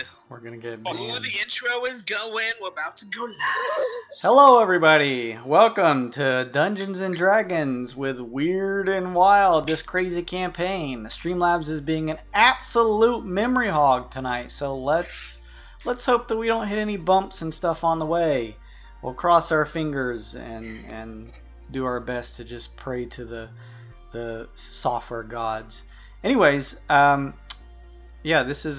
goodness. We're gonna get Oh, banned. the intro is going. We're about to go live. Hello, everybody. Welcome to Dungeons and Dragons with Wyrd and Wyld. This crazy campaign. Streamlabs is being an absolute memory hog tonight, so let's hope that we don't hit any bumps and stuff on the way. We'll cross our fingers and do our best to just pray to the software gods. Anyways, yeah, this is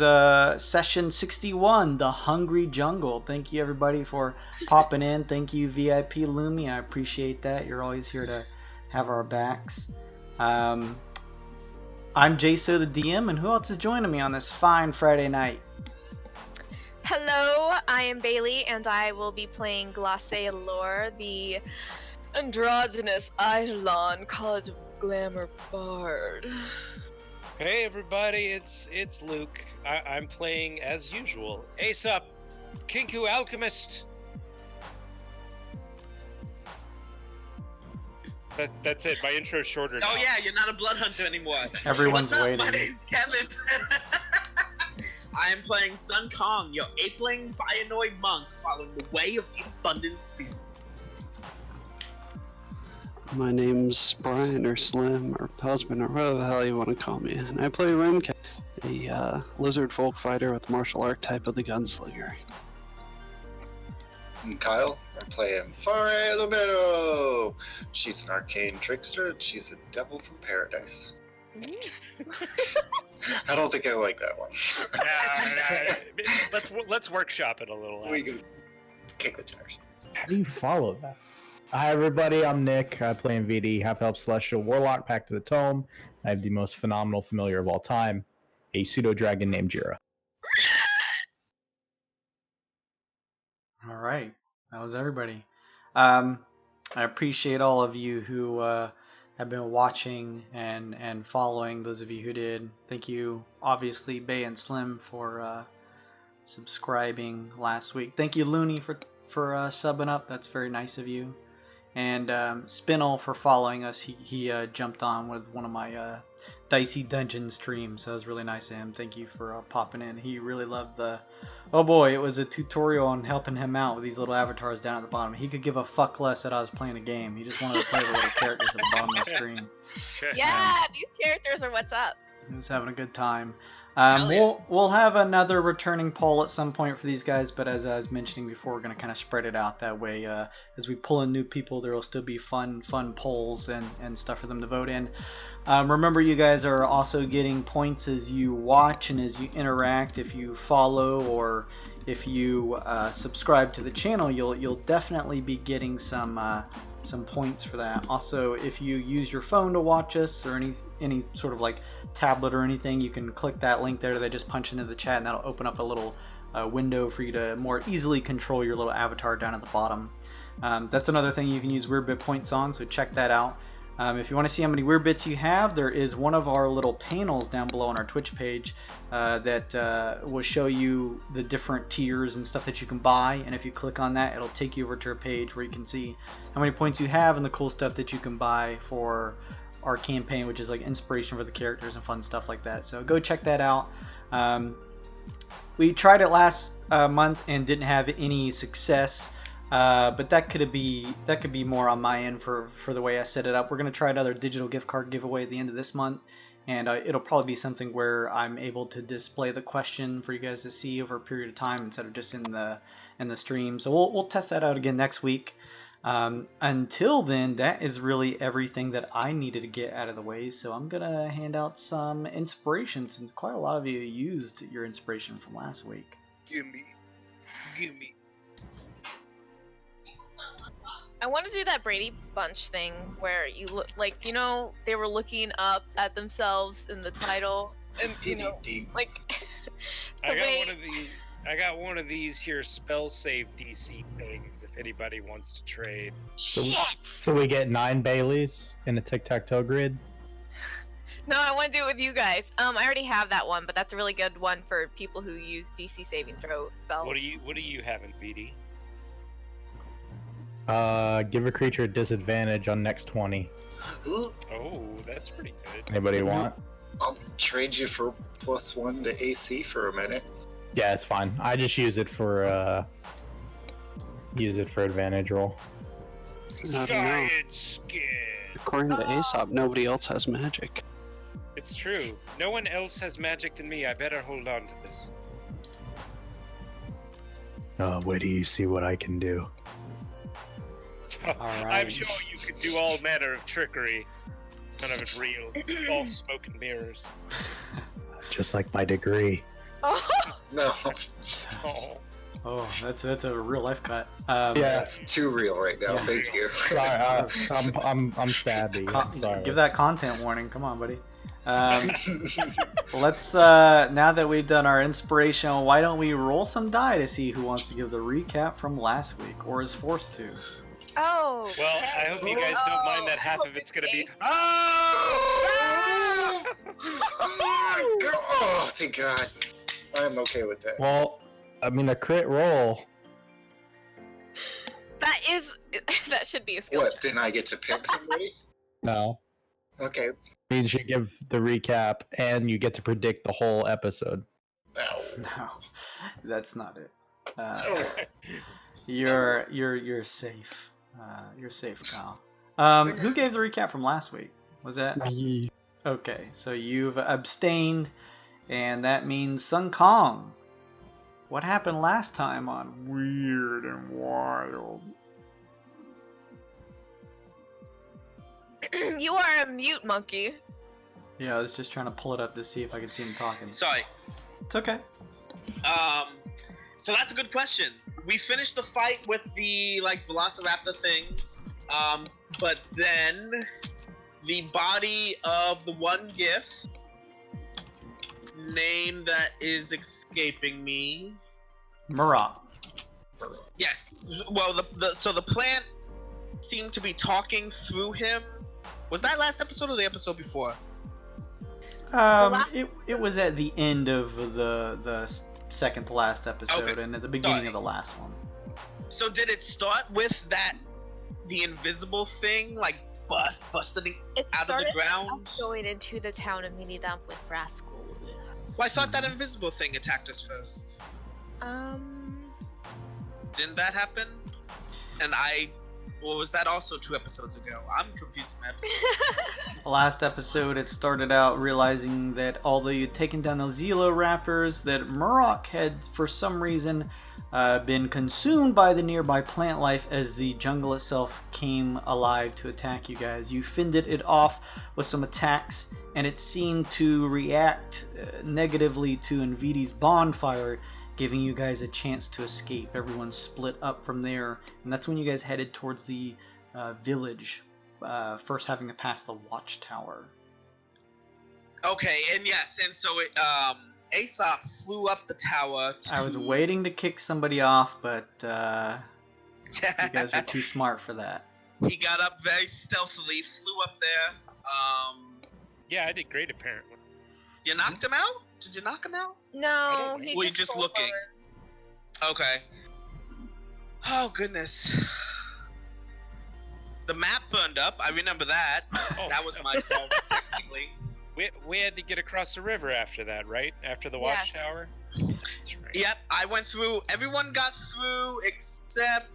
session 61, The Hungry Jungle. Thank you, everybody, for popping in. Thank you, VIP Lumi. I appreciate that. You're always here to have our backs. I'm Jaso, the DM, and who else is joining me on this fine Friday night? Hello, I am Bailey, and I will be playing Glace Allure, the androgynous Eidolon College of Glamour Bard. Hey everybody, it's Luke. I'm playing as usual. Ace up, Kinku Alchemist. That's it. My intro's shorter now. Oh yeah, you're not a blood hunter anymore. Everyone's What's up? waiting. My name's Kevin. I am playing Sun Kong, your apeling Bionoid monk, following the way of the abundant spirit. My name's Brian, or Slim, or husband, or whatever the hell you want to call me, and I play Renka, a lizard folk fighter with martial archetype of the gunslinger. I'm Kyle. I'm playing Fare Lumero. She's an arcane trickster, and she's a devil from paradise. I don't think I like that one. Let's workshop it a little. We can kick the tires. How do you follow that? Hi everybody, I'm Nick. I play in VD, half-elf celestial warlock, Pact of the Tome. I have the most phenomenal familiar of all time, a pseudo-dragon named Jira. All right, that was everybody. I appreciate all of you who have been watching and following. Those of you who did, thank you, obviously, Bay and Slim for subscribing last week. Thank you, Looney, for subbing up. That's very nice of you. And Spinel for following us. He jumped on with one of my Dicey Dungeon streams. That was really nice of him. Thank you for popping in. He really loved the... Oh boy, it was a tutorial on helping him out with these little avatars down at the bottom. He could give a fuck less that I was playing a game. He just wanted to play the little characters at the bottom of the screen. Yeah, these characters are what's up. He was having a good time. We'll have another returning poll at some point for these guys, but as I was mentioning before, we're going to kind of spread it out that way. As we pull in new people, there will still be fun polls and stuff for them to vote in. Remember, you guys are also getting points as you watch and as you interact. If you follow or if you subscribe to the channel, you'll definitely be getting some points for that. Also, if you use your phone to watch us or any sort of like tablet or anything, you can click that link there that I just punched into the chat, and that'll open up a little window for you to more easily control your little avatar down at the bottom. That's another thing you can use Weird Bit points on, so check that out. If you want to see how many Weird Bits you have, there is one of our little panels down below on our Twitch page that will show you the different tiers and stuff that you can buy, and if you click on that, it'll take you over to a page where you can see how many points you have and the cool stuff that you can buy for our campaign, which is like inspiration for the characters and fun stuff like that. So go check that out. We tried it last month and didn't have any success. But that could be more on my end for the way I set it up. We're going to try another digital gift card giveaway at the end of this month, and it'll probably be something where I'm able to display the question for you guys to see over a period of time instead of just in the stream. So we'll test that out again next week. Until then, that is really everything that I needed to get out of the way. So I'm gonna hand out some inspiration, since quite a lot of you used your inspiration from last week. Gimme. I want to do that Brady Bunch thing where you look like, they were looking up at themselves in the title, and like I got one of these here spell save DC things if anybody wants to trade. So we get 9 Baileys in a tic-tac-toe grid? No, I want to do it with you guys. I already have that one, but that's a really good one for people who use DC saving throw spells. What do you have in VD? Give a creature a disadvantage on next 20. Oh, that's pretty good. Anybody want? I'll trade you for +1 to AC for a minute. Yeah, it's fine. I just use it for advantage roll. I don't know. Science skin. According to Aesop, nobody else has magic. It's true. No one else has magic than me. I better hold on to this. Wait till you see what I can do. I'm right. sure you could do all manner of trickery. None of it real. All smoke and mirrors. Just like my degree. Oh, No, Oh. Oh, that's a real life cut. Yeah. it's too real right now. Yeah. Thank you. Sorry, I'm stabby. Sorry. Give that content warning. Come on, buddy. Let's now that we've done our inspiration, why don't we roll some die to see who wants to give the recap from last week or is forced to? oh. Well, I hope you guys don't mind that half of it's gonna be. Oh! Oh, thank God. I'm okay with that. Well, I mean, a crit roll. That should be a skill What? check. Didn't I get to pick somebody? No. Okay. Means you give the recap and you get to predict the whole episode. No. No, that's not it. Oh. You're safe. You're safe, Kyle. Who gave the recap from last week? Was that okay? So you've abstained, and that means Sun Kong. What happened last time on Wyrd and Wyld? You are a mute monkey. Yeah, I was just trying to pull it up to see if I could see him talking. Sorry. It's okay. So that's a good question. We finished the fight with the velociraptor things, but then the body of the one giff, name that is escaping me. Murat. Yes. Well, the plant seemed to be talking through him. Was that last episode or the episode before? It was at the end of the second to last episode, Okay, and at the beginning sorry. of the last one. So did it start with the invisible thing busting It out of the started ground? going into the town of Mini Dump with Rascal. Well, I thought that invisible thing attacked us first. Didn't that happen? And was that also 2 episodes ago? I'm confusing my episodes. Last episode, it started out realizing that although you'd taken down the Velociraptors, that Murok had, for some reason, been consumed by the nearby plant life as the jungle itself came alive to attack you guys. You fended it off with some attacks, and it seemed to react negatively to Nvidi's bonfire, giving you guys a chance to escape. Everyone split up from there, and that's when you guys headed towards the village, first having to pass the watchtower. Okay, and yes, and so Aesop flew up the tower. I was waiting to kick somebody off, but you guys were too smart for that. He got up very stealthily, flew up there. Yeah, I did great apparently. You knocked him out? Did you knock him out? No, he Were you just just rolled looking? over. Okay. Oh goodness. The map burned up. I remember that. Oh, That was my fault, technically. we had to get across the river after that, right? After the Yes. watchtower. That's right. Yep, I went through. Everyone got through except.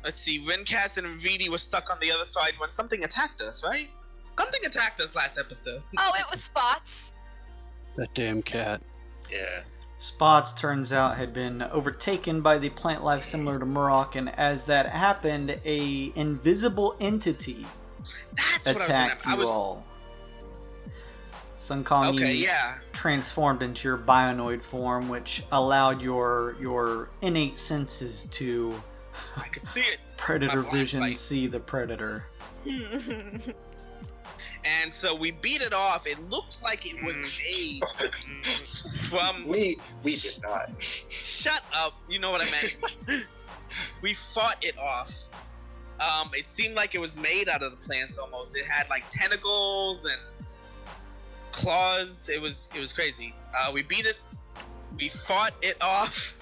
Let's see. Rincast and Vidi were stuck on the other side when something attacked us, right? Something attacked us last episode. Oh, it was Spots. That damn cat. Yeah. Spots, turns out, had been overtaken by the plant life similar to Murok, and as that happened, a invisible entity That's what attacked I you was. all. Sun Kong Okay, yeah. transformed into your bionoid form, which allowed your innate senses to I could see it. predator My blind vision sight. see the predator. And so we beat it off. It looked like it was made from. We did not. Shut up. You know what I meant. We fought it off. It seemed like it was made out of the plants almost. It had like tentacles and claws. It was crazy. We beat it. We fought it off.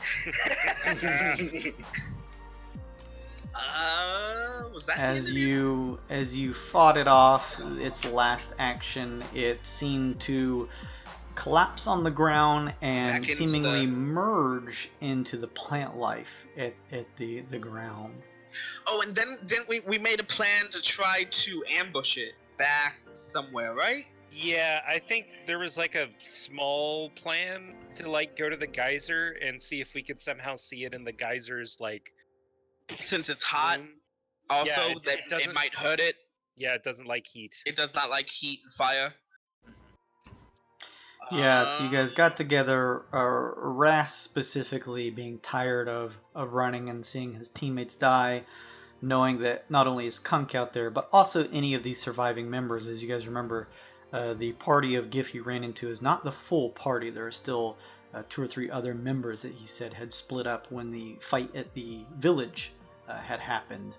Was that the end As of you fought it off, its last action, it seemed to collapse on the ground and Back into seemingly the- merge into the plant life at the ground. Oh, and then didn't we made a plan to try to ambush it back somewhere, right? Yeah, I think there was like a small plan to like go to the geyser and see if we could somehow see it in the geyser's like. Since it's hot, room. also Yeah, it that it doesn't- might hurt it. Yeah, it doesn't like heat. It does not like heat and fire. Yeah, so you guys got together, Ras specifically being tired of running and seeing his teammates die, knowing that not only is Kunk out there, but also any of these surviving members. As you guys remember, the party of giff he ran into is not the full party. There are still 2 or 3 other members that he said had split up when the fight at the village had happened.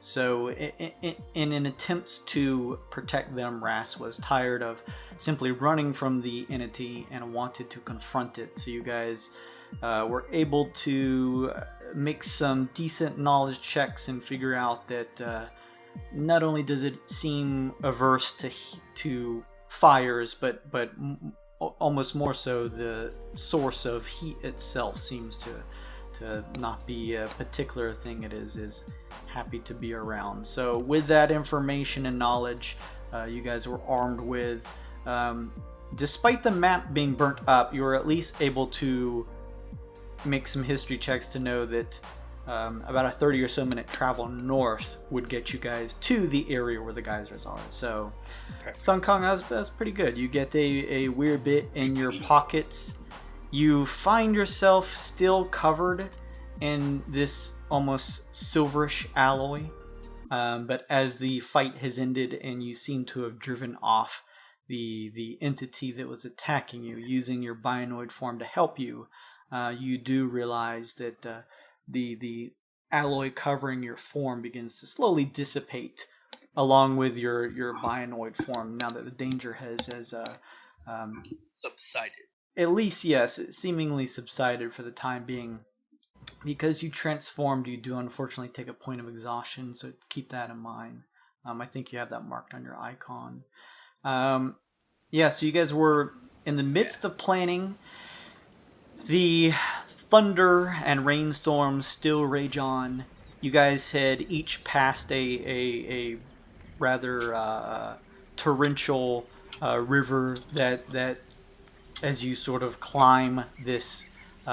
So in an attempt to protect them, Ras was tired of simply running from the entity and wanted to confront it. So you guys were able to make some decent knowledge checks and figure out that not only does it seem averse to fires, but almost more so the source of heat itself seems to not be a particular thing it is happy to be around. So with that information and knowledge, you guys were armed with, despite the map being burnt up, you were at least able to make some history checks to know that about a 30 or so minute travel north would get you guys to the area where the geysers are. So Sun Kong, that's pretty good. You get a weird bit in your pockets. You find yourself still covered in this almost silverish alloy, but as the fight has ended and you seem to have driven off the entity that was attacking you using your bionoid form to help you, you do realize that the alloy covering your form begins to slowly dissipate along with your bionoid form now that the danger has Subsided. at least, yes, it seemingly subsided for the time being. Because you transformed, you do unfortunately take a point of exhaustion, so keep that in mind. I think you have that marked on your icon. Yeah, so you guys were in the midst of planning. The thunder and rainstorms still rage on. You guys had each passed a rather torrential river that as you sort of climb this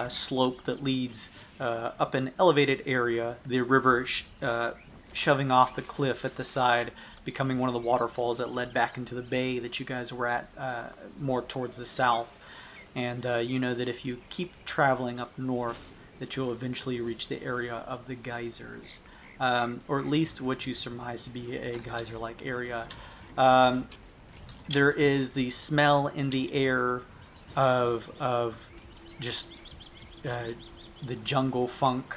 slope that leads up an elevated area, the river shoving off the cliff at the side, becoming one of the waterfalls that led back into the bay that you guys were at more towards the south. And you know that if you keep traveling up north, that you'll eventually reach the area of the geysers, or at least what you surmise to be a geyser-like area. There is the smell in the air of just the jungle funk.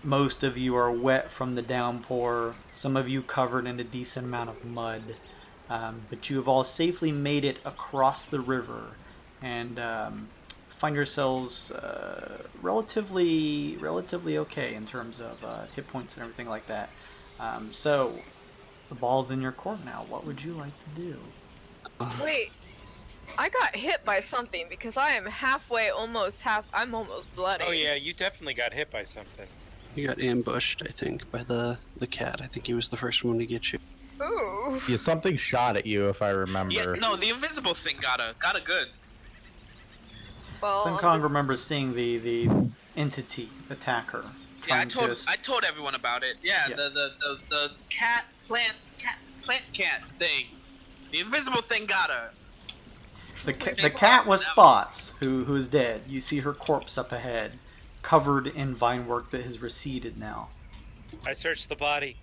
Most of you are wet from the downpour, some of you covered in a decent amount of mud, but you have all safely made it across the river and find yourselves relatively okay in terms of hit points and everything like that. So the ball's in your court now. What would you like to do? Wait, I got hit by something because I am I'm almost bloody. Oh yeah, you definitely got hit by something. You got ambushed, I think, by the cat. I think he was the first one to get you. Ooh. Yeah, something shot at you, if I remember. Yeah, no, the invisible thing got a good. Well, Sun Kong remembers seeing the entity attack her. Yeah, I trying told everyone about it. Yeah, Yeah. the plant cat thing. The invisible thing got her. The cat was Spots, who is dead. You see her corpse up ahead, covered in vine work that has receded now. I searched the body.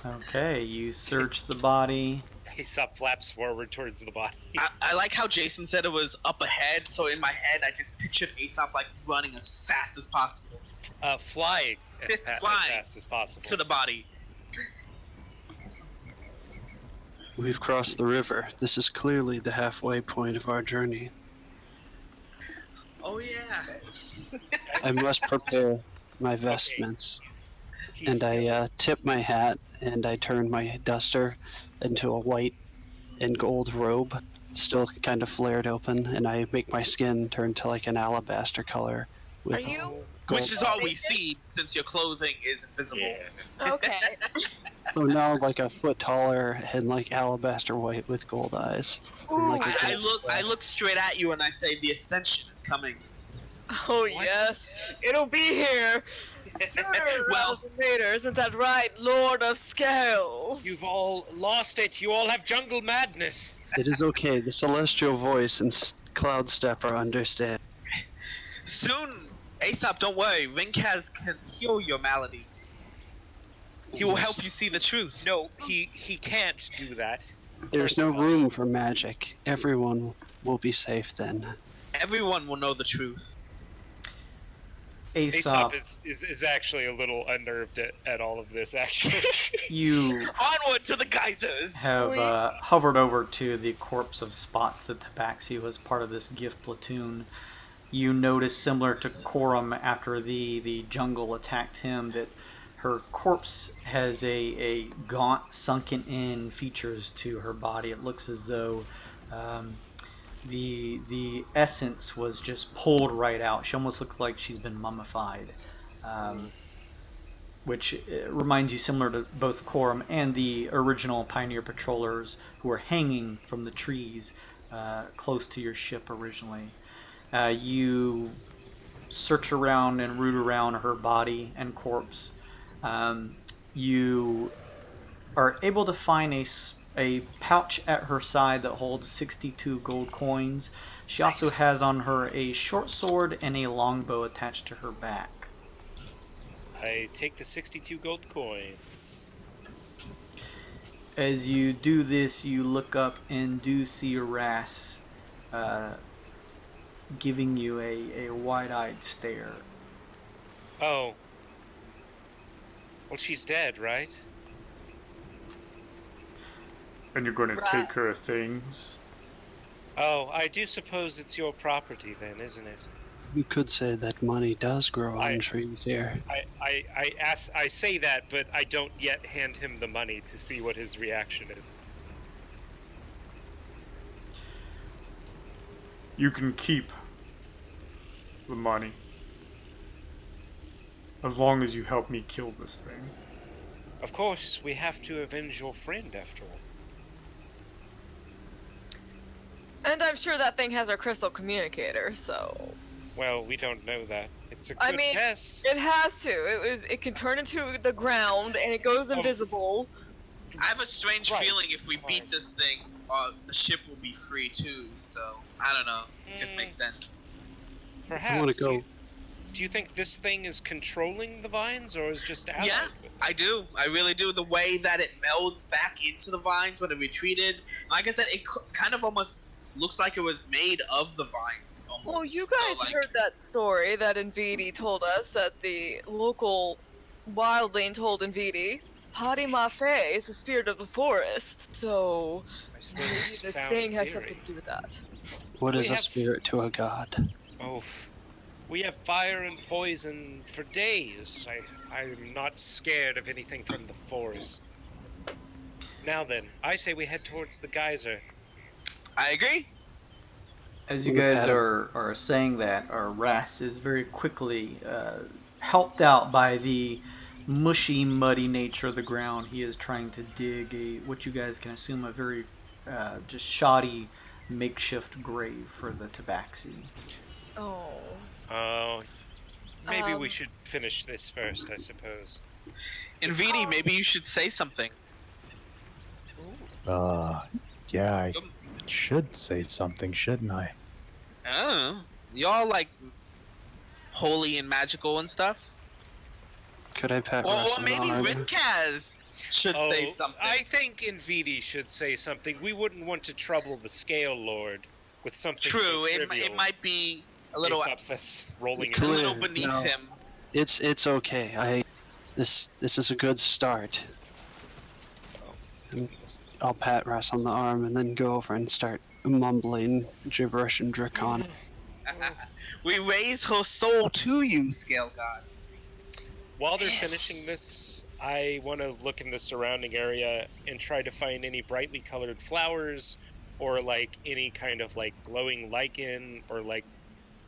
Okay, you search the body. Aesop flaps forward towards the body. I like how Jason said it was up ahead, so in my head I just pictured Aesop like running as fast as possible Flying as Flying fast as possible. to the body. We've crossed the river. This is clearly the halfway point of our journey. Oh yeah. I must prepare my vestments. And I tip my hat and I turn my duster into a white and gold robe still kind of flared open, and I make my skin turn to like an alabaster color. With Are you gold. Which is all we see since your clothing is invisible. Yeah. okay? So now like a foot taller and like alabaster white with gold eyes. And, like, a I gold I look straight at you and I say the ascension is coming. Oh What? yes, it'll be here sooner Well- rather than later. Isn't that right, Lord of Scales? You've all lost it. You all have jungle madness. It is okay. The celestial voice and cloud stepper understand. Soon, Aesop, don't worry. Rinkaz can heal your malady. He will help you see the truth. No, he can't do that. There's no room for magic. Everyone will be safe then. Everyone will know the truth. Aesop, is actually a little unnerved at all of this, actually. you Onward to the geysers! have hovered over to the corpse of Spots, the tabaxi, who was part of this giff platoon. You notice, similar to Corum after the jungle attacked him, that her corpse has a gaunt, sunken-in features to her body. It looks as though the essence was just pulled right out. She almost looks like she's been mummified, which reminds you similar to both Corum and the original Pioneer Patrollers who were hanging from the trees close to your ship originally. You search around and root around her body and corpse. You are able to find a pouch at her side that holds 62 gold coins. She also has on her a short sword and a longbow attached to her back. I take the 62 gold coins. As you do this, you look up and do see Ras giving you a wide-eyed stare. Oh. Well, she's dead, right? And you're going to Right. take her things? Oh, I do suppose it's your property then, isn't it? You could say that money does grow I- on trees here. I say that, but I don't yet hand him the money to see what his reaction is. You can keep the money. As long as you help me kill this thing. Of course, we have to avenge your friend after all. And I'm sure that thing has our crystal communicator, so Well, we don't know that. It's a good I mean, guess. it has to. It can turn into the ground and it goes invisible. I have a strange Right. feeling if we beat Right. this thing, the ship will be free too, so I don't know. It just makes sense. Perhaps. go. Do you think this thing is controlling the vines, or is just allied Yeah. with them? I do. I really do. The way that it melds back into the vines when it retreated. Like I said, it kind of almost looks like it was made of the vines. Almost. Well, you So, guys like, heard that story that Invidi told us that the local wildling told Invidi. Pari Mafe is the spirit of the forest, so I suppose maybe it's this sound thing has theory. something to do with that. What is We a have- spirit to a god? Oh, we have fire and poison for days. I'm not scared of anything from the forest. Now then, I say we head towards the geyser. I agree. As you guys are saying that, Ras is very quickly helped out by the mushy, muddy nature of the ground. He is trying to dig what you guys can assume a very just shoddy makeshift grave for the tabaxi. Oh. Oh, maybe we Um, should finish this first, I suppose. And Vidi, maybe you should say something. Yeah, I should say something, shouldn't I? Oh, y'all like holy and magical and stuff. Could I pat Or Russ on the maybe arm? Rinkaz should say something. I think Invidi should say something. We wouldn't want to trouble the Scale Lord with something so True, it trivial. might be a little Aesop says, rolling his a Clear. little eyes. beneath No. him. It's okay. This is a good start. I'll pat Russ on the arm and then go over and start mumbling gibberish and Draconic. We raise her soul to you, Scale God. While they're finishing this, I want to look in the surrounding area and try to find any brightly colored flowers or like any kind of like glowing lichen or like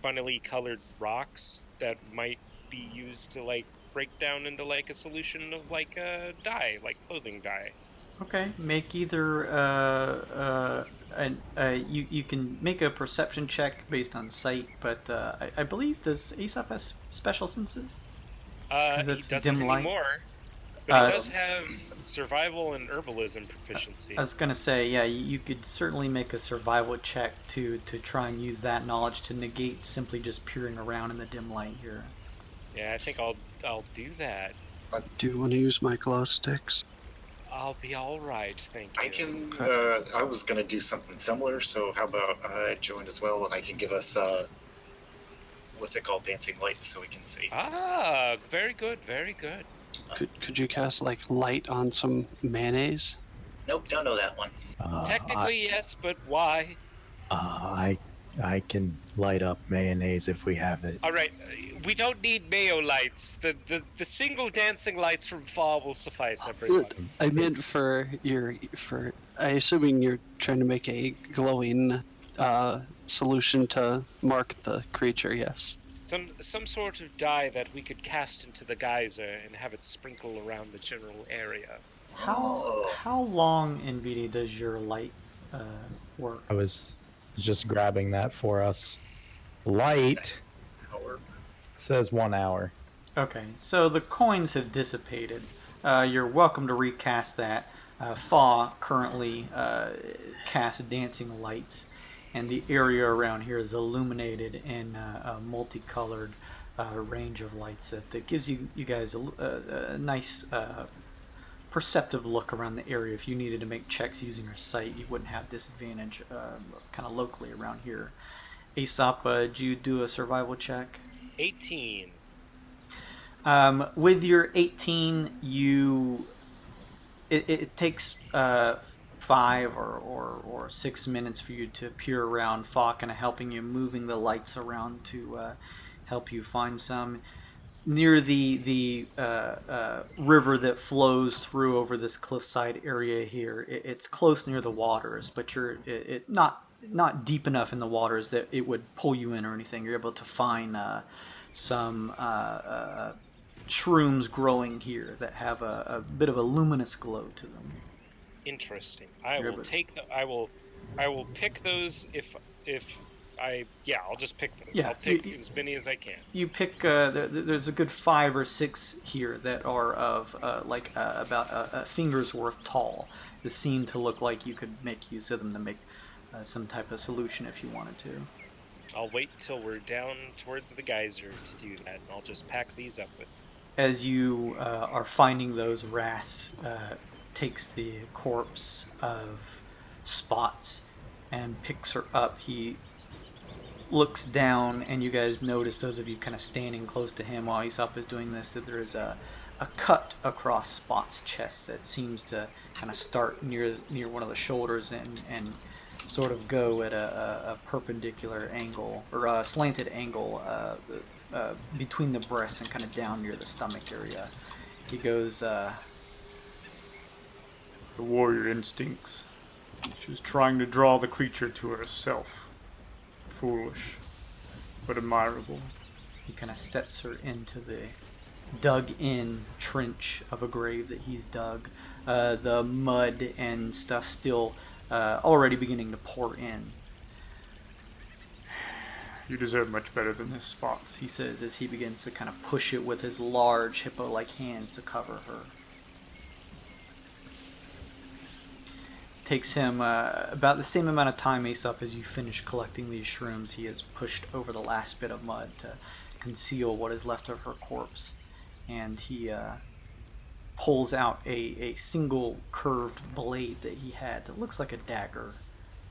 funnily colored rocks that might be used to like break down into like a solution of like a dye, like clothing dye. Okay, make either you can make a perception check based on sight, but I believe does Aesop has special senses? He it's doesn't dim light. anymore, but he Uh, does have survival and herbalism proficiency. I was gonna say, yeah, you could certainly make a survival check to try and use that knowledge to negate simply just peering around in the dim light here. Yeah, I think I'll do that. Do you want to use my glow sticks? I'll be all right, thank you. I can. I was gonna do something similar. So how about I join as well, and I can give us what's it called, dancing lights, so we can see. Ah, very good, very good. Could you cast like light on some mayonnaise? Nope, don't know that one. Technically, yes, but why? I can light up mayonnaise if we have it. All right, we don't need mayo lights. The single dancing lights from Fall will suffice, everyone. I meant for I assuming you're trying to make a glowing solution to mark the creature. Yes. Some sort of dye that we could cast into the geyser and have it sprinkle around the general area. How long in VD does your light work? I was just grabbing that for us. Light Hour. says 1 hour. Okay, so the coins have dissipated. You're welcome to recast that. Fa currently casts dancing lights, and the area around here is illuminated in a multicolored range of lights that gives you guys a nice perceptive look around the area. If you needed to make checks using your sight, you wouldn't have disadvantage kind of locally around here. Aesop, did you do a survival check? 18. With your 18, it takes 5 or 6 minutes for you to peer around. Fa kind of helping you, moving the lights around to help you find some. Near the river that flows through over this cliffside area here, it's close near the waters, but you're not deep enough in the waters that it would pull you in or anything. You're able to find some shrooms growing here that have a bit of a luminous glow to them. Interesting. I will pick those I'll just pick those. Yeah, I'll pick as many as I can. You pick. There's a good 5 or 6 here that are of about a finger's worth tall. That seem to look like you could make use of them to make some type of solution if you wanted to. I'll wait till we're down towards the geyser to do that, and I'll just pack these up with. As you are finding those, Ras takes the corpse of Spots and picks her up. He looks down, and you guys notice, those of you kind of standing close to him while Aesop is doing this, that there is a cut across Spot's chest that seems to kind of start near one of the shoulders and sort of go at a perpendicular angle, or a slanted angle between the breasts and kind of down near the stomach area. He goes, The warrior instincts. She was trying to draw the creature to herself. Foolish, but admirable. he kind of sets her into the dug-in trench of a grave that he's dug. The mud and stuff still already beginning to pour in. You deserve much better than this, Spot. He says as he begins to kind of push it with his large hippo-like hands to cover her. Takes him about the same amount of time, Aesop, as you finish collecting these shrooms. He has pushed over the last bit of mud to conceal what is left of her corpse. And he pulls out a single curved blade that he had that looks like a dagger,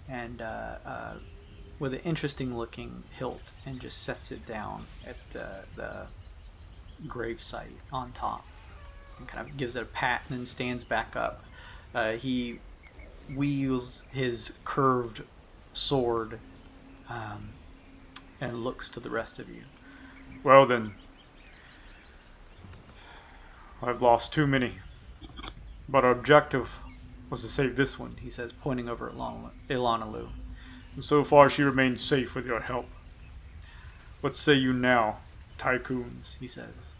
and with an interesting looking hilt, and just sets it down at the gravesite on top, and kind of gives it a pat and then stands back up. He wields his curved sword and looks to the rest of you. Well then, I've lost too many, but our objective was to save this one, he says, pointing over at Ilanalu. And so far she remains safe with your help. What say you now, Tycoons, he says.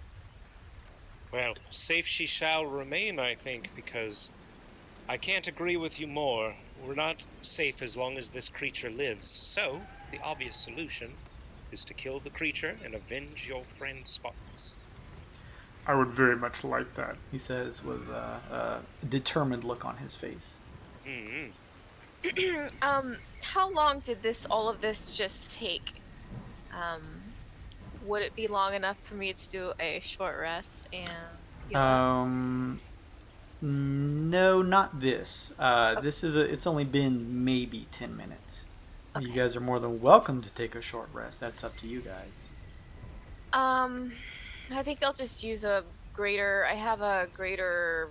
Well, safe she shall remain, I think, because I can't agree with you more. We're not safe as long as this creature lives. So, the obvious solution is to kill the creature and avenge your friend's spots. I would very much like that, he says with a determined look on his face. Mm-hmm. How long did all of this just take? Would it be long enough for me to do a short rest and heal up? No, not this. It's only been maybe 10 minutes. Okay. You guys are more than welcome to take a short rest. That's up to you guys. I think I'll just use I have a greater...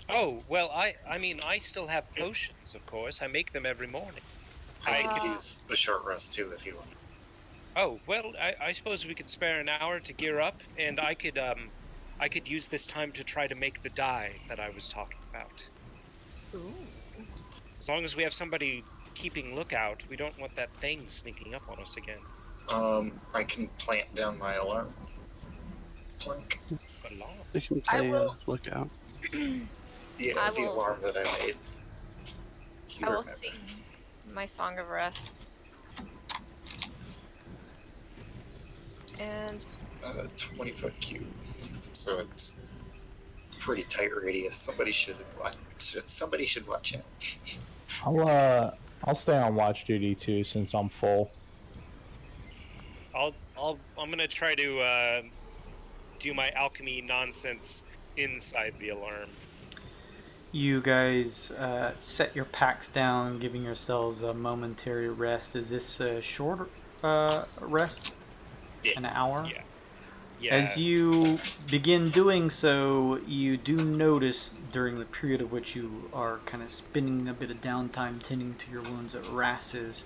Oh, well, I mean, I still have potions, of course. I make them every morning. I could use a short rest too if you want. Oh, well, I suppose we could spare an hour to gear up, and I could use this time to try to make the dye that I was talking about. Ooh. As long as we have somebody keeping lookout, we don't want that thing sneaking up on us again. I can plant down my alarm. Plank. Alarm. I can play lookout. Yeah, the alarm that I made. I will sing my song of rest. And 20-foot cube, so it's pretty tight radius. Somebody should watch out. I'll stay on watch duty too since I'm full. I'm gonna try to do my alchemy nonsense inside the alarm. You guys set your packs down, giving yourselves a momentary rest. Is this a short rest? Yeah. An hour? Yeah. As you begin doing so, you do notice during the period of which you are kind of spending a bit of downtime tending to your wounds that Ras is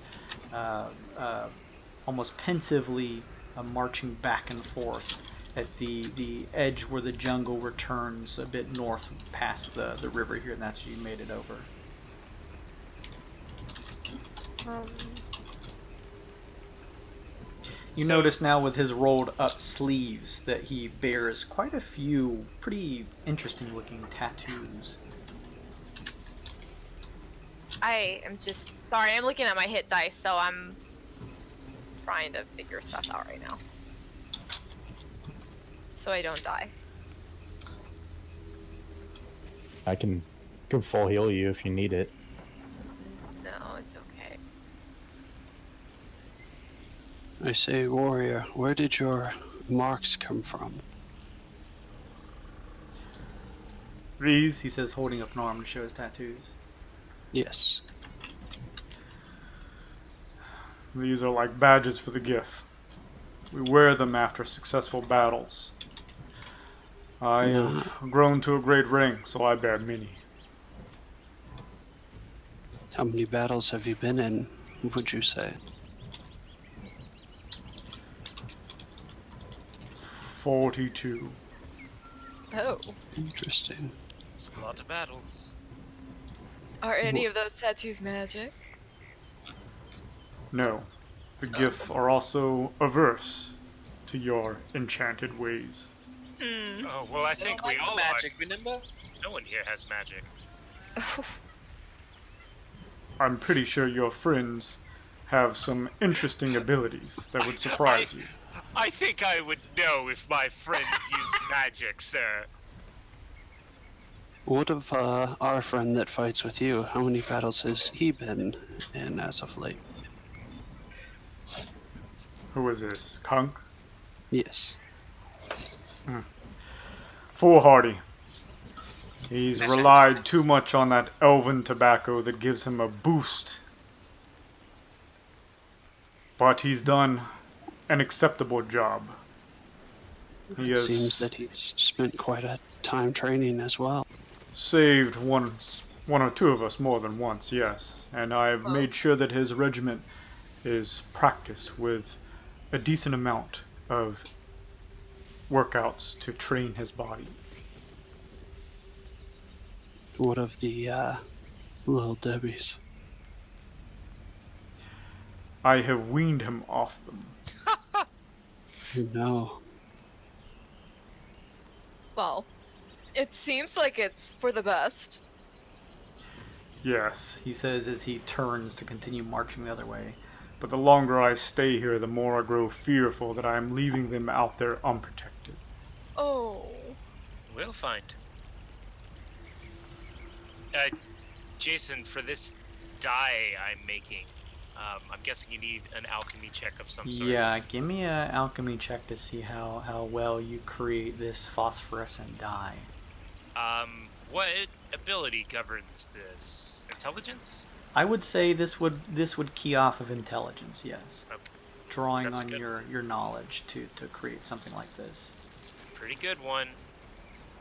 almost pensively marching back and forth at the edge where the jungle returns a bit north past the river here, and that's where you made it over. You notice now with his rolled up sleeves that he bears quite a few pretty interesting looking tattoos. I am just sorry, I'm looking at my hit dice, so I'm trying to figure stuff out right now. So I don't die. I can full heal you if you need it. No, it's okay. I say, warrior, where did your marks come from? These, he says, holding up an arm to show his tattoos. Yes. These are like badges for the giff. We wear them after successful battles. I have grown to a great rank, so I bear many. How many battles have you been in, would you say? 42. Oh. Interesting. It's a lot of battles. Are any of those tattoos magic? No. The giff are also averse to your enchanted ways. Oh, well, I think we all magic, remember? No one here has magic. I'm pretty sure your friends have some interesting abilities that would surprise you. I think I would know if my friends use magic, sir. What of our friend that fights with you? How many battles has he been in as of late? Who is this? Kunk? Yes. Foolhardy. He's relied too much on that elven tobacco that gives him a boost. But he's done an acceptable job. He It has seems that he's spent quite a time training as well. saved one or two of us more than once, yes. And I've made sure that his regiment is practiced with a decent amount of workouts to train his body. What of the little Debbies? I have weaned him off them. No. Well, it seems like it's for the best. Yes, He says as he turns to continue marching the other way. but the longer I stay here, the more I grow fearful that I am leaving them out there unprotected. Oh. We'll find. Jason, for this dye I'm making, I'm guessing you need an alchemy check of some sort. Yeah, give me an alchemy check to see how well you create this phosphorescent dye. What ability governs this? Intelligence? I would say this would key off of intelligence, yes. Okay. Drawing That's on good. your knowledge to create something like this. It's a pretty good one.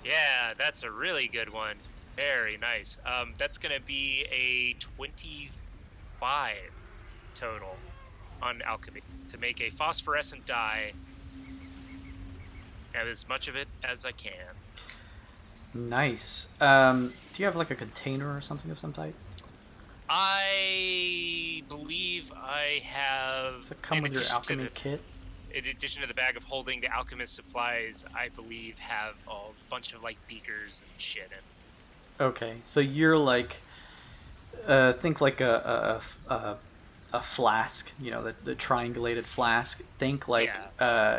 Yeah, that's a really good one. Very nice. That's gonna be a 25 total on alchemy to make a phosphorescent dye. Have as much of it as I can. Nice. Do you have like a container or something of some type? I believe I have. Does it come in with your addition to alchemy the- kit? In addition to the bag of holding, the alchemist supplies, I believe, have a bunch of like beakers and shit in. Okay, so you're like, think like a flask, you know, the triangulated flask. Think like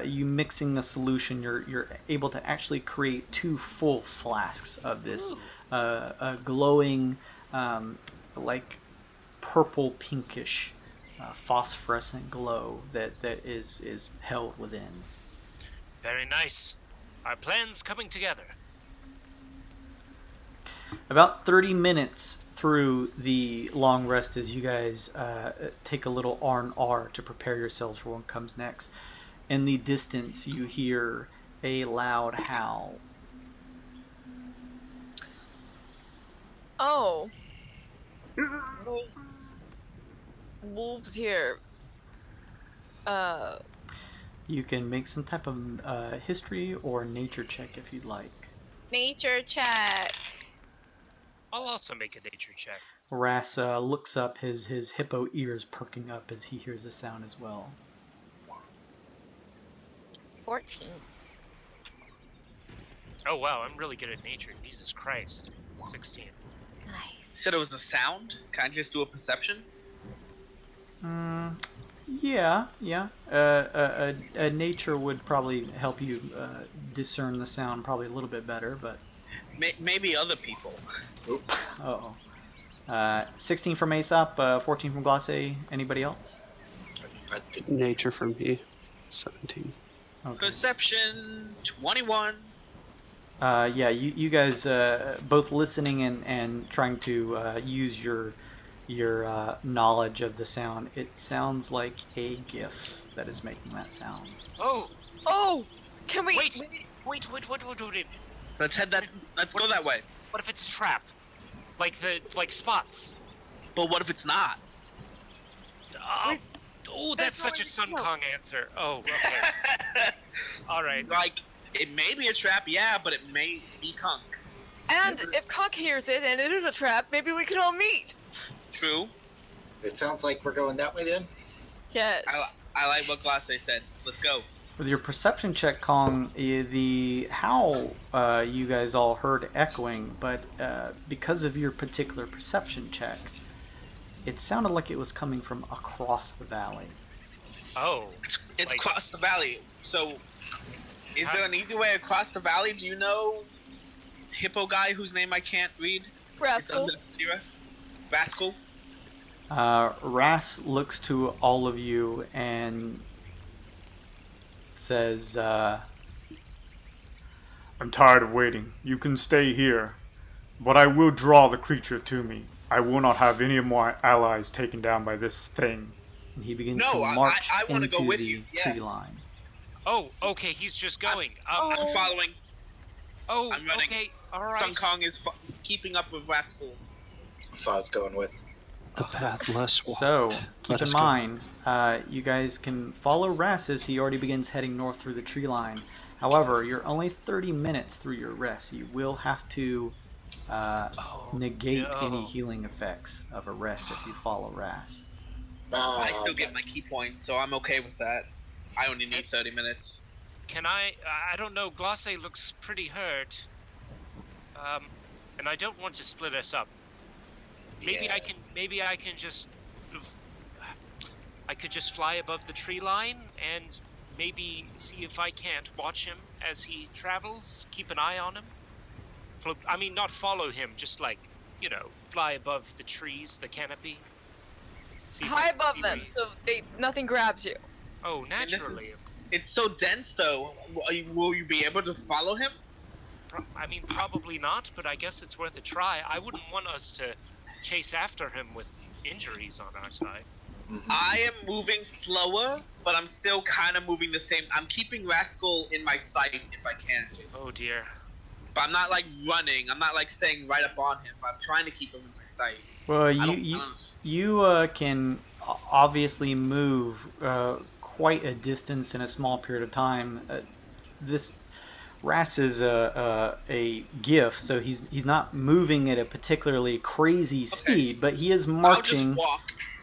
you mixing a solution. You're able to actually create 2 full flasks of this a glowing, like purple pinkish, phosphorescent glow that is held within. Very nice. Our plans coming together. About 30 minutes through the long rest as you guys take a little R&R to prepare yourselves for what comes next. In the distance, you hear a loud howl. Oh. Wolves here. You can make some type of history or nature check if you'd like. Nature check. I'll also make a nature check. Ras looks up, his hippo ears perking up as he hears the sound as well. 14. Oh wow, I'm really good at nature. Jesus Christ. 16. Nice. You said it was a sound? Can I just do a perception? Yeah. Nature would probably help you discern the sound probably a little bit better, but... Maybe other people. Uh-oh. 16 from Aesop, 14 from Glacé. Anybody else? Nature for me. 17. Okay. Perception 21. Yeah, you guys both listening and trying to use your knowledge of the sound. It sounds like a giff that is making that sound. Oh! Oh! Can we... Wait! Let's go that way. What if it's a trap? Like spots. But what if it's not? Oh, that's such a Sun Kong answer. Oh, okay. Alright. Like, it may be a trap, yeah, but it may be Kunk. And if Kunk hears it and it is a trap, maybe we can all meet. True. It sounds like we're going that way then. Yes. I like what Glacé said. Let's go. With your perception check, Kong, the howl you guys all heard echoing, but because of your particular perception check, it sounded like it was coming from across the valley. Oh. It's like- across the valley. So, is there an easy way across the valley? Do you know hippo guy whose name I can't read? Rascal. It's under Tira. Rascal. Ras looks to all of you and says, I'm tired of waiting. You can stay here, but I will draw the creature to me. I will not have any of my allies taken down by this thing. and he begins No, to march I wanna into go with the you, yeah. tree line. Oh, okay, he's just going. I'm following. Oh, I'm running. okay, alright. Sun Kong is keeping up with Rascal. Fod's going with. The path less walked. So, keep Let in us go. mind, you guys can follow Ras as he already begins heading north through the tree line. However, you're only 30 minutes through your rest. You will have to negate any healing effects of arrest if you follow Ras. I still get my key points, so I'm okay with that. I only need 30 minutes. Can I don't know, Glace looks pretty hurt. And I don't want to split us up. Maybe Yeah. I can just I could just fly above the tree line and maybe see if I can't watch him as he travels, keep an eye on him. I mean, not follow him, just like, fly above the trees, the canopy. See if I High can above see them, where so nothing grabs you. Oh, naturally. It's so dense, though. Will you be able to follow him? I mean, probably not, but I guess it's worth a try. I wouldn't want us to chase after him with injuries on our side. I am moving slower, but I'm still kind of moving the same. I'm keeping Rascal in my sight if I can. Oh dear. But I'm not like running. I'm not like staying right up on him. I'm trying to keep him in my sight. Well, you can obviously move quite a distance in a small period of time. This Ras is a giff, so he's not moving at a particularly crazy speed, but he is marching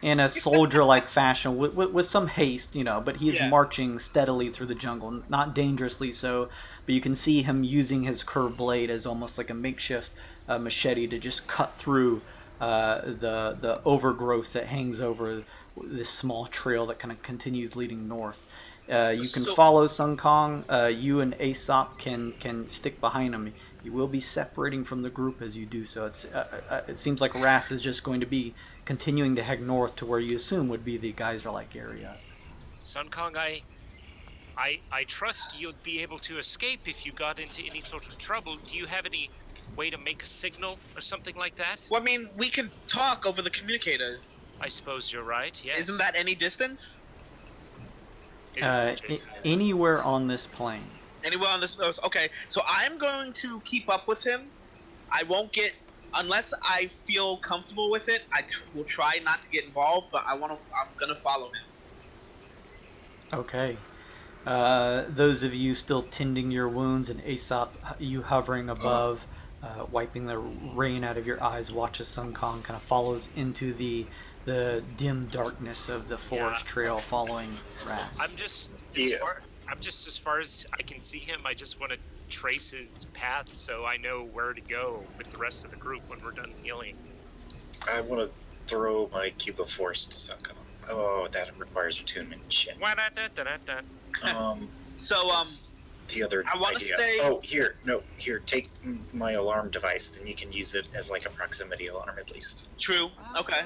in a soldier-like fashion with some haste, but he is marching steadily through the jungle, not dangerously so, but you can see him using his curved blade as almost like a makeshift machete to just cut through the overgrowth that hangs over this small trail that kind of continues leading north. You can follow Sun Kong. You and Aesop can stick behind him. You will be separating from the group as you do so. It seems like Ras is just going to be continuing to head north to where you assume would be the geyser-like area. Sun Kong, I trust you'd be able to escape if you got into any sort of trouble. Do you have any way to make a signal or something like that? Well, I mean, we can talk over the communicators. I suppose you're right, yes. Isn't that any distance? Anywhere on this plane. Anywhere on this. Okay, so I'm going to keep up with him. I won't get unless I feel comfortable with it. I will try not to get involved, but I'm gonna follow him. Okay. Those of you still tending your wounds, and Aesop, you hovering above, wiping the rain out of your eyes, watch as Sun Kong kind of follows into the dim darkness of the forest trail following Ras. I'm just as far as I can see him. I just want to trace his path so I know where to go with the rest of the group when we're done healing. I want to throw my cube of force to Sun Kong. Oh, that requires attunement. Shit. The other I want to stay. Oh, here, take my alarm device. Then you can use it as like a proximity alarm at least. True. Okay.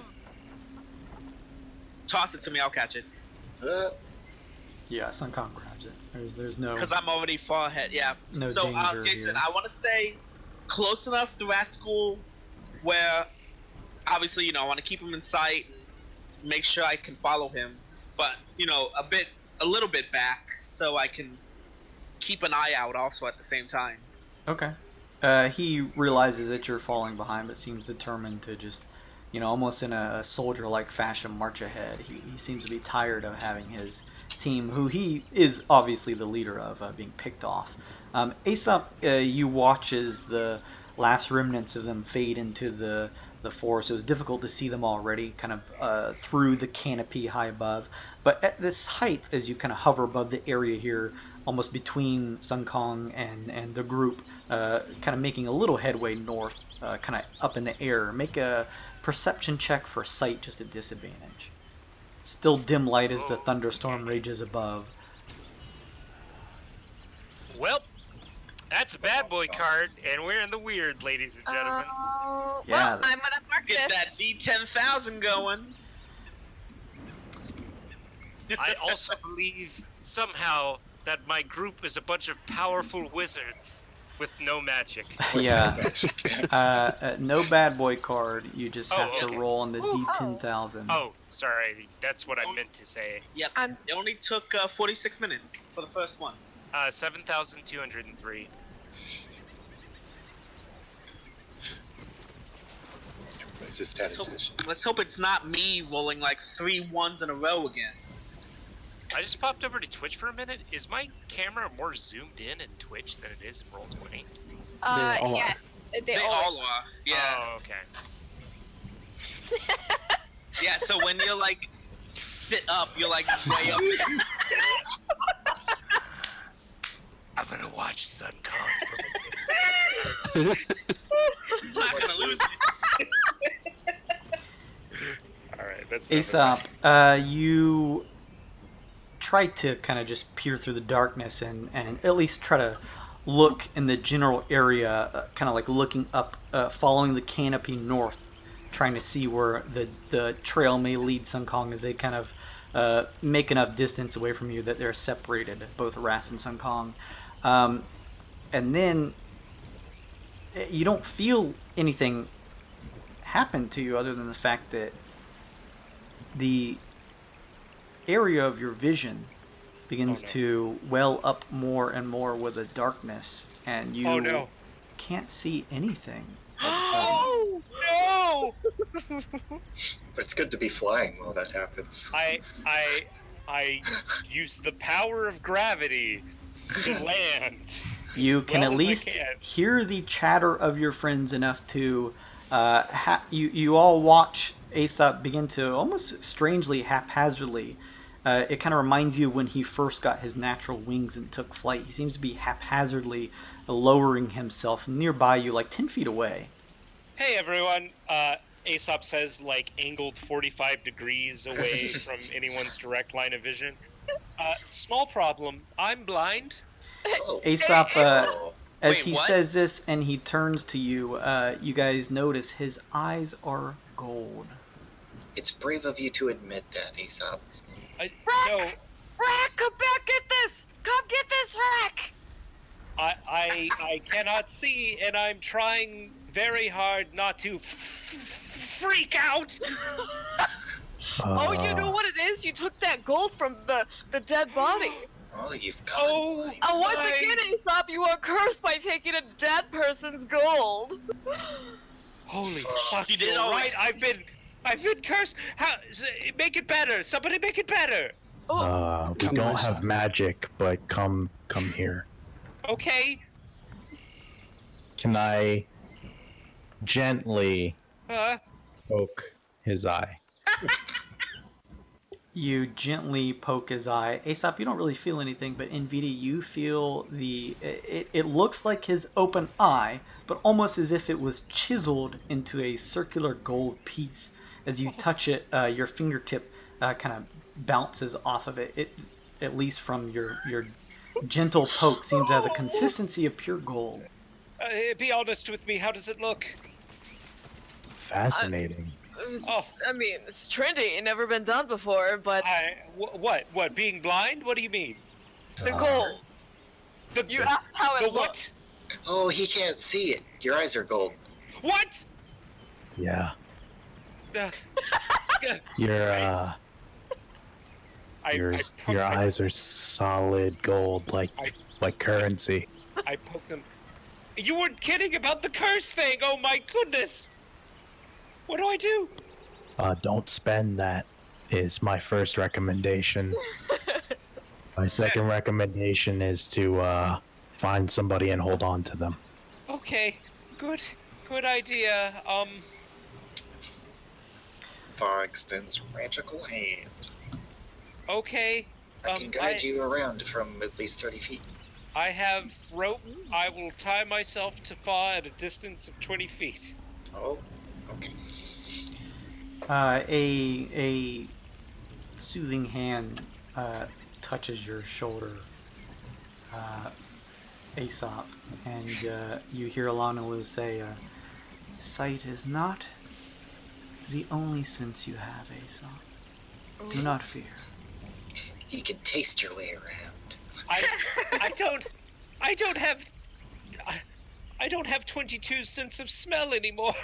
Toss it to me. I'll catch it. Yeah, Sun Kong grabs it. There's no. Because I'm already far ahead. Yeah. No so, danger Jason, here. I want to stay close enough to Rascal where, obviously, I want to keep him in sight, make sure I can follow him, but a little bit back so I can keep an eye out also at the same time. Okay. He realizes that you're falling behind, but seems determined to just, almost in a soldier-like fashion, march ahead. He seems to be tired of having his team, who he is obviously the leader of, being picked off. Aesop, you watch as the last remnants of them fade into the forest. It was difficult to see them already, kind of through the canopy high above. But at this height, as you kind of hover above the area here, almost between Sun Kong and the group, kind of making a little headway north, kind of up in the air. Make a perception check for sight, just a disadvantage. Still dim light as the thunderstorm rages above. Well, that's a bad boy card, and we're in the Wyrd, ladies and gentlemen. Yeah, well, I'm gonna mark Get this. that D10,000 going. I also believe somehow that my group is a bunch of powerful wizards with no magic. Yeah. No bad boy card. You just have to okay. roll on the D10,000. Oh, sorry. That's what I meant to say. Yep. It only took 46 minutes for the first one. 7,203. This is statistician. Let's hope it's not me rolling like 3 ones in a row again. I just popped over to Twitch for a minute. Is my camera more zoomed in Twitch than it is in Roll20? They all Yes. They They always all are. Yeah. Oh, okay. Yeah. So when you're like sit up, you're like way up there. I'm gonna watch Sun Kong from a distance. You're not gonna lose me. All right, that's Aesop, you try to kind of just peer through the darkness and at least try to look in the general area, kind of like looking up, following the canopy north, trying to see where the trail may lead Sun Kong as they kind of make enough distance away from you that they're separated, both Ras and Sun Kong. And then you don't feel anything happen to you other than the fact that the area of your vision begins to well up more and more with the darkness, and you can't see anything. Oh no! It's good to be flying while that happens. I use the power of gravity to land. You as can well at as least I can. hear the chatter of your friends enough to you all watch Aesop begin to almost strangely haphazardly. It kind of reminds you when he first got his natural wings and took flight. He seems to be haphazardly lowering himself nearby you, like 10 feet away. Hey everyone, Aesop says, like, angled 45 degrees away from anyone's direct line of vision. Small problem, I'm blind. Oh. Aesop, as Wait, he what? says this and he turns to you, you guys notice his eyes are gold. It's brave of you to admit that, Aesop. No, Rack, come back, get this! Come get this, Rack! I cannot see, and I'm trying very hard not to freak out. Oh, you know what it is? You took that gold from the dead body. Oh, you've got Oh, it. Once my- again, Aesop, you are cursed by taking a dead person's gold. Holy fuck! You did You're it right. always. I've been cursed. How? Make it better. Somebody make it better. We Come don't on, have son. magic, but come here. Okay. Can I gently poke his eye? You gently poke his eye. Aesop, you don't really feel anything, but Nvidia, you feel it looks like his open eye, but almost as if it was chiseled into a circular gold piece. As you touch it, your fingertip kind of bounces off of it. It, at least from your gentle poke, seems to have the consistency of pure gold. Be honest with me. How does it look? Fascinating. I mean, it's trendy, never been done before, but What? Being blind? What do you mean? the gold. You asked how The it what? looked. Oh, he can't see it. Your eyes are gold. What? Yeah. Uh, Your I your eyes are solid gold, like currency. I poke them. You weren't kidding about the curse thing. Oh my goodness. What do I do? Don't spend that is my first recommendation. My second recommendation is to find somebody and hold on to them. Okay. Good idea. Far extends magical hand. Okay. I can guide you around from at least 30 feet. I have rope. I will tie myself to Fa at a distance of 20 feet. Oh, okay. A soothing hand touches your shoulder, Aesop, and you hear Alana Lu say, "Sight is not the only sense you have, Aesop. Do not fear." You can taste your way around. I don't have 22 sense of smell anymore.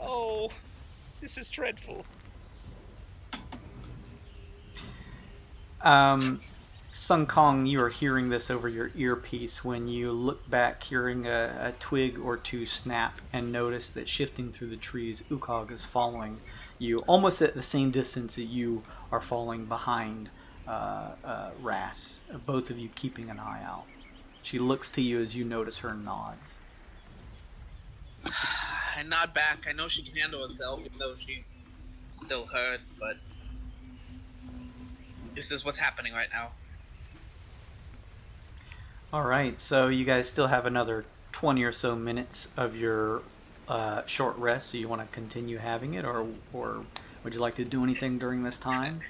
Oh, this is dreadful. Sun Kong, you are hearing this over your earpiece when you look back, hearing a twig or two snap, and notice that shifting through the trees, Ukog is following you, almost at the same distance that you are falling behind Ras, both of you keeping an eye out. She looks to you as you notice her nods. I nod back. I know she can handle herself, even though she's still hurt, but this is what's happening right now. Alright, so you guys still have another 20 or so minutes of your short rest, so you want to continue having it, or would you like to do anything during this time?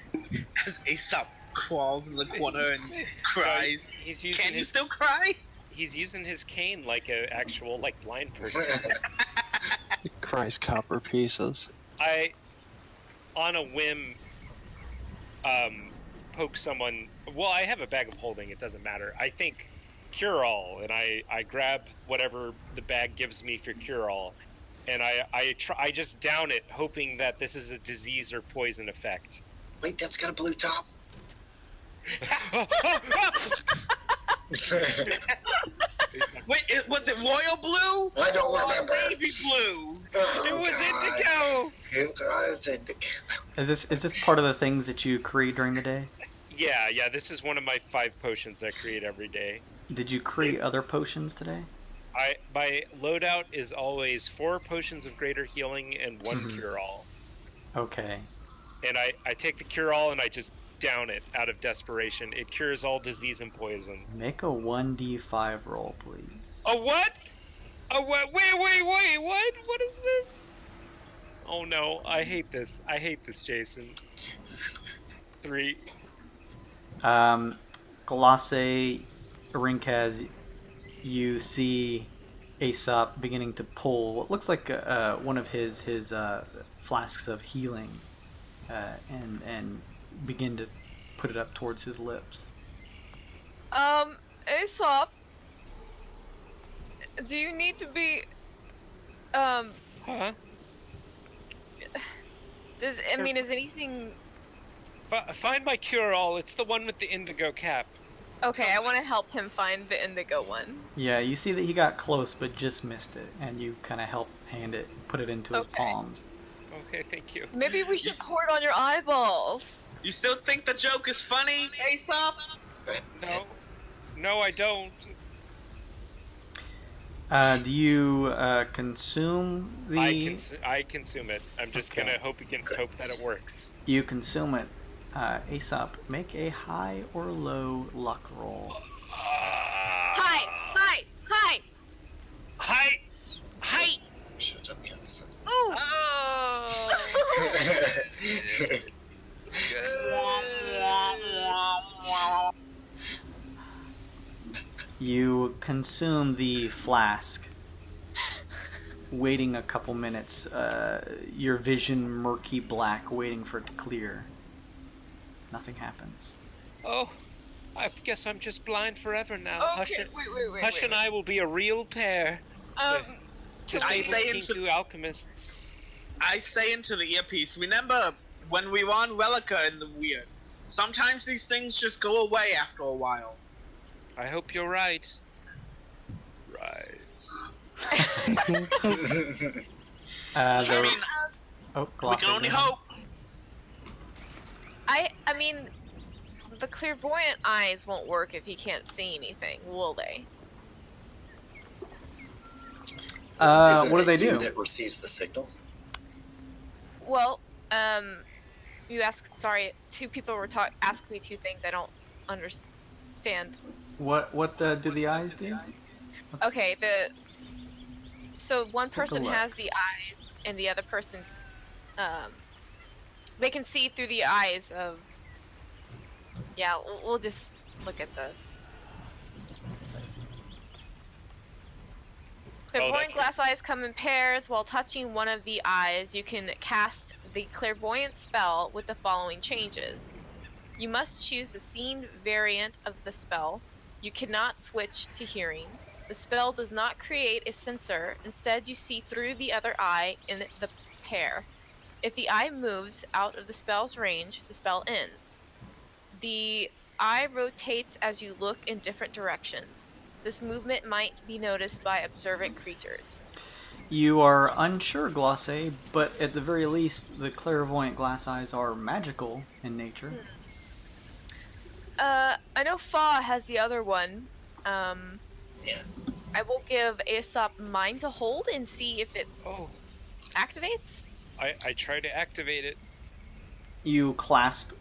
As Aesop crawls in the corner and cries. He's using Can you still cry? He's using his cane like an actual blind person. It cries copper pieces. I, on a whim, poke someone. Well, I have a bag of holding. It doesn't matter. I think cure all, and I grab whatever the bag gives me for cure all, and I just down it, hoping that this is a disease or poison effect. Wait, that's got a blue top. Wait, was it royal blue? I don't or remember. Navy blue? Oh, It was God. indigo. It was indigo. Is this part of the things that you create during the day? Yeah. This is one of my 5 potions I create every day. Did you create other potions today? My loadout is always 4 potions of greater healing and 1 cure all. Okay. And I take the cure all and I just down it out of desperation. It cures all disease and poison. Make a 1d5 roll, please. A what? A what? Wait, what? What is this? Oh no, I hate this. I hate this, Jason. 3. Colossae, Rinkaz, you see Aesop beginning to pull what looks like one of his flasks of healing, and begin to put it up towards his lips. Aesop, do you need to be, Huh? is anything... Find my cure-all. It's the one with the indigo cap. Okay, I want to help him find the indigo one. Yeah, you see that he got close but just missed it, and you kind of help put it into his palms. Okay, thank you. Maybe we should pour it on your eyeballs. You still think the joke is funny, Aesop? No, I don't. Do you consume the... I consume it. I'm just Okay. gonna hope against hope that it works. You consume it. Aesop, make a high or low luck roll. Hi! Should have done the opposite. Ooh! You consume the flask, waiting a couple minutes, your vision murky black, waiting for it to clear. Nothing happens. Oh, I guess I'm just blind forever now. Okay, wait. Hush and I will be a real pair. Disabled Kinku alchemists. I say into the earpiece, remember when we were on Relica in the Wyrd? Sometimes these things just go away after a while. I hope you're right. Rise. I mean, Oh, we Colossae, can only go ahead. hope. I mean, the clairvoyant eyes won't work if he can't see anything, will they? Is it What do they you do? that receives the signal? Well, you asked. Sorry, 2 people were asking me 2 things I don't understand. What do the eyes do? Okay, so one Let's take a person look. has the eyes, and the other person, they can see through the eyes of. Yeah, we'll just look at the. Clairvoyant glass eyes come in pairs. While touching one of the eyes, you can cast the clairvoyant spell with the following changes. You must choose the seen variant of the spell. You cannot switch to hearing. The spell does not create a sensor. Instead, you see through the other eye in the pair. If the eye moves out of the spell's range, the spell ends. The eye rotates as you look in different directions. This movement might be noticed by observant creatures. You are unsure, Glossae, but at the very least, the clairvoyant glass eyes are magical in nature. I know Fa has the other one. Yeah. I will give Aesop mine to hold and see if it Oh, activates. I try to activate it. You clasp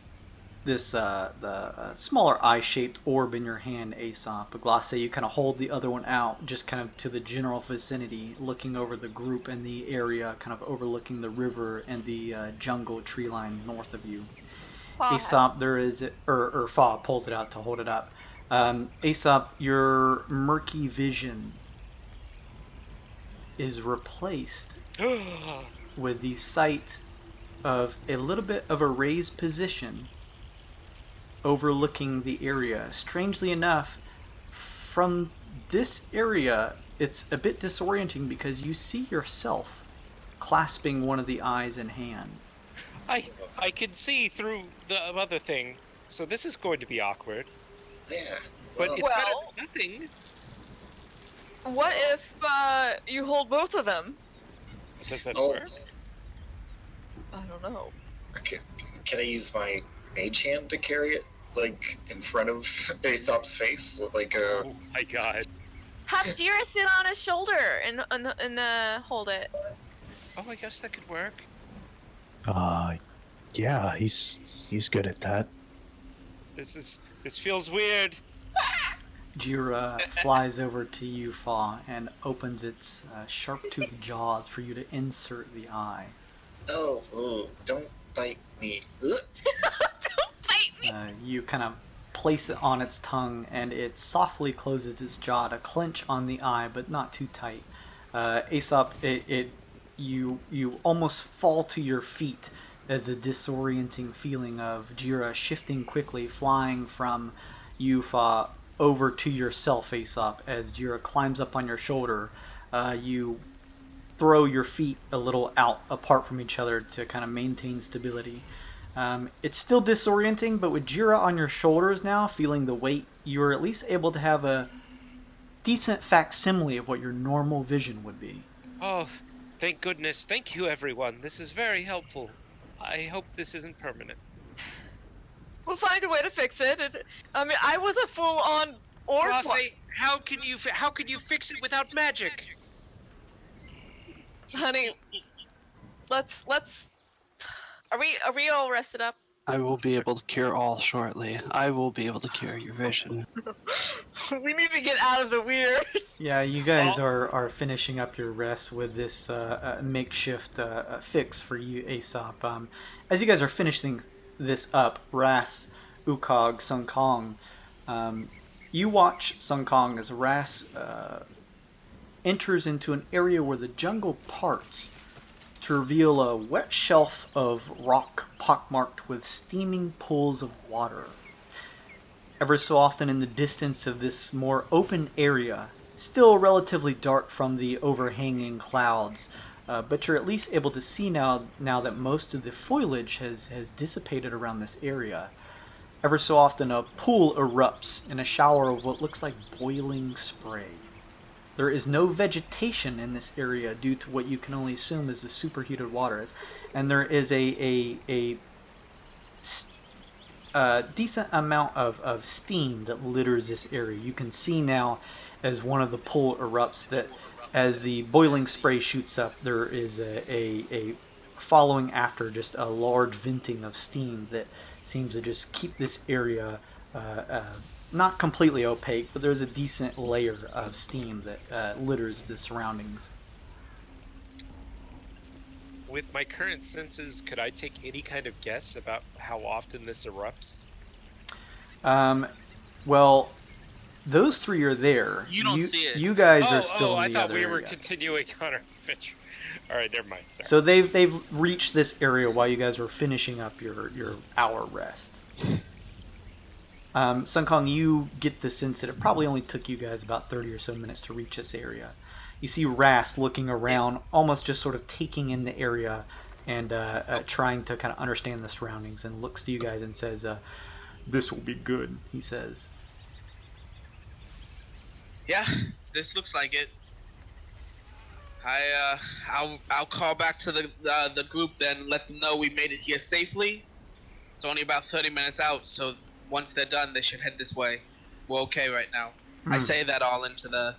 this the smaller eye-shaped orb in your hand, Aesop. Glace, you kind of hold the other one out, just kind of to the general vicinity, looking over the group and the area, kind of overlooking the river and the jungle tree line north of you. Aesop, there is, or Fa pulls it out to hold it up. Aesop, your murky vision is replaced with the sight of a little bit of a raised position overlooking the area. Strangely enough, from this area, it's a bit disorienting because you see yourself clasping one of the eyes in hand. I can see through the other thing, so this is going to be awkward. Yeah. But Well, it's better than nothing. What if you hold both of them? Does that oh, work? I don't know. okay. Can I use my mage hand to carry it, like, in front of Aesop's face? Like, Oh my god. Have Jira sit on his shoulder and hold it. Oh, I guess that could work. Yeah, he's good at that. This feels weird. Jira flies over to you, Fa, and opens its sharp-toothed jaws for you to insert the eye. oh, don't bite me. Ugh. Don't bite me. You kind of place it on its tongue, and it softly closes its jaw to clench on the eye, but not too tight. Aesop, you almost fall to your feet as the disorienting feeling of Jira shifting quickly, flying from you, Fa, over to yourself, Aesop. As Jira climbs up on your shoulder, you throw your feet a little out apart from each other to kind of maintain stability. It's still disorienting, but with Jira on your shoulders now, feeling the weight, you're at least able to have a decent facsimile of what your normal vision would be. Oh, thank goodness. Thank you, everyone. This is very helpful. I hope this isn't permanent. We'll find a way to fix it. I mean, I was a full-on orc. Glace, how can you fix it without magic? Honey, let's. Are we all rested up? I will be able to cure all shortly. I will be able to cure your vision. We need to get out of the weird. Yeah, you guys are finishing up your rest with this makeshift fix for you, Aesop. As you guys are finishing this up, Ras, Ukog, Sun Kong, you watch Sun Kong as Ras enters into an area where the jungle parts to reveal a wet shelf of rock pockmarked with steaming pools of water. Ever so often in the distance of this more open area, still relatively dark from the overhanging clouds, but you're at least able to see now that most of the foliage has dissipated around this area. Ever so often a pool erupts in a shower of what looks like boiling spray. There is no vegetation in this area due to what you can only assume is the superheated waters, and there is a decent amount of steam that litters this area. You can see now as one of the pool erupts that as the boiling spray shoots up, there is a following after just a large venting of steam that seems to just keep this area not completely opaque, but there's a decent layer of steam that litters the surroundings. With my current senses, could I take any kind of guess about how often this erupts? Well, those three are there. You don't see it. You guys are still in I the thought other we were area. continuing on our adventure. All right, never mind. Sorry. So they've reached this area while you guys were finishing up your hour rest. Sun Kong, you get the sense that it probably only took you guys about 30 or so minutes to reach this area. You see Ras looking around, almost just sort of taking in the area and trying to kind of understand the surroundings, and looks to you guys and says, "This will be good," he says. Yeah, this looks like it. I'll call back to the group then, let them know we made it here safely. It's only about 30 minutes out, so once they're done, they should head this way. We're okay right now. I say that all into the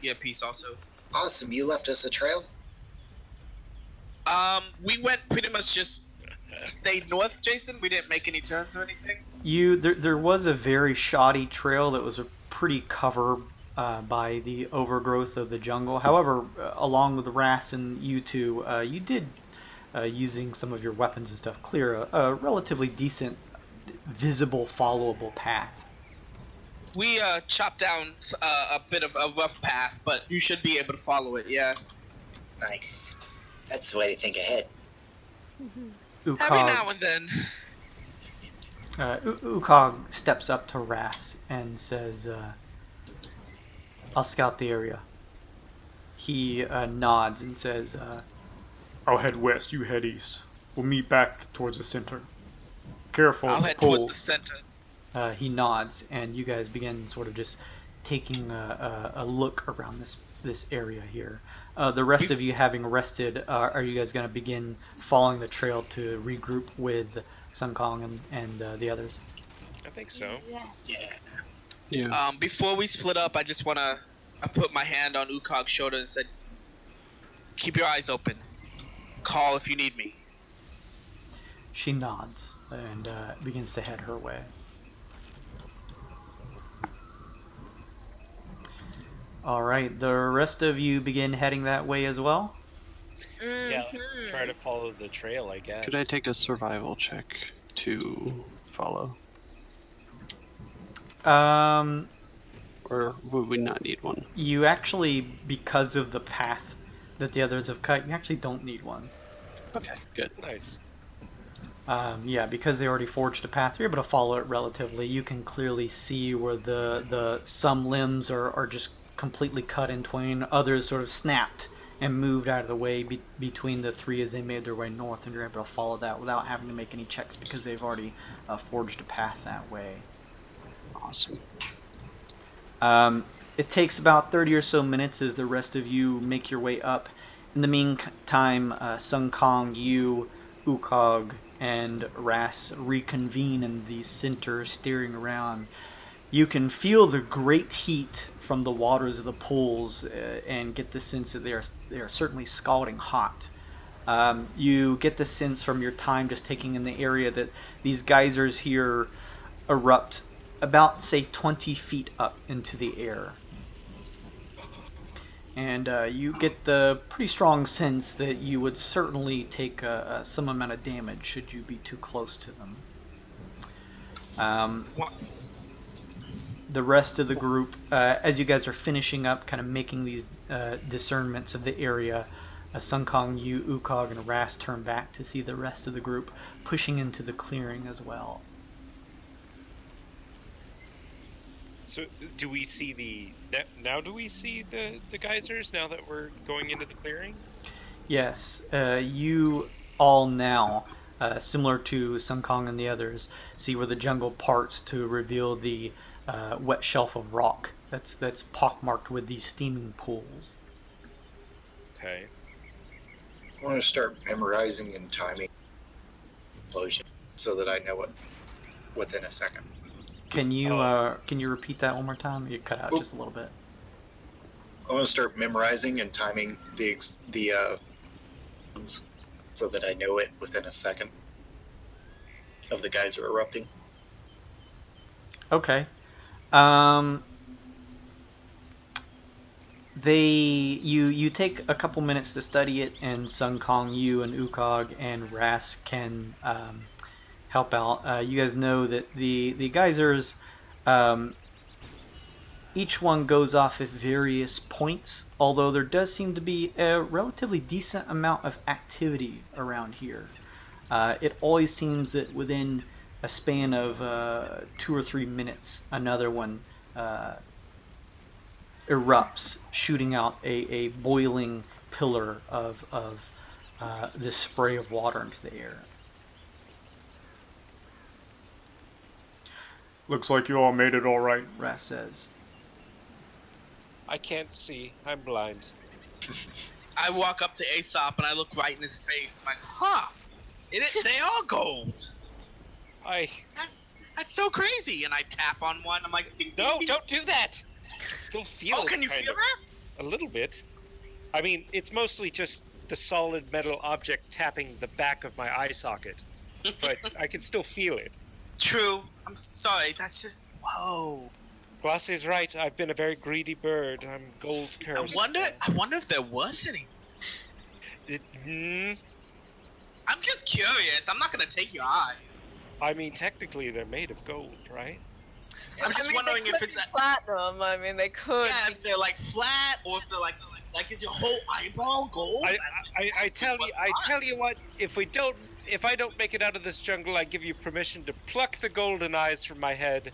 Yeah, peace also. Awesome. You left us a trail? We went pretty much just stayed north, Jason. We didn't make any turns or anything. There was a very shoddy trail that was a pretty covered by the overgrowth of the jungle. However, along with Ras and you two, you did, using some of your weapons and stuff, clear a relatively decent, visible, followable path. We chopped down a bit of a rough path, but you should be able to follow it, yeah. Nice. That's the way to think ahead. Every now and then. Ukog steps up to Ras and says, I'll scout the area. He nods and says, I'll head west, you head east. We'll meet back towards the center. Careful, I'll head towards the center. He nods, and you guys begin sort of just taking a look around this area here. The rest of you, having rested, are you guys going to begin following the trail to regroup with Sun Kong and the others? I think so. Yes. Yeah. Before we split up, I just want to... I put my hand on Ukog's shoulder and said, keep your eyes open. Call if you need me. She nods and begins to head her way. All right, the rest of you begin heading that way as well? Yeah, try to follow the trail, I guess. Could I take a survival check to follow? Or would we not need one? You actually, because of the path that the others have cut, you actually don't need one. Okay, good. Nice. Yeah, because they already forged a path, you're able to follow it relatively. You can clearly see where the some limbs are just completely cut in twain, others sort of snapped and moved out of the way between the three as they made their way north, and you're able to follow that without having to make any checks because they've already forged a path that way. Awesome. It takes about 30 or so minutes as the rest of you make your way up. In the meantime, Sun Kong, you, Ukog, and Ras reconvene in the center, steering around. You can feel the great heat from the waters of the pools and get the sense that they are certainly scalding hot. You get the sense from your time just taking in the area that these geysers here erupt about, say, 20 feet up into the air. And you get the pretty strong sense that you would certainly take some amount of damage should you be too close to them. The rest of the group, as you guys are finishing up, kind of making these discernments of the area, Sun Kong, you, Ukog, and Ras turn back to see the rest of the group pushing into the clearing as well. So, do we see now do we see the geysers now that we're going into the clearing? Yes, you all now, similar to Sun Kong and the others, see where the jungle parts to reveal the wet shelf of rock that's pockmarked with these steaming pools. Okay. I want to start memorizing and timing explosion so that I know it within a second. Can you repeat that one more time? You cut out just a little bit. I want to start memorizing and timing the so that I know it within a second of the geyser erupting. Okay. You take a couple minutes to study it, and Sun Kong, you and Ukog and Ras can help out. You guys know that the geysers, each one goes off at various points, although there does seem to be a relatively decent amount of activity around here. It always seems that within a span of 2 or 3 minutes, another one erupts, shooting out a boiling pillar of this spray of water into the air. Looks like you all made it all right. Ras says. I can't see. I'm blind. I walk up to Aesop and I look right in his face. I'm like, huh? They are gold. That's so crazy. And I tap on one. I'm like, no, don't do that. I still feel it. Oh, can you feel that? A little bit. I mean, it's mostly just the solid metal object tapping the back of my eye socket, but I can still feel it. True. I'm sorry. That's just whoa. Glacé's right. I've been a very greedy bird. I'm gold cursed. I wonder if they're worth anything. I'm just curious. I'm not gonna take your eyes. I mean, technically, they're made of gold, right? I'm just wondering if it's platinum. I mean, they could. Yeah, if they're like flat or if they're like is your whole eyeball gold? I tell you what. If I don't make it out of this jungle, I give you permission to pluck the golden eyes from my head,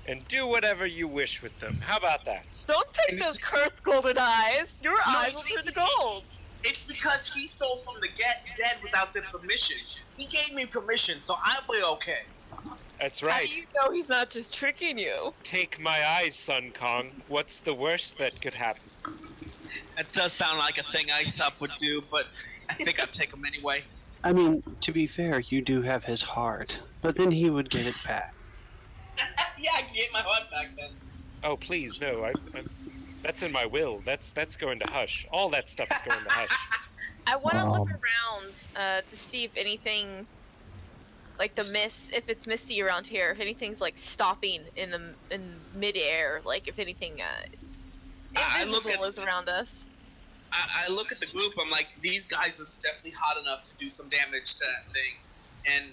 and do whatever you wish with them. How about that? Don't take those cursed golden eyes. Your eyes will turn to gold. It's because he stole from the dead without their permission. He gave me permission, so I'll be okay. That's right. How do you know he's not just tricking you? Take my eyes, Sun Kong. What's the worst that could happen? That does sound like a thing Aesop would do, but I think I'd take him anyway. I mean, to be fair, you do have his heart, but then he would get it back. Yeah, I can get my heart back then. Oh, please, no. That's in my will. That's going to hush. All that stuff's going to hush. I want to look around to see if anything, like the mist, if it's misty around here, if anything's like stopping in midair, like if anything invisible is around us. I look at the group. I'm like, these guys was definitely hot enough to do some damage to that thing. And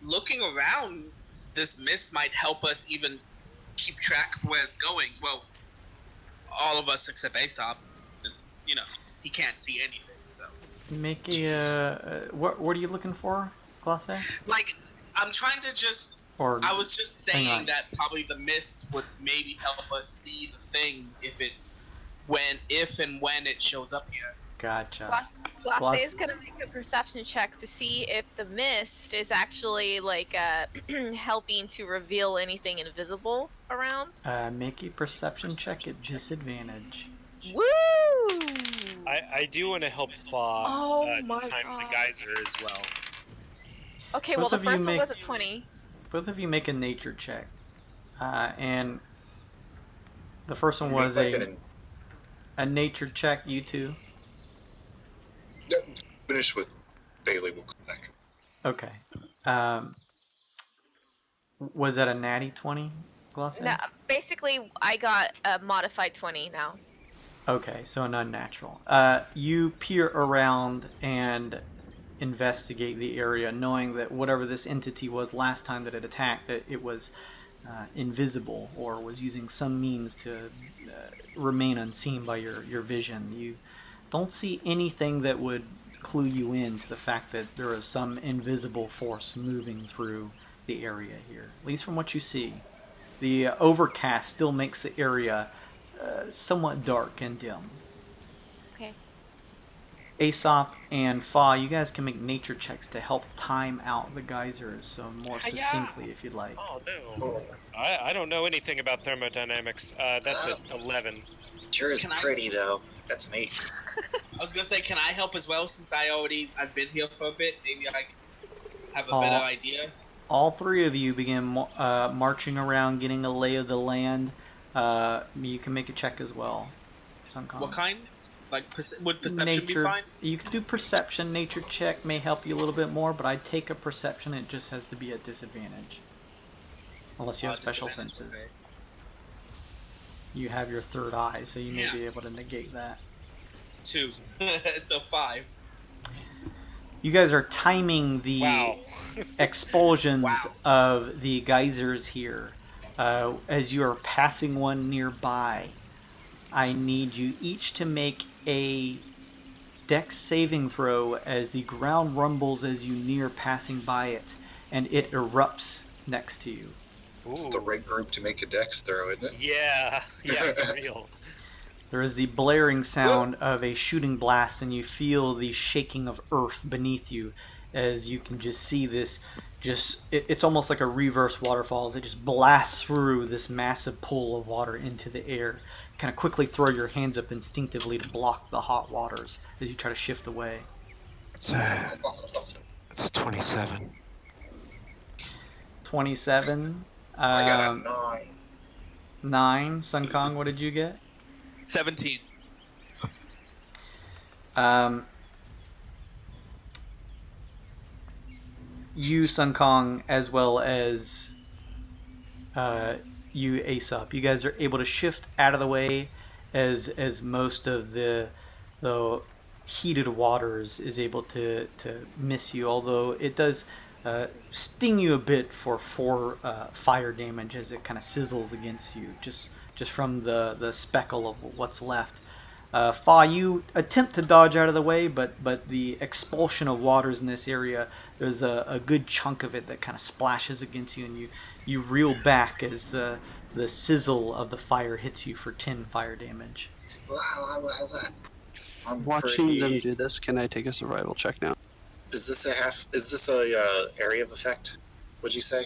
looking around, this mist might help us even keep track of where it's going. Well, all of us except Aesop. You know, he can't see anything. So make a what are you looking for, Glacé? Like, I'm trying to just. Or I was just saying that probably the mist would maybe help us see the thing if and when it shows up here. Gotcha. Glacé is gonna make a perception check to see if the mist is actually like helping to reveal anything invisible around. Make a perception check at disadvantage. Woo! I do want to help Fa time the geyser as well. Okay, well the first one was at 20. Both of you make a nature check, and the first one was a nature check. You two. Yep. Finish with Bailey. We'll come back. Okay. Was that a natty 20, Glacé? No, basically I got a modified 20 now. Okay, so an unnatural. You peer around and investigate the area, knowing that whatever this entity was last time that it attacked, that it was invisible or was using some means to remain unseen by your vision. You don't see anything that would clue you in to the fact that there is some invisible force moving through the area here, at least from what you see. The overcast still makes the area somewhat dark and dim. Okay. Aesop and Fa, you guys can make nature checks to help time out the geysers, so more succinctly if you'd like. Oh no, I don't know anything about thermodynamics. That's an 11. Sure is pretty though. That's an 8. I was gonna say, can I help as well since I've been here for a bit? Maybe I have a better idea. All three of you begin marching around, getting a lay of the land. You can make a check as well. What kind? Like, would perception be fine? You can do perception. Nature check may help you a little bit more, but I'd take a perception. It just has to be at disadvantage. Unless you have special senses. Okay. You have your third eye, so you may be able to negate that. 2. So 5. You guys are timing the expulsions of the geysers here. As you are passing one nearby, I need you each to make a dex saving throw as the ground rumbles as you near passing by it, and it erupts next to you. It's the right group to make a dex throw, isn't it? Yeah, for real. There is the blaring sound of a shooting blast, and you feel the shaking of earth beneath you as you can just see this. It's almost like a reverse waterfall as it just blasts through this massive pool of water into the air. You kind of quickly throw your hands up instinctively to block the hot waters as you try to shift away. It's a 27. 27. I got a 9. 9. Sun Kong, what did you get? 17. You, Sun Kong, as well as you, Aesop, you guys are able to shift out of the way as most of the heated waters is able to miss you, although it does sting you a bit for 4 fire damage as it kind of sizzles against you just from the speckle of what's left. Fa, you attempt to dodge out of the way, but the expulsion of waters in this area, there's a good chunk of it that kind of splashes against you, and you reel back as the sizzle of the fire hits you for 10 fire damage. I'm watching them do this. Can I take a survival check now? Is this a area of effect? Would you say?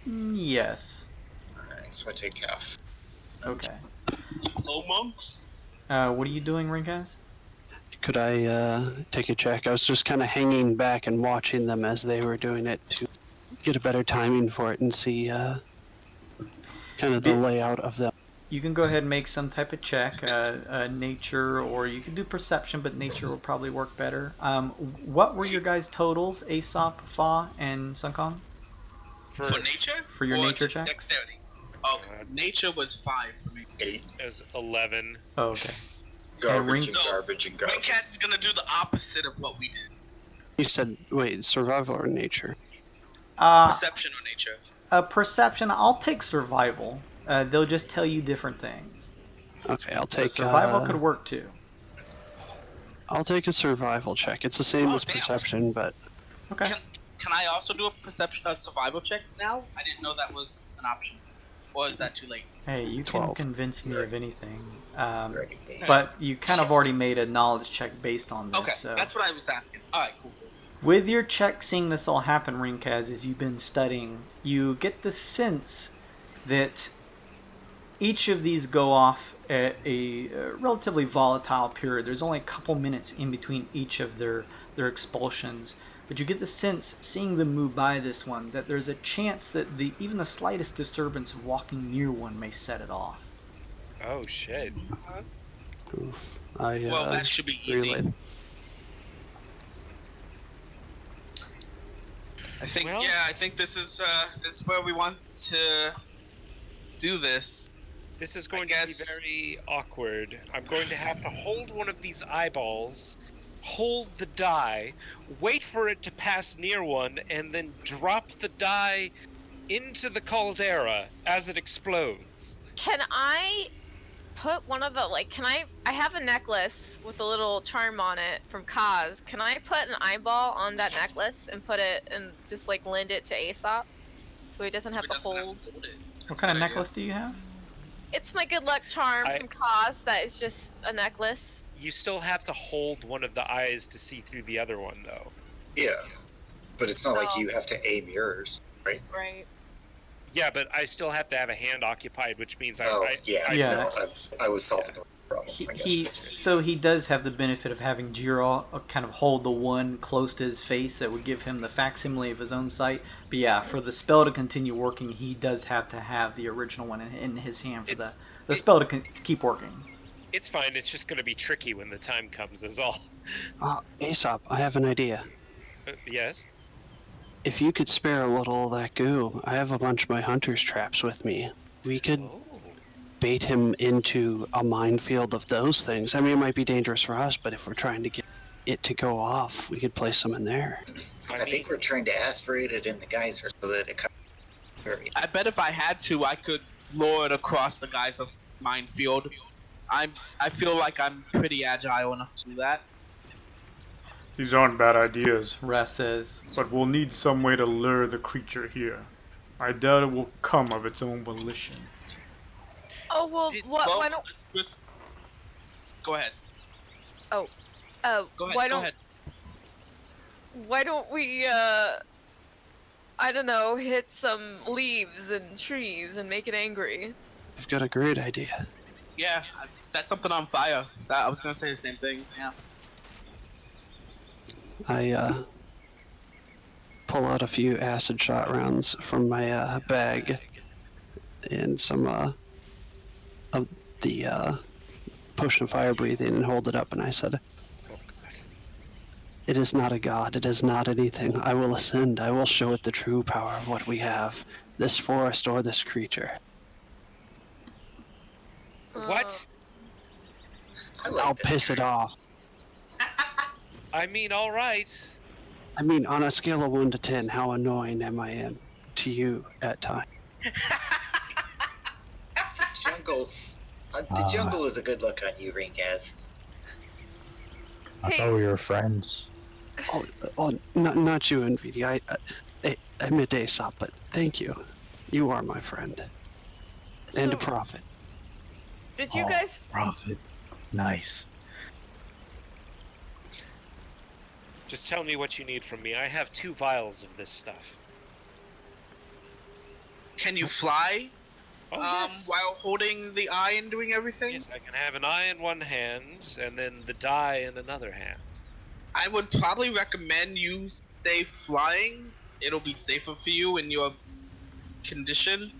Yes. Alright, so I take half. Okay. Hello, monks. What are you doing, Rinkaz? Could I take a check? I was just kind of hanging back and watching them as they were doing it to get a better timing for it and see kind of the layout of them. You can go ahead and make some type of check, nature, or you can do perception, but nature will probably work better. What were your guys' totals, Aesop, Fa, and Sun Kong? For nature? For your nature check? Dexterity. Oh, nature was 5 for me. 8. It was 11. Oh, okay. Garbage Ring- and garbage and garbage. Ringcast is gonna do the opposite of what we did. You said, wait, survival or nature? Perception or nature. Perception, I'll take survival. They'll just tell you different things. Okay, I'll But take survival could work too. I'll take a survival check. It's the same as damn. perception, but Okay. Can I also do a survival check now? I didn't know that was an option. Or is that too late? Hey, you 12. can convince me of anything. But you kind of already made a knowledge check based on this. Okay, So. that's what I was asking. Alright, cool. With your check seeing this all happen, Rinkaz, as you've been studying, you get the sense that each of these go off at a relatively volatile period. There's only a couple minutes in between each of their expulsions. But you get the sense, seeing them move by this one, that there's a chance that even the slightest disturbance of walking near one may set it off. Oh shit. Well, that should be easy. relayed. I think, Well- I think this is where we want to do this. This is going to guess- be very awkward. I'm going to have to hold one of these eyeballs, hold the die, wait for it to pass near one, and then drop the die into the caldera as it explodes. Can I put one of the, I have a necklace with a little charm on it from Kaz. Can I put an eyeball on that necklace and put it, and just, lend it to Aesop? So he doesn't have to hold... What kind of necklace do you have? It's my good luck charm from Kaz that is just a necklace. You still have to hold one of the eyes to see through the other one, though. Yeah. But it's not like Oh. you have to aim yours, right? Right. Yeah, but I still have to have a hand occupied, which means Oh, Yeah. No, I was solving the problem. I guess. He does have the benefit of having Jiro kind of hold the one close to his face that would give him the facsimile of his own sight. But yeah, for the spell to continue working, he does have to have the original one in his hand for the spell to keep working. It's fine, it's just going to be tricky when the time comes, is all. Aesop, I have an idea. Yes? If you could spare a little of that goo, I have a bunch of my hunter's traps with me. We could Oh. bait him into a minefield of those things. I mean, it might be dangerous for us, but if we're trying to get it to go off, we could place them in there. I think we're trying to aspirate it in the geyser so that it comes. I bet if I had to, I could lure it across the geyser minefield. I feel like I'm pretty agile enough to do that. These aren't bad ideas, Ras says. but we'll need some way to lure the creature here. I doubt it will come of its own volition. Oh, well, why don't... Let's go ahead. Go ahead, Go ahead. Why don't we, I don't know, hit some leaves and trees and make it angry? I've got a great idea. Yeah, set something on fire. I was gonna say the same thing. Yeah. I pull out a few acid shot rounds from my bag and some the potion of fire breathing and hold it up, and I said, Oh, God. "It is not a god. It is not anything. I will ascend. I will show it the true power of what we have. This forest or this creature. What? I like I'll this piss it guy. off." I mean, all right. I mean, on a scale of 1 to 10, how annoying am I to you at times? Jungle. The jungle is a good look on you, Rinkaz. I thought we were friends. Oh, not you, NVD. I'm a Daysop, but thank you. You are my friend. And a So, prophet. did you guys? Prophet. Nice. Just tell me what you need from me. I have 2 vials of this stuff. Can you fly? Oh, yes. While holding the eye and doing everything? Yes, I can have an eye in one hand, and then the die in another hand. I would probably recommend you stay flying. It'll be safer for you in your condition.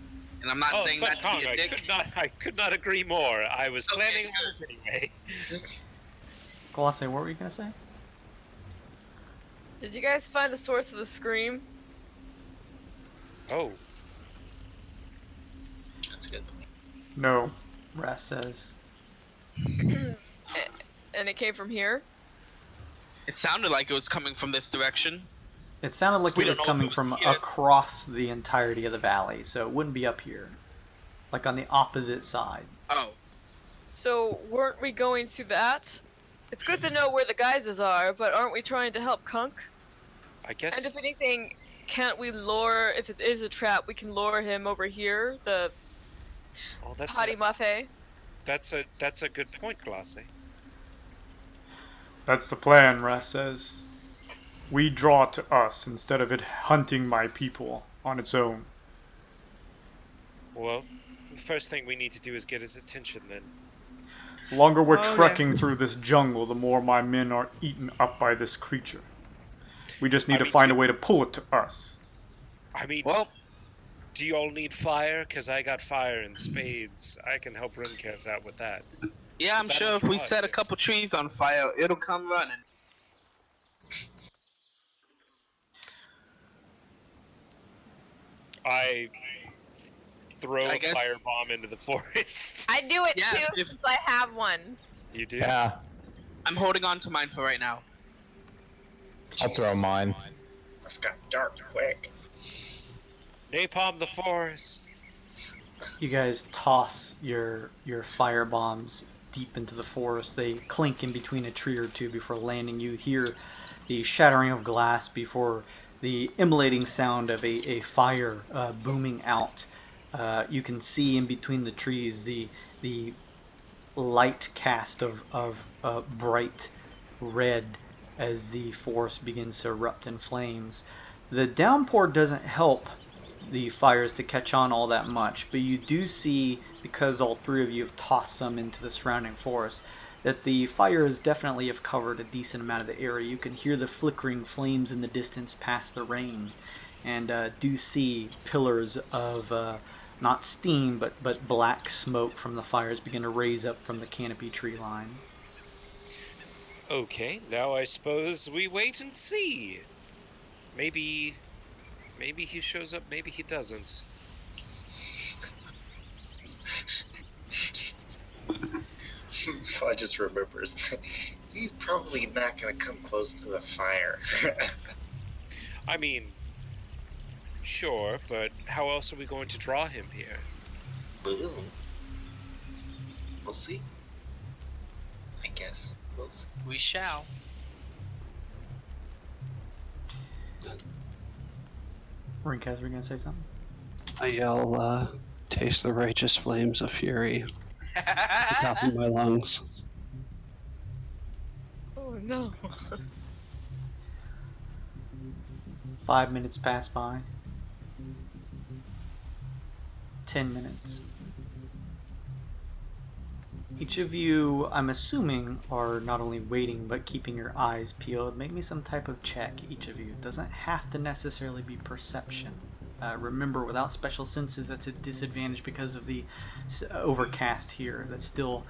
And I'm not saying Son that to Kong, be a dick. I could not agree more. I was Okay, planning on good. it anyway. Colossae, what were you gonna say? Did you guys find the source of the scream? Oh, That's a good point. No. Ras says. And it came from here? It sounded like it was coming from this direction. It sounded like We it was don't know if coming it was from here. across the entirety of the valley, so it wouldn't be up here. Like on the opposite side. Oh. So, weren't we going to that? It's good to know where the geysers are, but aren't we trying to help Kunk? I guess. And if anything, can't we lure, if it is a trap, we can lure him over here, the Oh, that's potty muffet? that's a good point, Colossae. That's the plan, Ras says. We draw to us instead of it hunting my people on its own. Well, the first thing we need to do is get his attention then. The longer we're Oh, trekking through this jungle, the more my men are eaten up by this creature. We just need to find a way to pull it to us. I mean, Well, do you all need fire? Because I got fire and spades. I can help Rinkaz out with that. yeah, I'm That'll sure if be we fun, set a yeah. couple trees on fire, it'll come running. I throw I a guess- firebomb into the forest. I knew it Yeah, too, if- since I have one. You do? Yeah, I'm holding on to mine for right now. I'll throw mine. This got dark quick. Napalm the forest. You guys toss your fire bombs deep into the forest. They clink in between a tree or two before landing. You hear the shattering of glass before the immolating sound of a fire booming out. You can see in between the trees the light cast of bright red as the forest begins to erupt in flames. The downpour doesn't help the fires to catch on all that much, but you do see, because all 3 of you have tossed some into the surrounding forest, that the fires definitely have covered a decent amount of the area. You can hear the flickering flames in the distance past the rain, and do see pillars of not steam but black smoke from the fires begin to raise up from the canopy tree line. Okay, now I suppose we wait and see. Maybe he shows up, maybe he doesn't. I just remembers. He's probably not gonna come close to the fire. I mean, sure, but how else are we going to draw him here? Ooh. We'll see. I guess we'll see. We shall. Rinkaz, were you gonna say something? I yell, taste the righteous flames of fury at the top of my lungs. Oh no. 5 minutes pass by. 10 minutes. Each of you, I'm assuming, are not only waiting but keeping your eyes peeled. Make me some type of check, each of you. Doesn't have to necessarily be perception. Remember, without special senses, that's a disadvantage because of the overcast here that still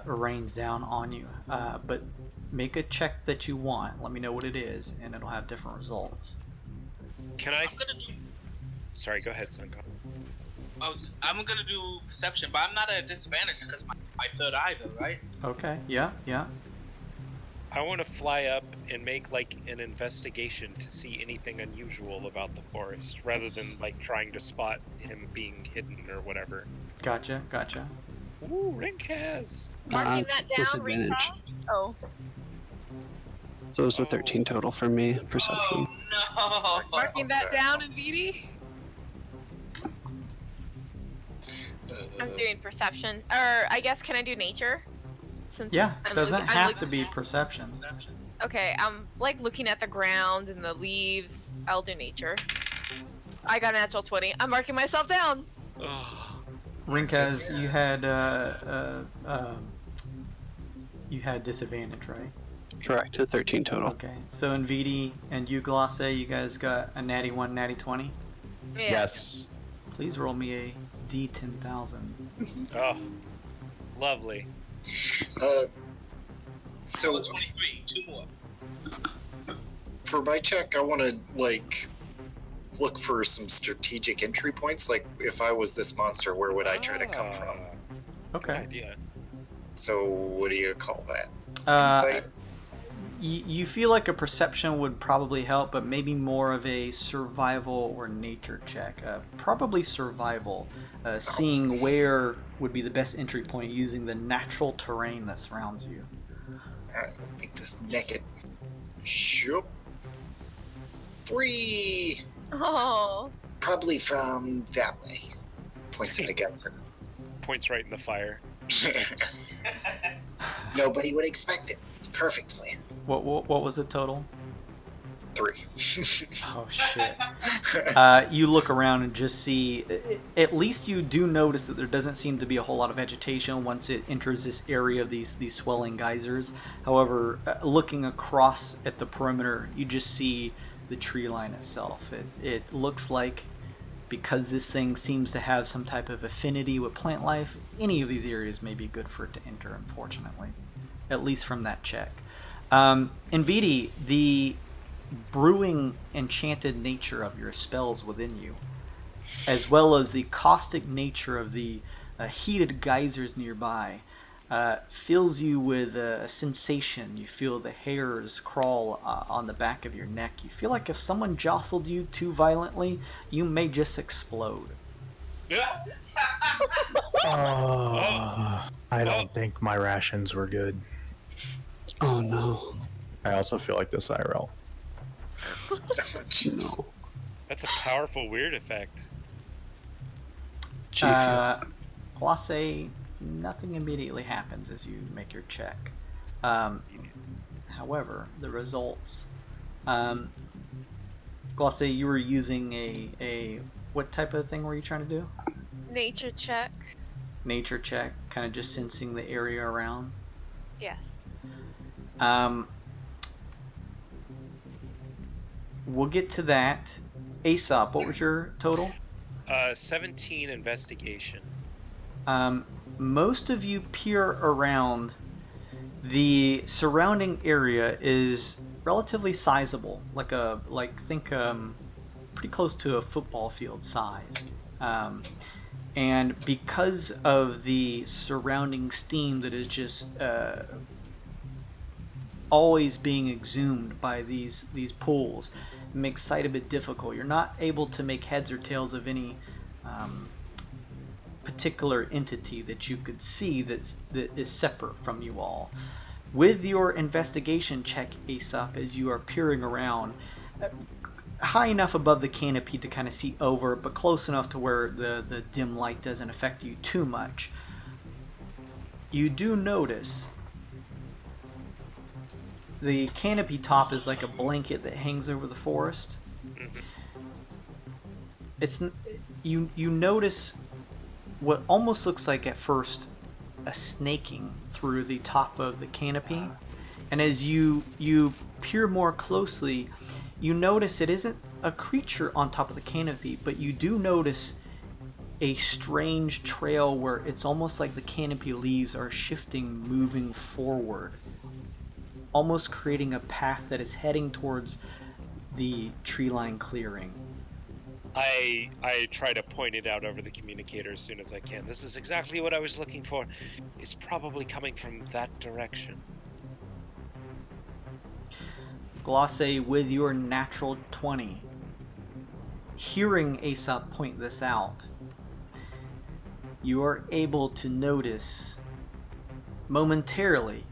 rains down on you. But make a check that you want. Let me know what it is, and it'll have different results. Can I? I'm gonna do. Sorry, go ahead, Sunko. Oh, I'm gonna do perception, but I'm not at a disadvantage because my third eye, though, right? Okay. Yeah. I want to fly up and make like an investigation to see anything unusual about the forest, rather than like trying to spot him being hidden or whatever. Gotcha. Ooh, Rinkaz! Marking that down, disadvantage. recross? Oh. So it was a 13 total for me, perception. Oh no! Marking that down in VD? I'm doing perception. Or, I guess, can I do nature? Since Yeah, I'm doesn't looking- I'm have look- to be perception. Okay, I'm like looking at the ground and the leaves. I'll do nature. I got a natural 20. I'm marking myself down. Rinkaz, you had disadvantage, right? Correct, a 13 total. Okay, so in VD and you, Glosse, you guys got a natty 1, natty 20. Yeah. Yes. Please roll me a D10,000. Oh, lovely. So 23, 2 more. for my check, I want to like look for some strategic entry points. Like, if I was this monster, where would I try to come from? Good Okay. idea. So, what do you call that? Insight? You feel like a perception would probably help, but maybe more of a survival or nature check. Probably survival. Seeing where would be the best entry point using the natural terrain that surrounds you. Alright, make this naked. Shoop. 3! Oh. Probably from that way. Points at a geyser. Points right in the fire. Nobody would expect it. Perfect plan. What was the total? 3. Oh shit. You look around and just see, at least you do notice that there doesn't seem to be a whole lot of vegetation once it enters this area of these swelling geysers. However, looking across at the perimeter, you just see the tree line itself. It looks like, because this thing seems to have some type of affinity with plant life, any of these areas may be good for it to enter, unfortunately. At least from that check. In VD, the brewing enchanted nature of your spells within you, as well as the caustic nature of the heated geysers nearby, fills you with a sensation. You feel the hairs crawl on the back of your neck. You feel like if someone jostled you too violently, you may just explode. I don't think my rations were good. Oh no. I also feel like this IRL. No. That's a powerful weird effect. Glosse, nothing immediately happens as you make your check. However, the results. Glosse, you were using a what type of thing were you trying to do? Nature check. Nature check, kind of just sensing the area around. Yes. We'll get to that. Aesop, what was your total? 17 investigation. Most of you peer around. The surrounding area is relatively sizable, think pretty close to a football field size. And because of the surrounding steam that is just always being exhumed by these pools, it makes sight a bit difficult. You're not able to make heads or tails of any particular entity that you could see that is separate from you all. With your investigation check, Aesop, as you are peering around, high enough above the canopy to kind of see over, but close enough to where the dim light doesn't affect you too much, you do notice the canopy top is like a blanket that hangs over the forest. You notice what almost looks like at first a snaking through the top of the canopy, and as you peer more closely, you notice it isn't a creature on top of the canopy, but you do notice a strange trail where it's almost like the canopy leaves are shifting, moving forward, almost creating a path that is heading towards the tree line clearing. I try to point it out over the communicator as soon as I can. This is exactly what I was looking for. It's probably coming from that direction. Glosse, with your natural 20, hearing Aesop point this out, you are able to notice momentarily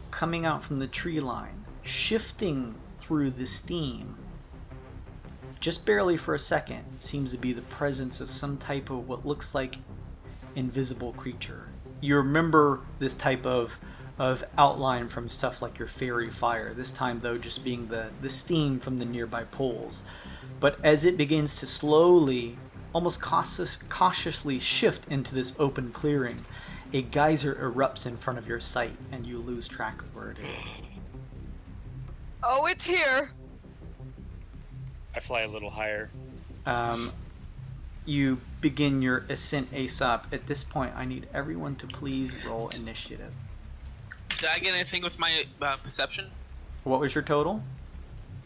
coming out from the tree line, shifting through the steam, just barely for a second, seems to be the presence of some type of what looks like invisible creature. You remember this type of outline from stuff like your fairy fire, this time though just being the steam from the nearby poles. But as it begins to slowly, almost cautiously shift into this open clearing, a geyser erupts in front of your sight and you lose track of where it is. Oh, it's here! I fly a little higher. You begin your ascent, Aesop. At this point, I need everyone to please roll initiative. Did I get anything with my perception? What was your total?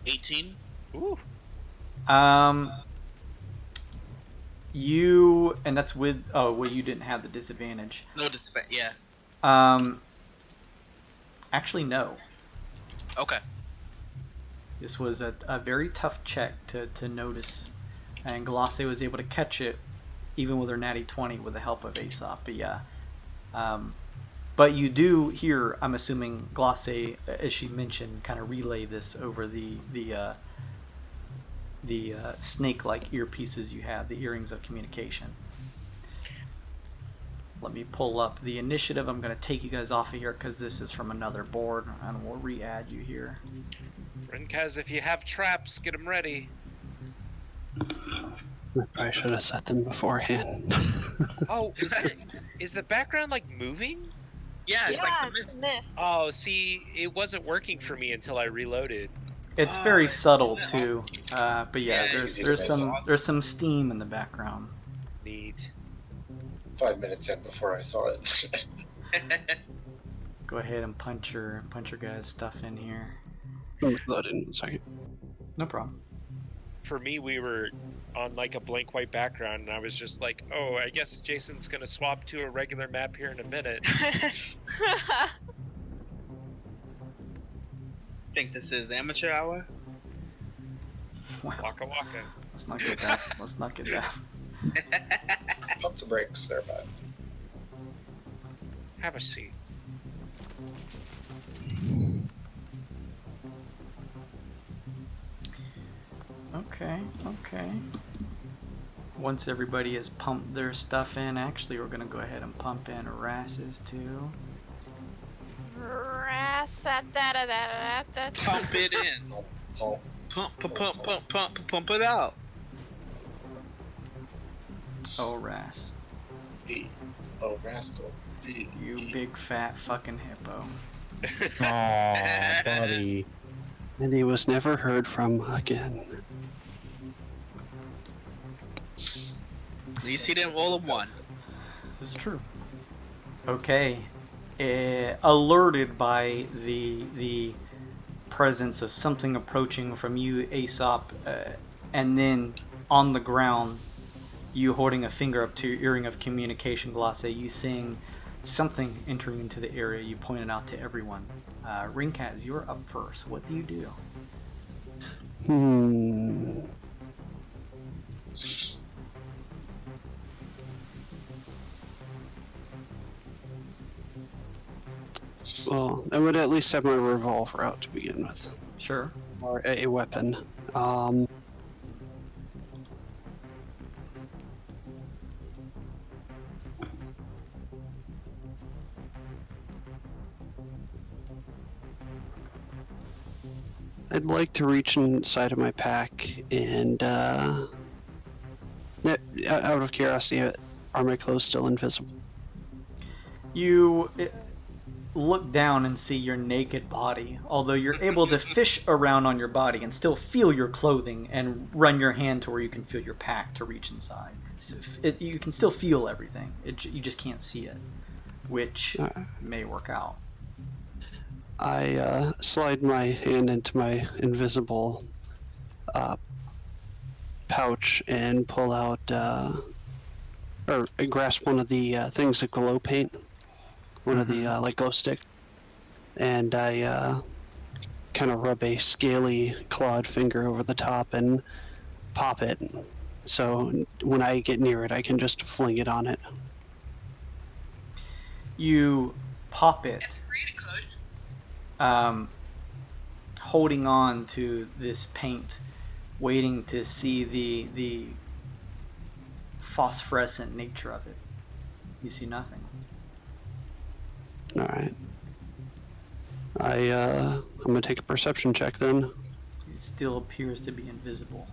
18. Ooh. You, and that's with, oh, well, you didn't have the disadvantage. No disadvantage, yeah. Actually, no. Okay. This was a very tough check to notice, and Glosse was able to catch it, even with her natty 20 with the help of Aesop, but yeah. But you do hear, I'm assuming, Glosse, as she mentioned, kind of relay this over the snake-like earpieces you have, the earrings of communication. Let me pull up the initiative. I'm going to take you guys off of here because this is from another board, and we'll re-add you here. Rinkaz, if you have traps, get them ready. I should have set them beforehand. Oh, is the background like moving? Yeah, it's like the mist. Oh, see, it wasn't working for me until I reloaded. It's very subtle too, but yeah, Yeah, there's some steam in the background. Neat. 5 minutes in before I saw it. Go ahead and punch your guys' stuff in here. Load in a second. No problem. For me, we were on like a blank white background, and I was just like, oh, I guess Jason's gonna swap to a regular map here in a minute. Think this is amateur hour? Wow. Waka waka. Let's not get that. Let's not get that. Pump the brakes there, bud. Have a seat. Okay. Once everybody has pumped their stuff in, actually, we're gonna go ahead and pump in Rass's too. Pump it in. Pump it out. Oh, Rass. Oh, rascal. You big fat fucking hippo. Aw, buddy. And he was never heard from again. At least he didn't roll a 1. This is true. Okay. Alerted by the presence of something approaching from you, Aesop, and then on the ground, you holding a finger up to your earring of communication, Glosse, you seeing something entering into the area. You pointed out to everyone. Rinkaz, you're up first. What do you do? Well, I would at least have my revolver out to begin with. Sure. Or a weapon. I'd like to reach inside of my pack and, out of curiosity, are my clothes still invisible? look down and see your naked body, although you're able to fish around on your body and still feel your clothing and run your hand to where you can feel your pack to reach inside. So you can still feel everything. You just can't see it, which may work out. I slide my hand into my invisible pouch and pull out, or grasp one of the things that glow paint, one of the like glow stick, and I kind of rub a scaly clawed finger over the top and pop it. So when I get near it, I can just fling it on it. You pop it, holding on to this paint, waiting to see the phosphorescent nature of it. You see nothing. All right. I'm gonna take a perception check then. It still appears to be invisible.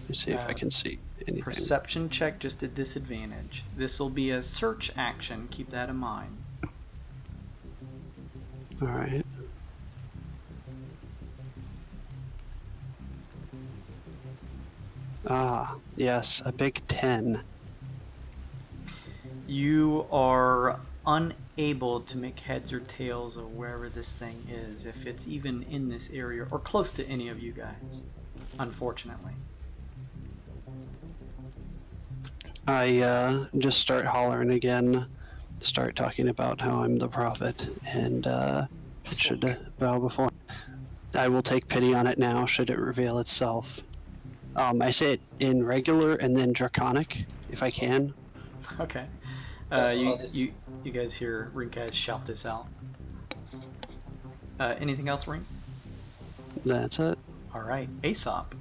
Let me see if I can see anything. Perception check, just a disadvantage. This will be a search action. Keep that in mind. All right. Ah, yes, a big 10. You are unable to make heads or tails of wherever this thing is, if it's even in this area or close to any of you guys, unfortunately. I just start hollering again, start talking about how I'm the prophet, and it should bow before. I will take pity on it now, should it reveal itself. I say it in regular and then draconic, if I can. Okay. You guys hear Rinkaz shout this out. Anything else, Rink? That's it. Alright, Aesop.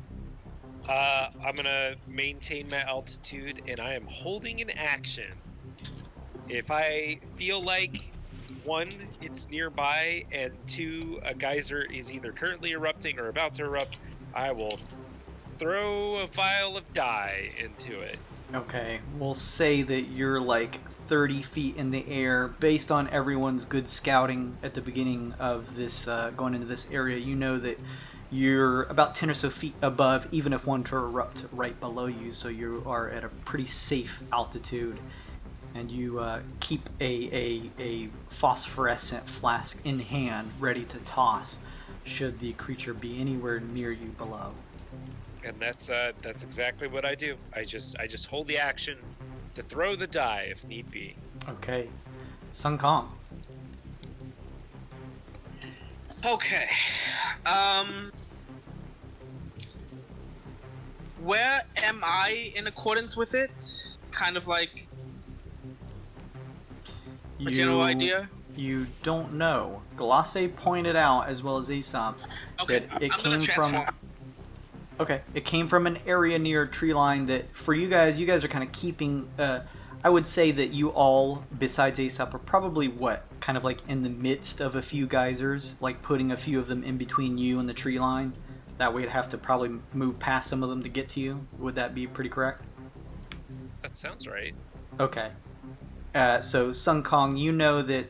I'm gonna maintain my altitude, and I am holding an action. If I feel like, 1, it's nearby, and 2, a geyser is either currently erupting or about to erupt, I will throw a vial of dye into it. Okay, we'll say that you're like 30 feet in the air. Based on everyone's good scouting at the beginning of this, going into this area, you know that you're about 10 or so feet above, even if one were to erupt right below you, so you are at a pretty safe altitude. And you keep a phosphorescent flask in hand, ready to toss, should the creature be anywhere near you below. And that's exactly what I do. I just hold the action to throw the die if need be. Okay, Sun Kong. Okay. Where am I in accordance with it? Kind of like a general idea? You don't know. Glace pointed out, as well as Aesop, that it came from... Okay, it came from an area near a tree line that, for you guys are kind of keeping... I would say that you all, besides Aesop, are probably, kind of like in the midst of a few geysers, like putting a few of them in between you and the tree line. That way you'd have to probably move past some of them to get to you. Would that be pretty correct? That sounds right. Okay. So, Sun Kong, you know that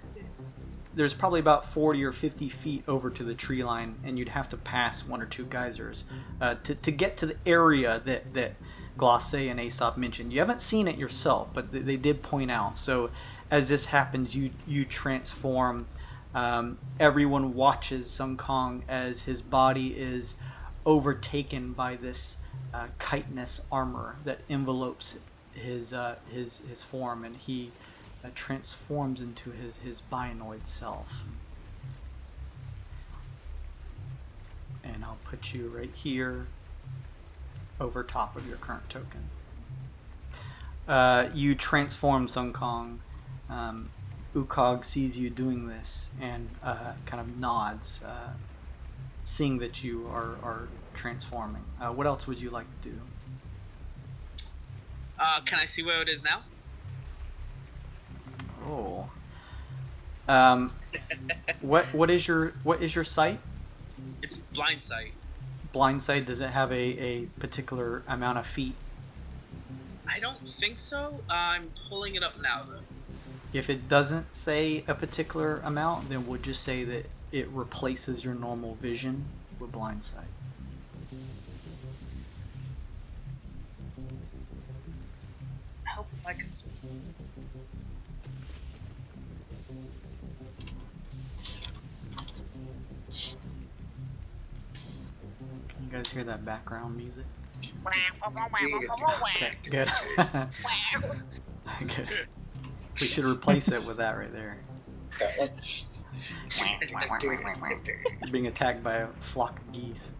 there's probably about 40 or 50 feet over to the tree line, and you'd have to pass 1 or 2 geysers to get to the area that Glace and Aesop mentioned. You haven't seen it yourself, but they did point out. So as this happens, you transform. Everyone watches Sun Kong as his body is overtaken by this chitinous armor that envelopes his form, and he transforms into his bionoid self. And I'll put you right here over top of your current token. You transform Sun Kong. Ukog sees you doing this and kind of nods, seeing that you are transforming. What else would you like to do? Can I see where it is now? Oh. What is your sight? It's blind sight. Blind sight, does it have a particular amount of feet? I don't think so. I'm pulling it up now though. If it doesn't say a particular amount, then we'll just say that it replaces your normal vision with blind sight. I hope I can. Can you guys hear that background music? Yeah. Okay, good. Good. We should replace it with that right there. That one. You're being attacked by a flock of geese.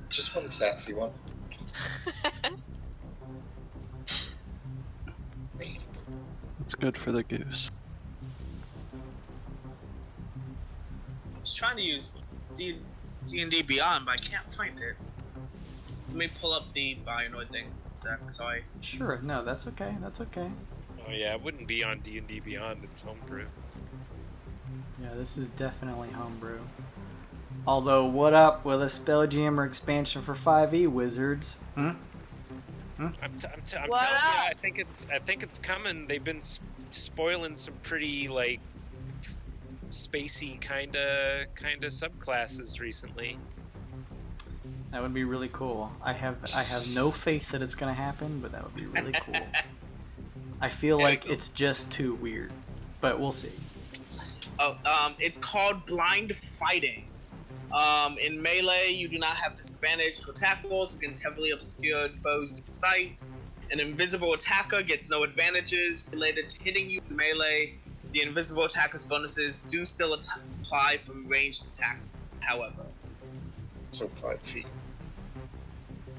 Just one sassy one. It's good for the goose. I was trying to use D&D Beyond, but I can't find it. Let me pull up the Bionoid thing. Zach, sorry. Sure, no, that's okay, that's okay. Oh yeah, it wouldn't be on D&D Beyond. It's homebrew. Yeah, this is definitely homebrew. Although, what up with a Spelljammer expansion for 5e wizards? I'm telling you, I think it's coming. They've been spoiling some pretty like spacey kind of subclasses recently. That would be really cool. I have no faith that it's gonna happen, but that would be really cool. I feel like it's just too weird, but we'll see. Oh, it's called blind fighting. In melee, you do not have disadvantage to attack rolls against heavily obscured foes to sight. An invisible attacker gets no advantages related to hitting you in melee. The invisible attacker's bonuses do still apply from ranged attacks, however. So 5 feet.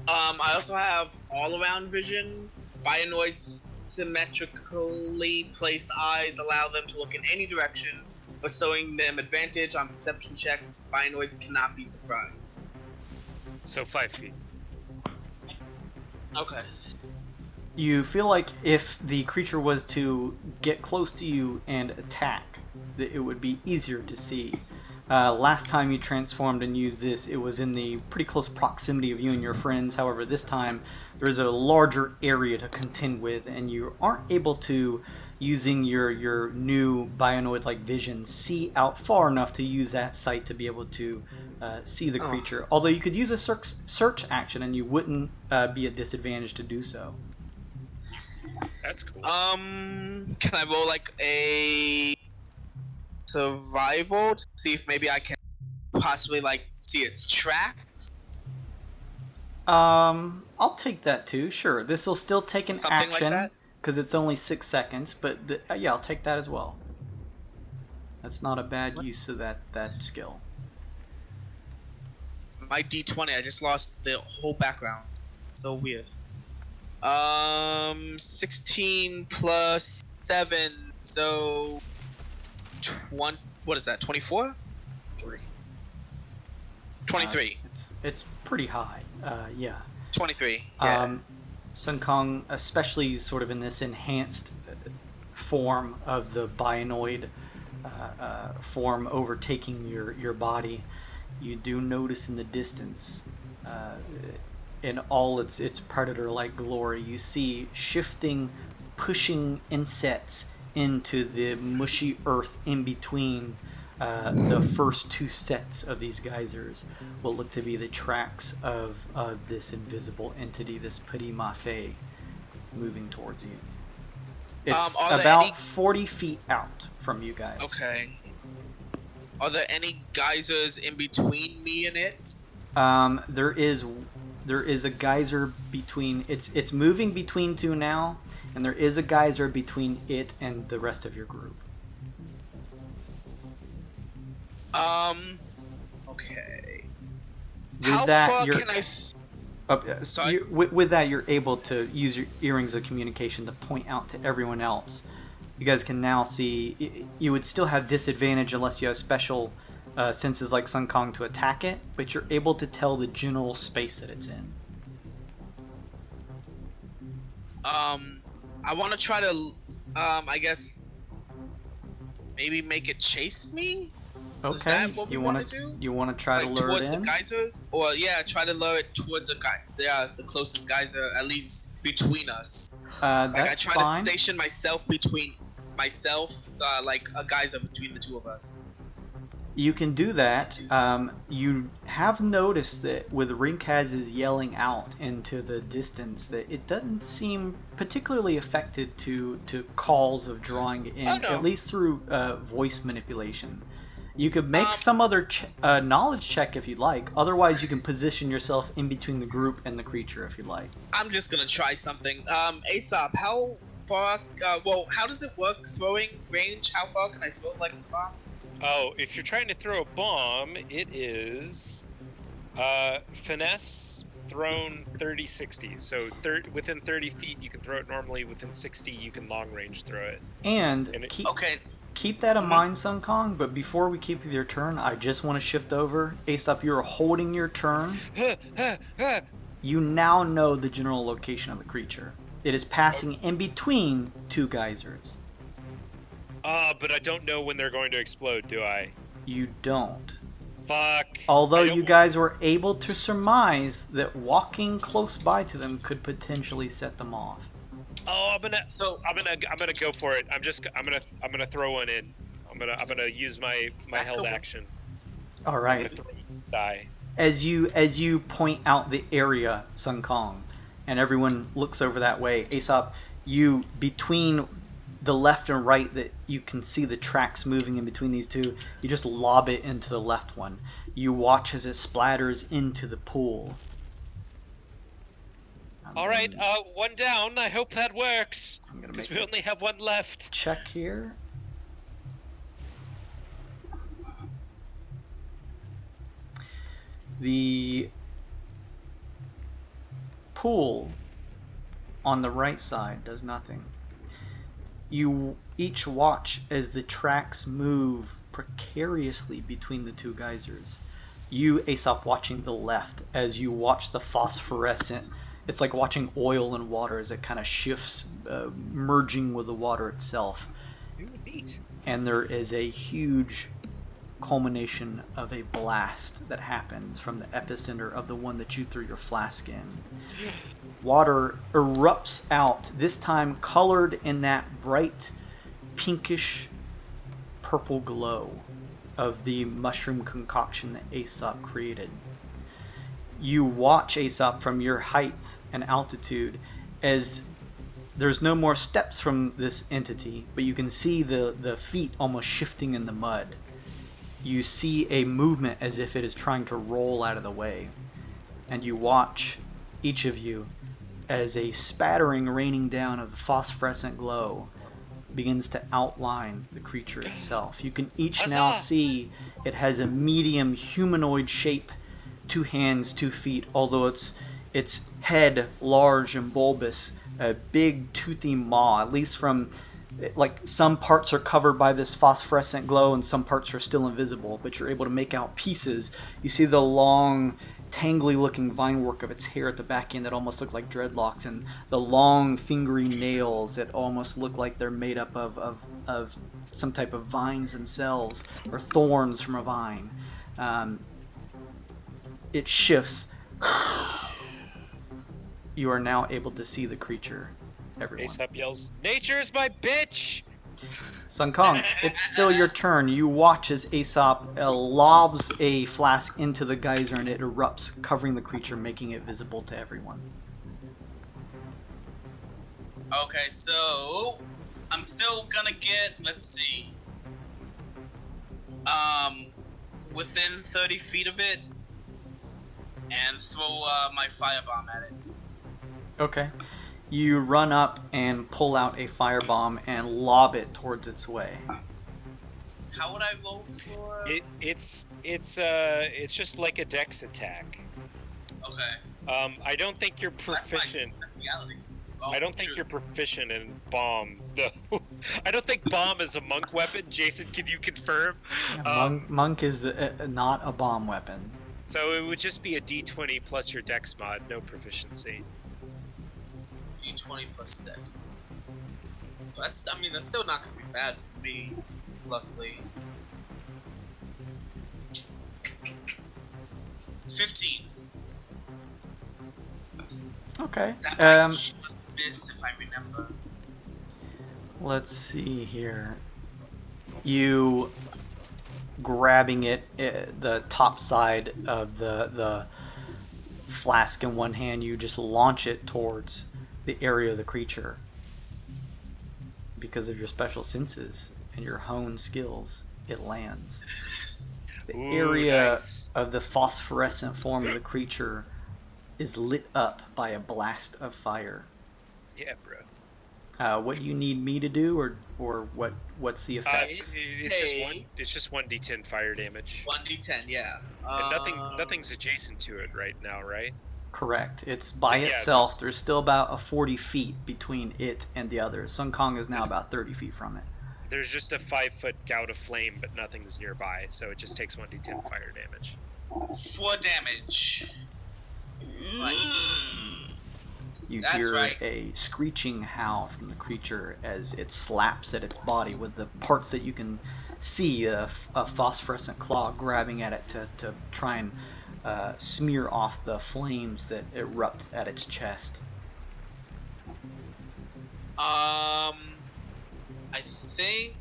I also have all-around vision. Bionoids symmetrically placed eyes allow them to look in any direction, bestowing them advantage on perception checks. Bionoids cannot be surprised. So 5 feet. Okay. You feel like if the creature was to get close to you and attack, that it would be easier to see. Last time you transformed and used this, it was in the pretty close proximity of you and your friends. However, this time there is a larger area to contend with, and you aren't able to, using your new Bionoid-like vision, see out far enough to use that sight to be able to see the creature. Although you could use a search action, and you wouldn't be at disadvantage to do so. That's cool. Can I roll like a survival to see if maybe I can possibly like see its tracks? I'll take that too. Sure, this will still take an Something like action that? because it's only 6 seconds. But yeah, I'll take that as well. That's not a bad use of that skill. My D20, I just lost the whole background. So weird. 16 plus 7, so 20. What is that? 24? 3. 23. It's pretty high. Yeah. 23. Yeah. Sun Kong, especially sort of in this enhanced form of the Bionoid form overtaking your body, you do notice in the distance, in all its predator-like glory, you see shifting, pushing insects into the mushy earth in between the first 2 sets of these geysers. Will look to be the tracks of this invisible entity, this Petit Mafe, moving towards you. It's about 40 feet out from you guys. Okay. Are there any geysers in between me and it? There is a geyser between. It's moving between 2 now, and there is a geyser between it and the rest of your group. Okay. With How that, far you're, can I? Sorry. With that, you're able to use your earrings of communication to point out to everyone else. You guys can now see. You would still have disadvantage unless you have special senses like Sun Kong to attack it, but you're able to tell the general space that it's in. I want to try to, I guess, maybe make it chase me. Okay. Is that what we want to do? You want to try to lure towards it in? the geysers, or yeah, try to lure it towards the closest geyser, at least between us. That's Like I try fine. to station myself between like a geyser between the two of us. You can do that. You have noticed that with Rinkaz's yelling out into the distance, that it doesn't seem particularly affected to calls of drawing it in, Oh, no. at least through voice manipulation. You could make some other knowledge check if you'd like. Otherwise, you can position yourself in between the group and the creature if you'd like. I'm just gonna try something. Aesop, how far? How does it work? Throwing range? How far can I throw like a bomb? Oh, if you're trying to throw a bomb, it is finesse thrown 30-60. So within 30 feet you can throw it normally. Within 60 you can long range throw it. And Okay. keep that in mind, Sun Kong. But before we keep with your turn, I just want to shift over. Aesop, you're holding your turn. You now know the general location of the creature. It is passing in between two geysers. But I don't know when they're going to explode, do I? You don't. Fuck. Although you guys were able to surmise that walking close by to them could potentially set them off. Oh, I'm gonna go for it. I'm gonna throw one in. I'm gonna use my held action. All right. Die. As you point out the area, Sun Kong, and everyone looks over that way, Aesop, you between the left and right that you can see the tracks moving in between these two, you just lob it into the left one. You watch as it splatters into the pool. All right, one down. I hope that works. I'm gonna Because make we only have one left. check here. The pool on the right side does nothing. You each watch as the tracks move precariously between the two geysers. You, Aesop, watching the left as you watch the phosphorescent. It's like watching oil and water as it kind of shifts, merging with the water itself. Ooh, neat. And there is a huge culmination of a blast that happens from the epicenter of the one that you threw your flask in. Water erupts out, this time colored in that bright pinkish purple glow of the mushroom concoction that Aesop created. You watch, Aesop, from your height and altitude as there's no more steps from this entity, but you can see the feet almost shifting in the mud. You see a movement as if it is trying to roll out of the way. And you watch, each of you, as a spattering raining down of the phosphorescent glow begins to outline the creature itself. You can each now see it has a medium humanoid shape, 2 hands, 2 feet, although its head large and bulbous, a big toothy maw, at least from like some parts are covered by this phosphorescent glow and some parts are still invisible, but you're able to make out pieces. You see the long, tangly looking vine work of its hair at the back end that almost look like dreadlocks, and the long fingery nails that almost look like they're made up of some type of vines themselves or thorns from a vine. It shifts. You are now able to see the creature. Everyone. Aesop yells, "Nature's my bitch!" Sun Kong, it's still your turn. You watch as Aesop lobs a flask into the geyser and it erupts, covering the creature, making it visible to everyone. Okay, so I'm still gonna get, let's see, within 30 feet of it and throw my firebomb at it. Okay. You run up and pull out a firebomb and lob it towards its way. How would I roll for? It's just like a dex attack. Okay. I don't think you're proficient. That's my speciality. Oh, I don't think you're proficient in bomb, though. I don't think bomb is a monk weapon. Jason, can you confirm? Monk is not a bomb weapon. So it would just be a d20 plus your dex mod, no proficiency. D20 plus dex. That's still not gonna be bad for me, luckily. 15. Okay. That might this, if I remember. Let's see here. You grabbing it, the top side of the flask in one hand, you just launch it towards the area of the creature. Because of your special senses and your honed skills, it lands. The area of the phosphorescent form of the creature is lit up by a blast of fire. Yeah, bro. What do you need me to do, or what's the effect? It's just 1d10 fire damage. 1d10, yeah. And nothing's adjacent to it right now, right? Correct. It's by itself. There's still about 40 feet between it and the others. Sun Kong is now about 30 feet from it. There's just a 5-foot gout of flame, but nothing's nearby, so it just takes 1d10 fire damage. 4 damage. Right. You hear a screeching howl from the creature as it slaps at its body with the parts that you can see a phosphorescent claw grabbing at it to try and smear off the flames that erupt at its chest. I think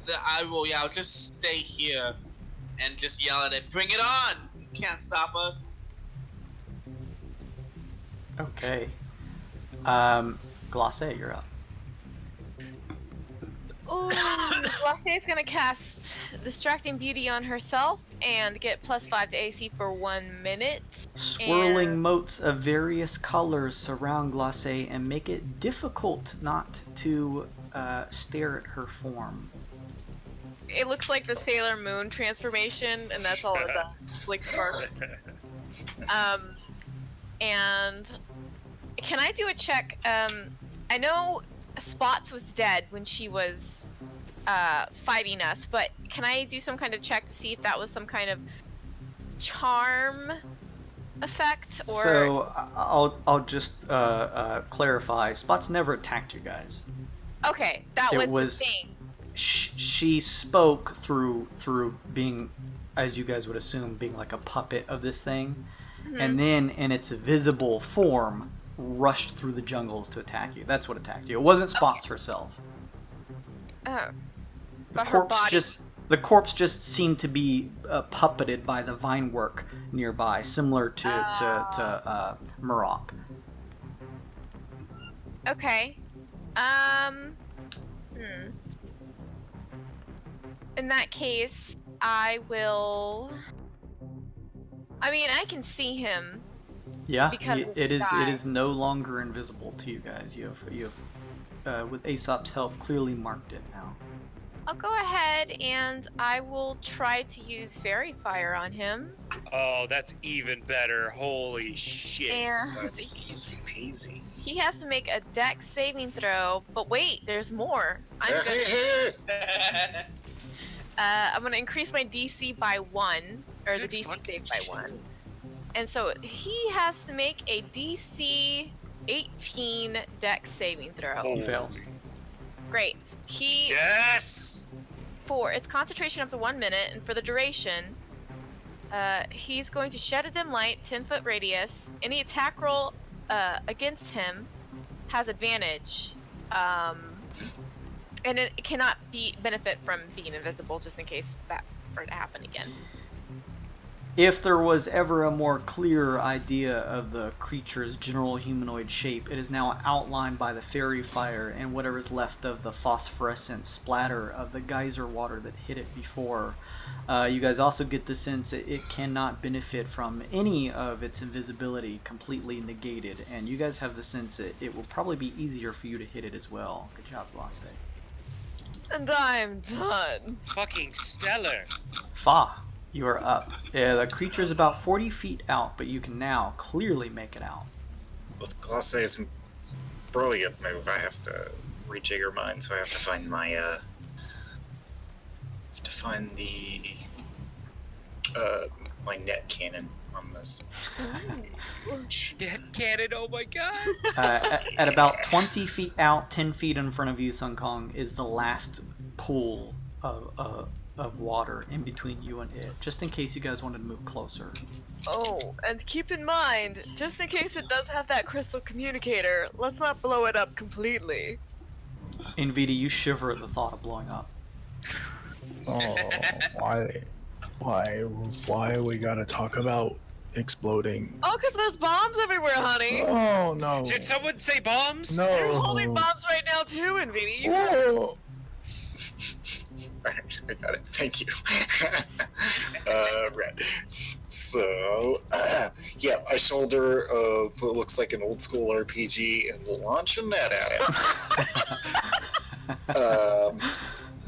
that I'll just stay here and just yell at it, bring it on! You can't stop us. Okay. Glacé, you're up. Ooh, Glacé is gonna cast Distracting Beauty on herself and get +5 to AC for 1 minute. Swirling motes of various colors surround Glacé and make it difficult not to stare at her form. It looks like the Sailor Moon transformation, and that's all it does. Like spark. And can I do a check? I know Spots was dead when she was fighting us, but can I do some kind of check to see if that was some kind of charm effect? Or... So I'll just clarify. Spots never attacked you guys. Okay, that was the thing. She spoke through being, as you guys would assume, being like a puppet of this thing, and then in its visible form rushed through the jungles to attack you. That's what attacked you. It wasn't Spots herself. Oh. The corpse just seemed to be puppeted by the vine work nearby, similar to Murok. Okay. In that case, I will... I mean, I can see him. Yeah, it is no longer invisible to you guys. You have with Aesop's help, clearly marked it now. I'll go ahead and I will try to use Fairy Fire on him. Oh, that's even better. Holy shit. And That's easy peasy. he has to make a Dex saving throw, but wait, there's more. I'm gonna increase my DC by 1, or the DC save by 1. And so he has to make a DC 18 Dex saving throw. He fails. Great. Yes! For its concentration up to 1 minute, and for the duration, he's going to shed a dim light, 10-foot radius. Any attack roll against him has advantage, and it cannot benefit from being invisible, just in case that were to happen again. If there was ever a more clear idea of the creature's general humanoid shape, it is now outlined by the fairy fire and whatever is left of the phosphorescent splatter of the geyser water that hit it before. You guys also get the sense that it cannot benefit from any of its invisibility completely negated, and you guys have the sense that it will probably be easier for you to hit it as well. Good job, Blase. And I'm done. Fucking stellar. Fa. You are up. The creature is about 40 feet out, but you can now clearly make it out. With Glacé's brilliant move, I have to rejigger mine, so I have to find my my net cannon on this. Net cannon, oh my god! At about 20 feet out, 10 feet in front of you, Sun Kong, is the last pool of of water in between you and it, just in case you guys wanted to move closer. Oh, and keep in mind, just in case it does have that crystal communicator, let's not blow it up completely. Nvidia, you shiver at the thought of blowing up. Oh, why we gotta talk about exploding? Oh, because there's bombs everywhere, honey. Oh no. Did someone say bombs? No. You're holding bombs right now too, Nvidia. Whoa. Alright, I got it. Thank you. Right. So, yeah, I shoulder what looks like an old school RPG and launch a net at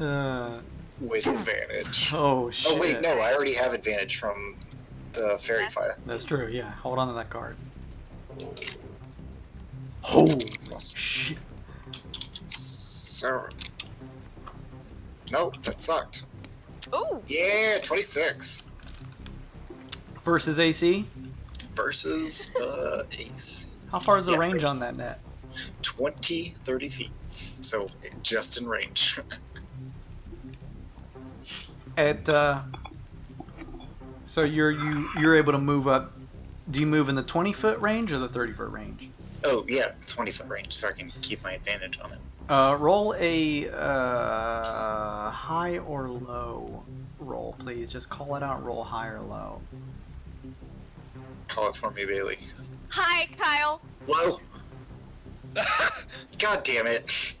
it. With advantage. Oh shit. Oh wait, no, I already have advantage from the fairy fire. That's true, yeah. Hold on to that card. Oh shit. So, nope, that sucked. Ooh. Yeah, 26. Versus AC? Versus AC. How far is the range on that net? 20, 30 feet. So, just in range. So you're able to move up. Do you move in the 20-foot range or the 30-foot range? Oh, yeah, 20-foot range, so I can keep my advantage on it. Roll a high or low roll, please. Just call it out. Roll high or low. Call it for me, Bailey. Hi, Kyle. Low. God damn it.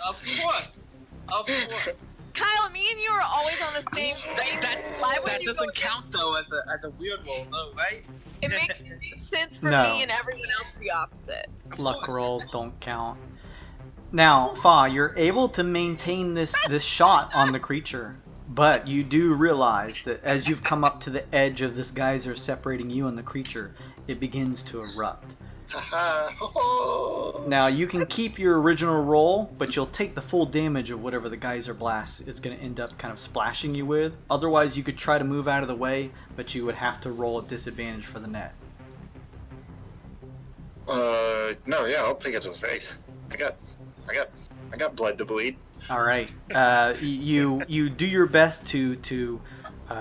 Of course. Of course. Kyle, me and you are always on the same page. Why would That you doesn't go count though as a weird roll, though, right? It makes sense for No. me and everyone else the opposite. Luck rolls don't count. Now, Fa, you're able to maintain this shot on the creature, but you do realize that as you've come up to the edge of this geyser separating you and the creature, it begins to erupt. Now, you can keep your original roll, but you'll take the full damage of whatever the geyser blast is going to end up kind of splashing you with. Otherwise, you could try to move out of the way, but you would have to roll a disadvantage for the net. No, yeah, I'll take it to the face. I got blood to bleed. All right. You do your best to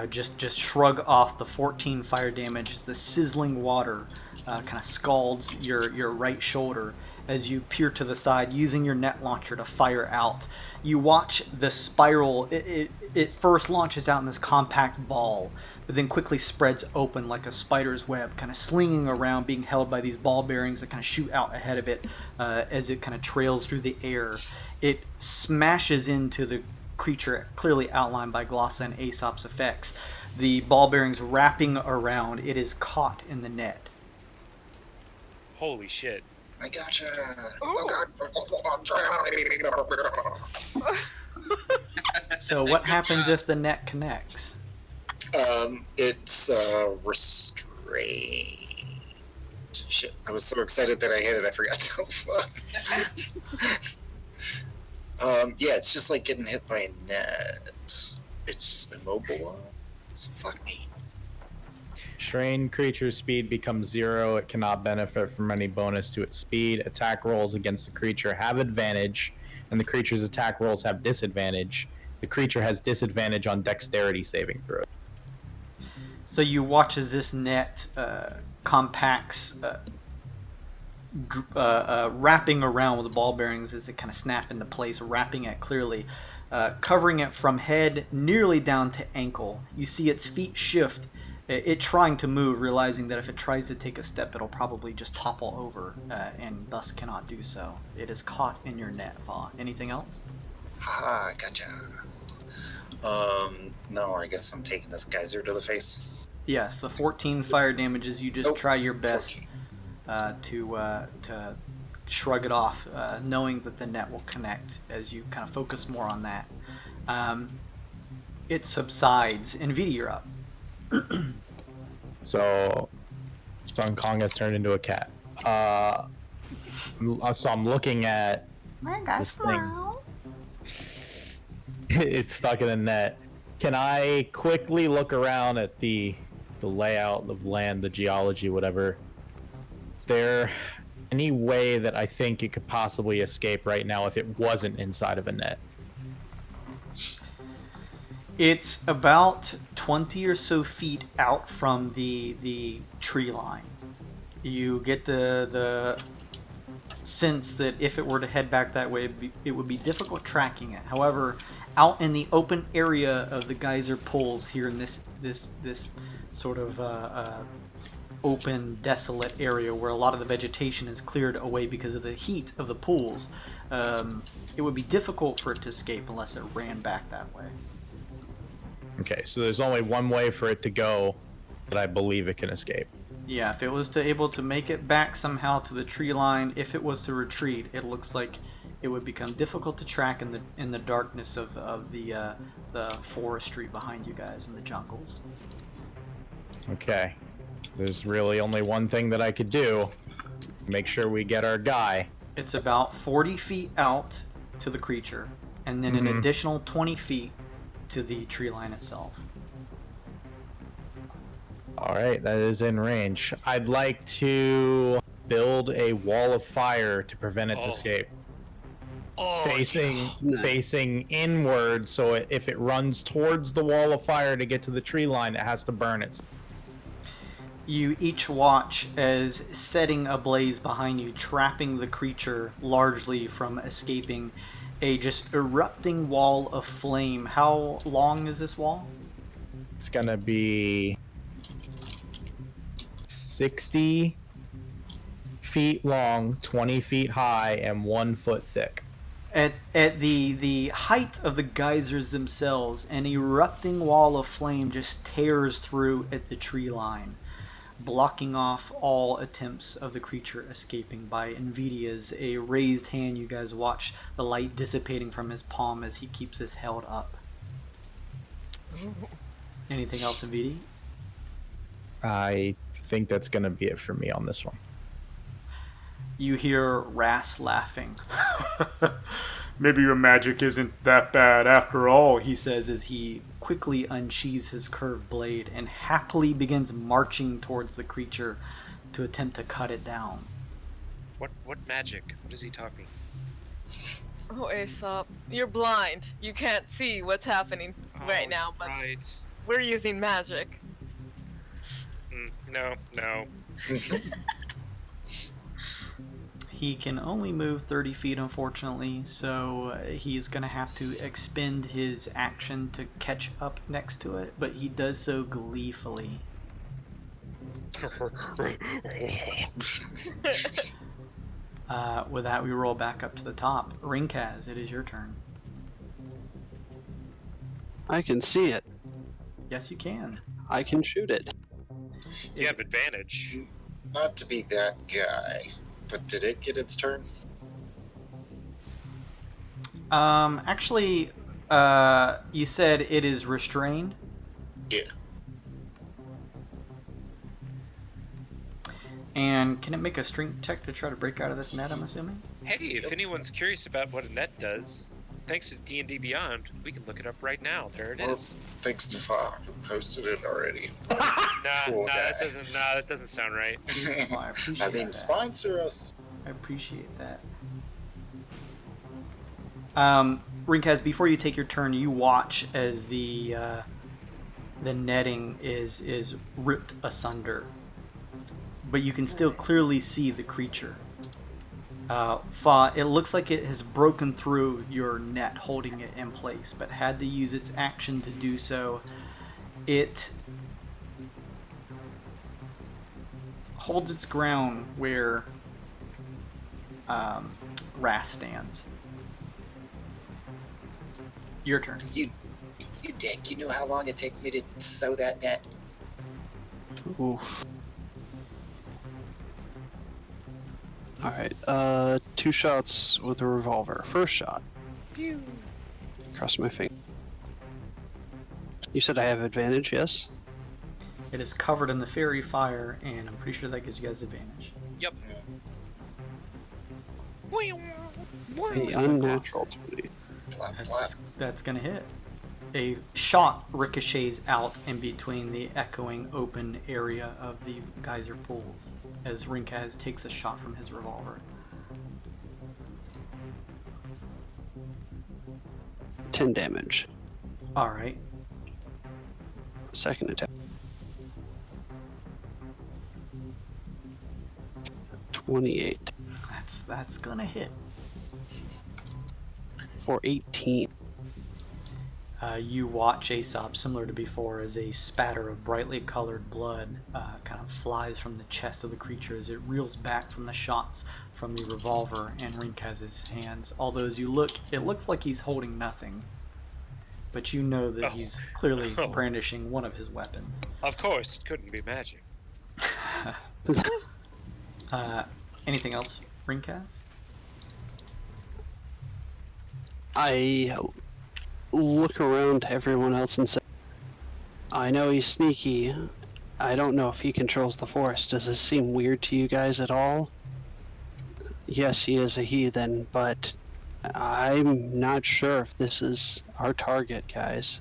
just shrug off the 14 fire damage as the sizzling water kind of scalds your right shoulder as you peer to the side using your net launcher to fire out. You watch the spiral. It first launches out in this compact ball, but then quickly spreads open like a spider's web, kind of slinging around, being held by these ball bearings that kind of shoot out ahead of it as it kind of trails through the air. It smashes into the creature, clearly outlined by Glossa and Aesop's effects. The ball bearings wrapping around, it is caught in the net. Holy shit. I gotcha. So what happens if the net connects? It's restrained. Shit, I was so excited that I hit it, I forgot to fuck. Yeah, it's just like getting hit by a net. It's immobilized. Fuck me. Strained creature's speed becomes 0. It cannot benefit from any bonus to its speed. Attack rolls against the creature have advantage, and the creature's attack rolls have disadvantage. The creature has disadvantage on dexterity saving throws. So you watch as this net compacts, wrapping around with the ball bearings as it kind of snap into place, wrapping it clearly, covering it from head nearly down to ankle. You see its feet shift, it trying to move, realizing that if it tries to take a step, it'll probably just topple over, and thus cannot do so. It is caught in your net, Va. Anything else? Haha, gotcha. No, I guess I'm taking this geyser to the face. Yes, the 14 fire damages. You just try your best 14. to shrug it off, knowing that the net will connect as you kind of focus more on that. It subsides. Nvidia, you're up. So, Sun Kong has turned into a cat. So I'm looking at this thing. It's stuck in a net. Can I quickly look around at the layout of land, the geology, whatever? Is there any way that I think it could possibly escape right now if it wasn't inside of a net? It's about 20 or so feet out from the tree line. You get the sense that if it were to head back that way, it would be difficult tracking it. However, out in the open area of the geyser pools here in this sort of open, desolate area where a lot of the vegetation is cleared away because of the heat of the pools, it would be difficult for it to escape unless it ran back that way. Okay, so there's only one way for it to go that I believe it can escape. Yeah, if it was able to make it back somehow to the tree line, if it was to retreat, it looks like it would become difficult to track in the darkness of the forestry behind you guys in the jungles. Okay, there's really only one thing that I could do. Make sure we get our guy. It's about 40 feet out to the creature, and then an additional 20 feet to the tree line itself. Alright, that is in range. I'd like to build a wall of fire to prevent its escape. Facing inward, so if it runs towards the wall of fire to get to the tree line, it has to burn it. You each watch as setting ablaze behind you, trapping the creature largely from escaping, a just erupting wall of flame. How long is this wall? It's gonna be 60 feet long, 20 feet high, and 1 foot thick. At the height of the geysers themselves, an erupting wall of flame just tears through at the tree line, blocking off all attempts of the creature escaping. By Nvidia's a raised hand, you guys watch the light dissipating from his palm as he keeps his held up. Anything else, Nvidia? I think that's going to be it for me on this one. You hear Ras laughing. Maybe your magic isn't that bad after all, He says as he quickly unsheathes his curved blade and happily begins marching towards the creature to attempt to cut it down. What magic? What is he talking? Oh, Aesop, you're blind. You can't see what's happening right now, but we're using magic. No. He can only move 30 feet, unfortunately, so he's going to have to expend his action to catch up next to it, but he does so gleefully. With that, we roll back up to the top. Rinkaz, it is your turn. I can see it. Yes, you can. I can shoot it. You have advantage. Not to be that guy, but did it get its turn? Actually, you said it is restrained? Yeah. And can it make a strength check to try to break out of this net, I'm assuming? Hey, if anyone's curious about what a net does, thanks to D&D Beyond, we can look it up right now. There it is. Thanks to Fa, who posted it already. That doesn't sound right. Well, I appreciate that. Sponsor us. I appreciate that. Rinkaz, before you take your turn, you watch as the netting is ripped asunder, but you can still clearly see the creature. Fa, it looks like it has broken through your net, holding it in place, but had to use its action to do so. It holds its ground where Ras stands. Your turn. You dick, you know how long it take me to sew that net? Oof. Alright, 2 shots with a revolver. First shot. Pew. Cross my finger. You said I have advantage, yes? It is covered in the fairy fire, and I'm pretty sure that gives you guys advantage. Yep. A unnatural 20. That's gonna hit. A shot ricochets out in between the echoing open area of the geyser pools as Rinkaz takes a shot from his revolver. 10 damage. Alright. Second attack. 28 That's gonna hit. for 18. You watch Aesop, similar to before, as a spatter of brightly colored blood kind of flies from the chest of the creature as it reels back from the shots from the revolver in Rinkaz's hands. Although as you look, it looks like he's holding nothing. But you know that he's clearly brandishing one of his weapons. Of course, it couldn't be magic. Anything else, Rinkaz? I look around to everyone else and say, I know he's sneaky. I don't know if he controls the forest. Does this seem weird to you guys at all? Yes, he is a heathen, but I'm not sure if this is our target, guys.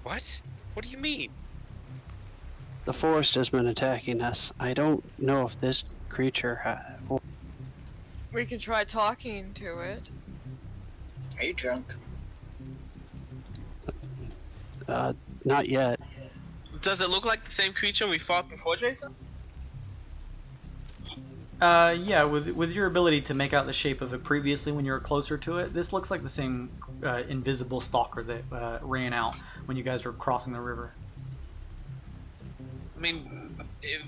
What? What do you mean? The forest has been attacking us. I don't know if this creature We can try talking to it. Are you drunk? not yet. Does it look like the same creature we fought before, Jason? Yeah, with your ability to make out the shape of it previously when you were closer to it, this looks like the same invisible stalker that ran out when you guys were crossing the river. I mean, if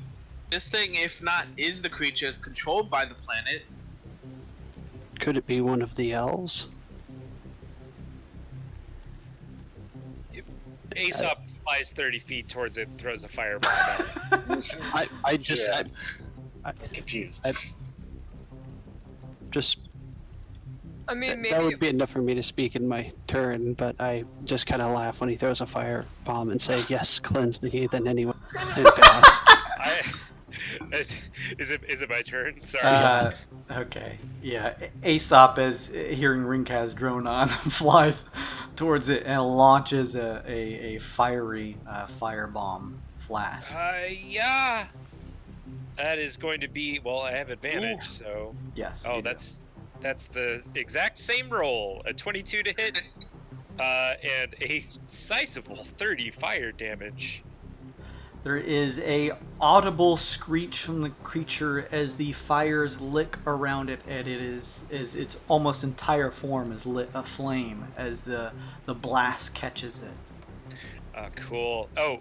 this thing, if not is the creature, is controlled by the planet. Could it be one of the elves? Aesop flies 30 feet towards it and throws a fireball at it. I'm confused. I mean, maybe That would be enough for me to speak in my turn, but I just kind of laugh when he throws a fire bomb and say, yes, cleanse the heathen anyway. Is it my turn? Sorry. Okay. Yeah. Aesop, as hearing Rinkaz drone on, flies towards it and launches a fiery firebomb blast. Yeah. That is going to be, well, I have advantage, so. Yes. Oh, that's the exact same roll. A 22 to hit, and a sizable 30 fire damage. There is a audible screech from the creature as the fires lick around it, and its almost entire form is lit aflame as the blast catches it. Cool. Oh,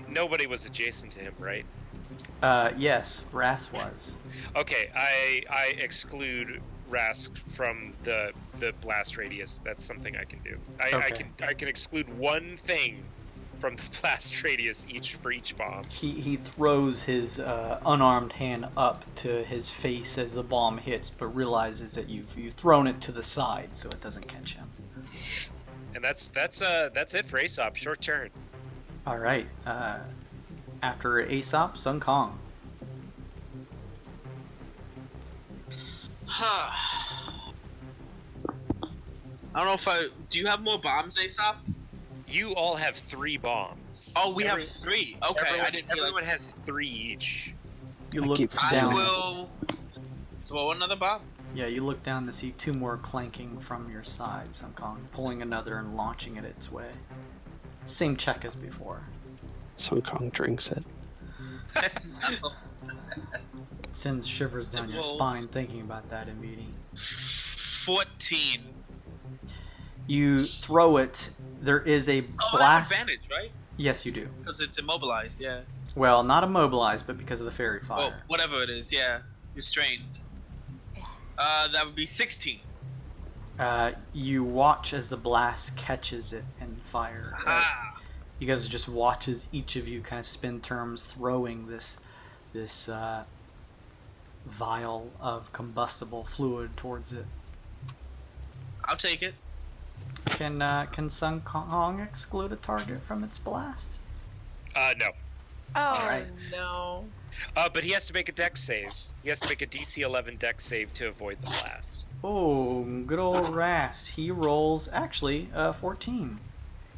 nobody was adjacent to him, right? Yes, Ras was. Okay, I exclude Rask from the blast radius. That's something I can do. I can exclude one thing from the blast radius for each bomb. He throws his unarmed hand up to his face as the bomb hits, but realizes that you've thrown it to the side so it doesn't catch him. And that's it for Aesop. Short turn. All right. After Aesop, Sun Kong. I don't know if do you have more bombs, Aesop? You all have 3 bombs. Oh, we have 3. Okay, everyone has 3 each. You look down. I will throw another bomb. Yeah, you look down to see 2 more clanking from your side, Sun Kong, pulling another and launching it its way. Same check as before. Sun Kong drinks it. Sends shivers down your spine thinking about that immediately. 14. You throw it. There is a blast. I have advantage, right? Yes, you do. Because it's immobilized, yeah. Well, not immobilized, but because of the fairy fire. Well, whatever it is, yeah. Restrained. That would be 16. You watch as the blast catches it and fire. You guys just watch as each of you kind of spin terms, throwing this vial of combustible fluid towards it. I'll take it. Can Sun Kong exclude a target from its blast? No. Oh, right. no. But he has to make a dex save. He has to make a DC 11 dex save to avoid the blast. Oh, good old Rast. He rolls, actually, 14.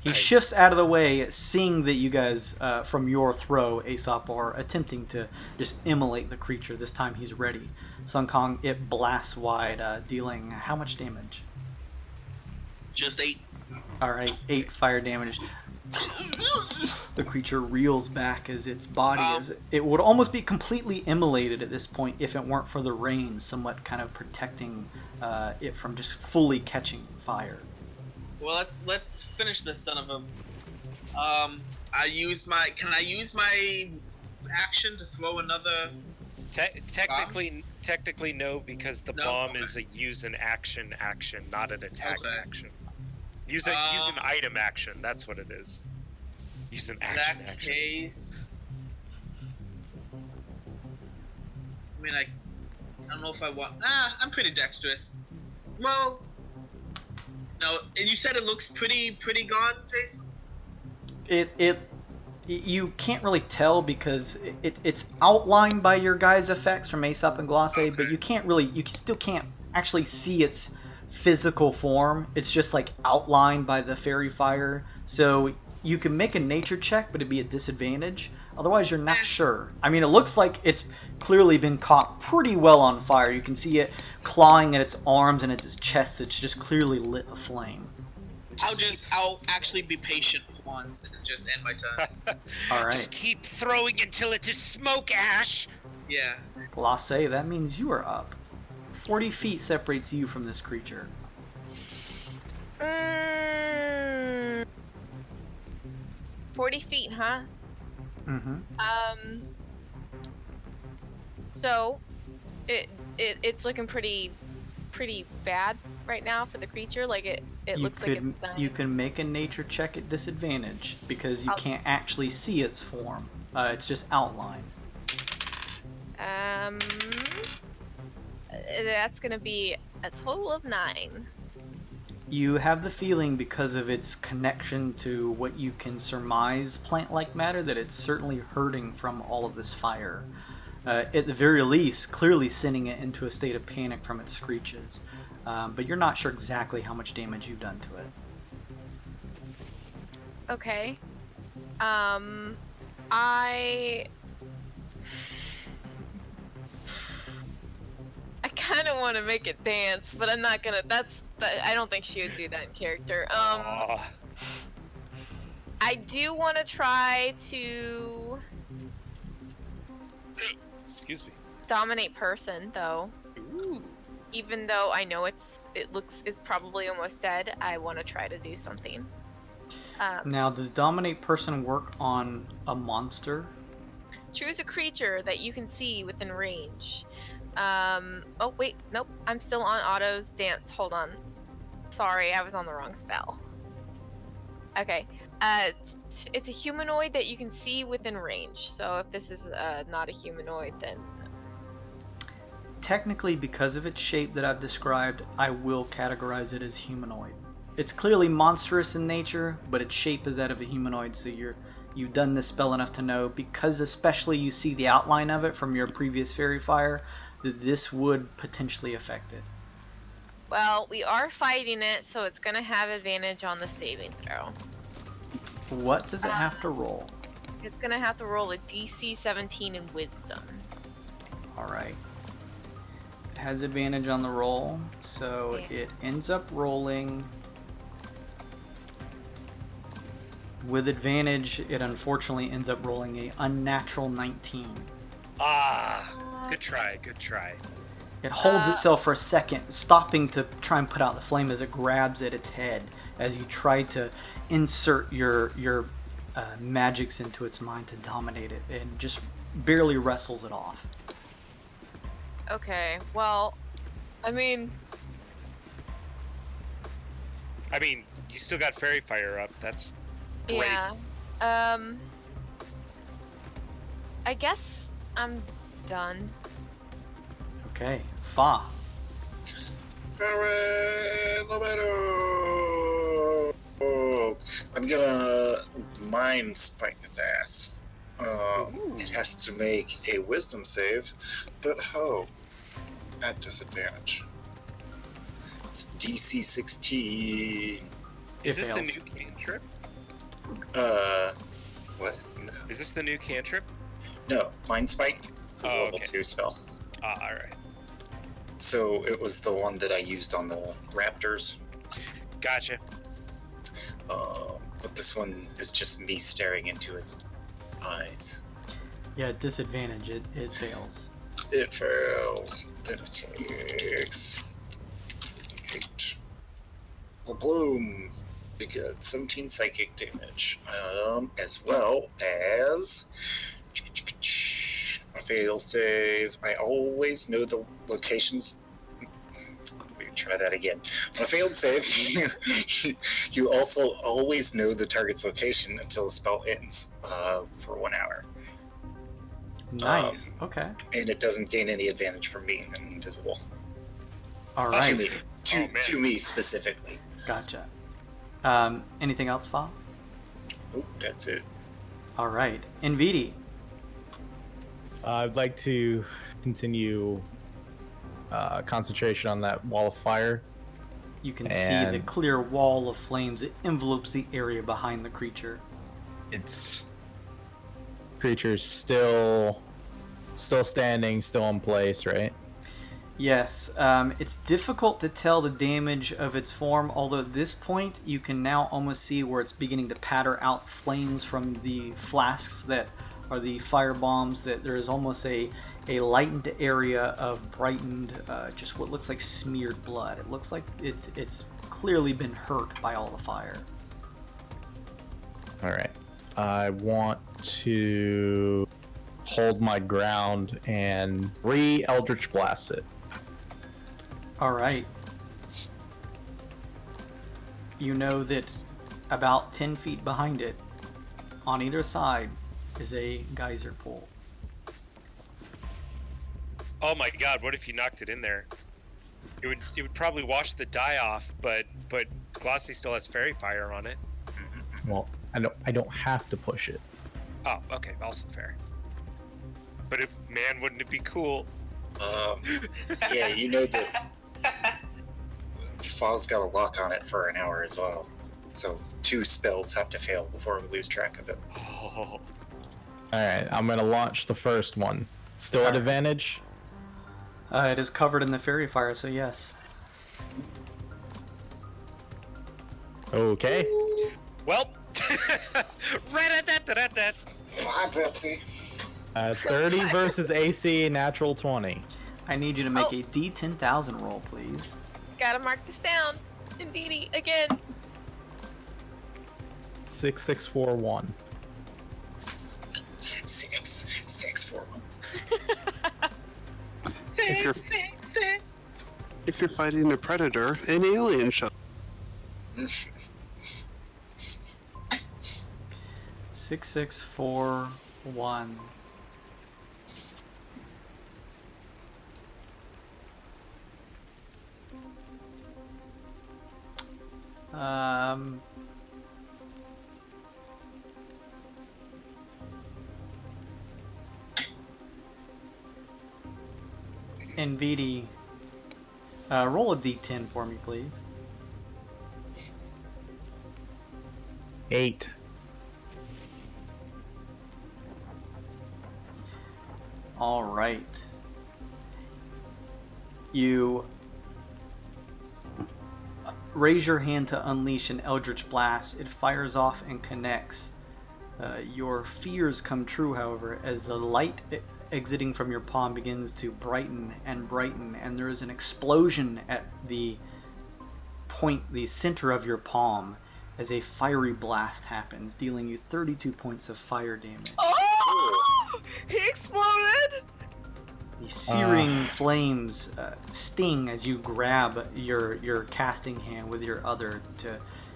He Nice. shifts out of the way, seeing that you guys, from your throw, Aesop, are attempting to just immolate the creature. This time he's ready. Sun Kong, it blasts wide, dealing how much damage? Just 8. Alright, 8 fire damage. The creature reels back as its body is. It would almost be completely immolated at this point if it weren't for the rain, somewhat kind of protecting it from just fully catching fire. Well, let's finish this son of a. Can I use my action to throw another? Technically no, because the bomb is a use an action, not an attack action. Use an item action. That's what it is. Use an action. In that case, I mean, I don't know if I want. I'm pretty dexterous. Well, no. And you said it looks pretty gone, Jason. You can't really tell because it's outlined by your guys' effects from Aesop and Glosse, but you still can't actually see its physical form. It's just like outlined by the fairy fire. So you can make a nature check, but it'd be a disadvantage. Otherwise, you're not sure. I mean, it looks like it's clearly been caught pretty well on fire. You can see it clawing at its arms and at its chest. It's just clearly lit aflame. I'll actually be patient for once and just end my turn. All right. Just keep throwing until it's just smoke ash. Yeah. Glosse, that means you are up. 40 feet separates you from this creature. 40 feet, huh? Mm-hmm. So, it's looking pretty bad right now for the creature. Like it looks like it's dying. You can make a nature check at disadvantage because you can't actually see its form. It's just outlined. That's gonna be a total of 9. You have the feeling, because of its connection to what you can surmise plant-like matter, that it's certainly hurting from all of this fire. At the very least, clearly sending it into a state of panic from its screeches. But you're not sure exactly how much damage you've done to it. Okay. I kind of want to make it dance, but I'm not gonna. I don't think she would do that in character. I do want to try to. Excuse me. Dominate person, though. Ooh. Even though I know it's probably almost dead, I want to try to do something. Now, does dominate person work on a monster? Choose a creature that you can see within range. Oh wait, nope. I'm still on Otto's dance. Hold on. Sorry, I was on the wrong spell. Okay. It's a humanoid that you can see within range. So if this is not a humanoid, then... Technically, because of its shape that I've described, I will categorize it as humanoid. It's clearly monstrous in nature, but its shape is that of a humanoid, so you've done this spell enough to know, because especially you see the outline of it from your previous fairy fire, that this would potentially affect it. Well, we are fighting it, so it's going to have advantage on the saving throw. What does it have to roll? It's going to have to roll a DC 17 in Wisdom. Alright. It has advantage on the roll, so it ends up rolling... With advantage, it unfortunately ends up rolling a unnatural 19. Good try, good try. It holds itself for a second, stopping to try and put out the flame as it grabs at its head as you try to insert your magics into its mind to dominate it, and just barely wrestles it off. Okay, well, I mean, you still got fairy fire up. That's great. Yeah. I guess I'm done. Okay, Fa. I'm gonna mind spike his ass. It has to make a wisdom save, but at disadvantage. It's DC 16. Is this the new cantrip? What? No. Is this the new cantrip? No, mind spike is a level 2 spell. Alright. So it was the one that I used on the raptors. Gotcha. But this one is just me staring into its eyes. Yeah, at disadvantage, it fails. It fails. Then it takes 8. A bloom. We get 17 psychic damage. As well as a fail save. I always know the locations. Let me try that again. On a failed save, you also always know the target's location until the spell ends for 1 hour. Nice. Okay. And it doesn't gain any advantage from being invisible. All right. To me specifically. Gotcha. Anything else, Fa? Oh, that's it. All right. Nvidi. I'd like to continue concentration on that wall of fire. You can see the clear wall of flames that envelopes the area behind the creature. It's creature's still standing, still in place, right? Yes, it's difficult to tell the damage of its form, although at this point you can now almost see where it's beginning to patter out flames from the flasks that are the fire bombs, that there is almost a lightened area of brightened, just what looks like smeared blood. It looks like it's clearly been hurt by all the fire. Alright. I want to hold my ground and Eldritch Blast it. Alright. You know that about 10 feet behind it, on either side, is a geyser pool. Oh my god, what if you knocked it in there? It would probably wash the dye off, but Glossy still has fairy fire on it. Well, I don't have to push it. Oh, okay, also fair. But man, wouldn't it be cool? Yeah, you know that Faw's got a lock on it for an hour as well. So 2 spells have to fail before we lose track of it. Oh. Alright, I'm gonna launch the first one. Still at advantage? It is covered in the fairy fire, so yes. Okay. Well, Hi, Betsy. 30 versus AC, natural 20. I need you to make a D10,000 roll, please. Gotta mark this down. Indeedy, again. 6641. 6, 4, 1. 6. If you're fighting a predator, an alien shot. 6641. Nvidi, roll a d10 for me, please. 8. All right. You raise your hand to unleash an Eldritch Blast. It fires off and connects. Your fears come true, however, as the light exiting from your palm begins to brighten, and there is an explosion at the point, the center of your palm, as a fiery blast happens, dealing you 32 points of fire damage. Oh! He exploded! The searing flames sting as you grab your casting hand with your other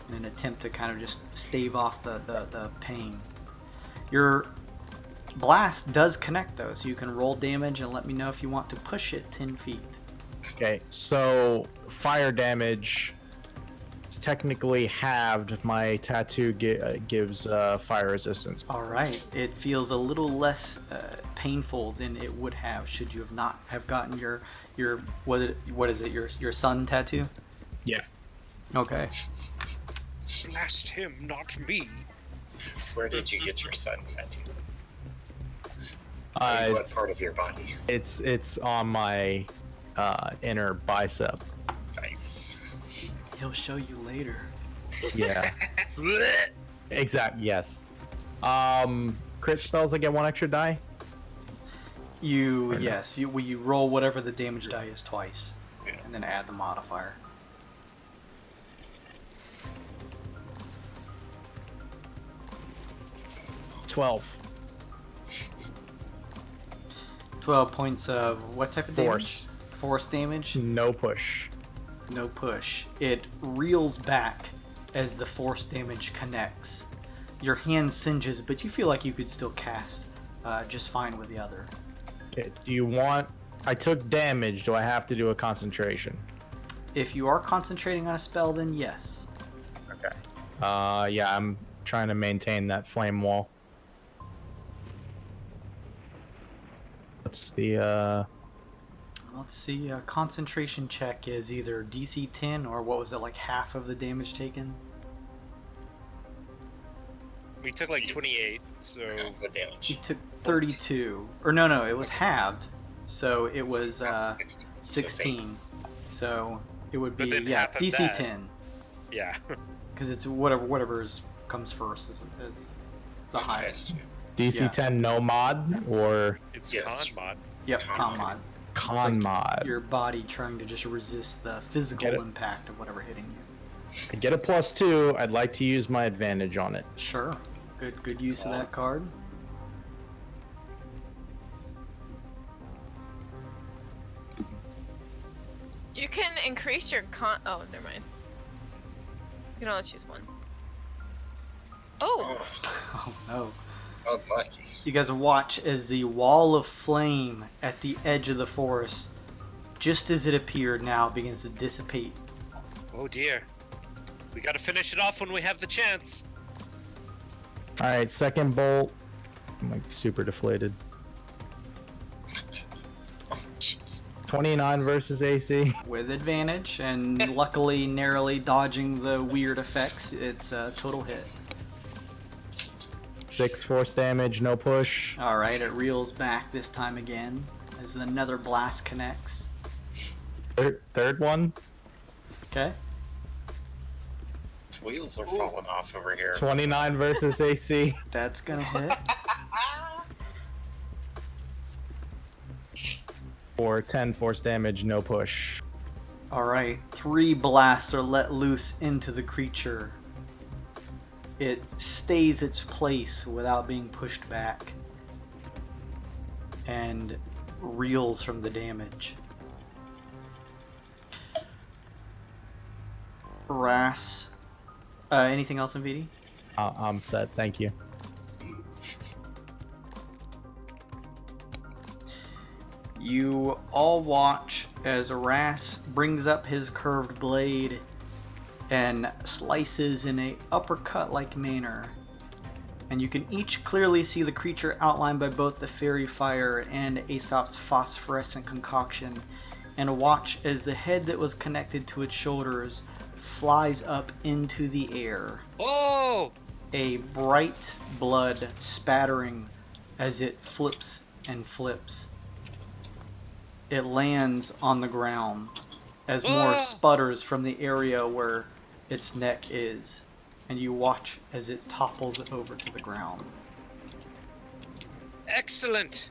in an attempt to kind of just stave off the pain. Your blast does connect though, so you can roll damage and let me know if you want to push it 10 feet. Okay, so fire damage is technically halved. My tattoo gives fire resistance. Alright, it feels a little less painful than it would have should you have not have gotten your what is it, your sun tattoo? Yeah. Okay. Blast him, not me. Where did you get your sun tattoo? What part of your body? It's on my inner bicep. Nice. He'll show you later. Yeah. Exact. Yes. Crit spells, I get 1 extra die. Yes, you roll whatever the damage die is twice, and then add the modifier. $12. 12 points of what type of Force. damage? Force damage? No push. No push. It reels back as the force damage connects. Your hand singes, but you feel like you could still cast just fine with the other. Okay. Do you want? I took damage. Do I have to do a concentration? If you are concentrating on a spell, then yes. Okay. Yeah, I'm trying to maintain that flame wall. What's the Let's see. A concentration check is either DC 10 or what was it, like half of the damage taken? We took like 28, so Half the damage. You took 32. Or no, it was halved. So it was 16. So it would But be, then yeah, half of DC that- 10. yeah. Because it's whatever comes first is the highest. DC Yeah. 10 no mod or It's Yes. con mod. Yep, con mod. con mod? Your body trying to just resist the physical Get it. impact of whatever hitting you. I get a +2. I'd like to use my advantage on it. Sure. Good use of that card. You can increase your con. Oh, never mind. You can only choose one. Oh, Oh no. Unlucky. You guys watch as the wall of flame at the edge of the forest, just as it appeared now, begins to dissipate. Oh dear. We gotta finish it off when we have the chance. All right, second bolt. I'm like super deflated. Oh, jeez. 29 versus AC. With advantage, and luckily narrowly dodging the weird effects, it's a total hit. 6 force damage, no push. Alright, it reels back this time again, as another blast connects. Third one. Okay. The wheels are falling off over here. 29 versus AC. That's gonna hit. For 10 force damage, no push. Alright, 3 blasts are let loose into the creature. It stays its place without being pushed back and reels from the damage. Ras, anything else in VD? I'm set, thank you. You all watch as Ras brings up his curved blade and slices in a uppercut-like manner. And you can each clearly see the creature outlined by both the fairy fire and Aesop's phosphorescent concoction, and watch as the head that was connected to its shoulders flies up into the air. Oh! A bright blood spattering as it flips and flips. It lands on the ground as more sputters from the area where its neck is, and you watch as it topples over to the ground. Excellent!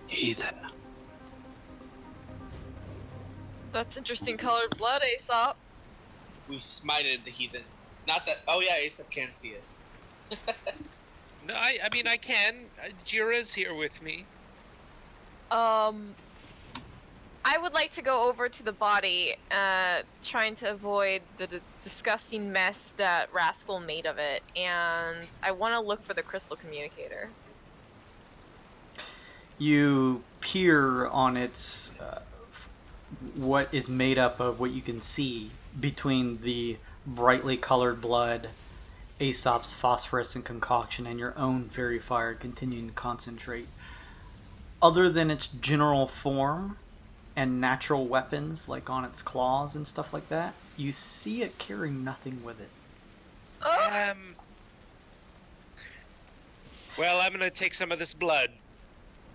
Heathen. that's interesting colored blood, Aesop. We smited the heathen. Not that. Oh yeah, Aesop can't see it. No, I mean, I can. Jira's here with me. I would like to go over to the body, trying to avoid the disgusting mess that Rascal made of it, and I want to look for the crystal communicator. You peer on its what is made up of what you can see between the brightly colored blood, Aesop's phosphorescent concoction, and your own fairy fire continuing to concentrate. Other than its general form and natural weapons like on its claws and stuff like that, you see it carrying nothing with it. Well, I'm gonna take some of this blood.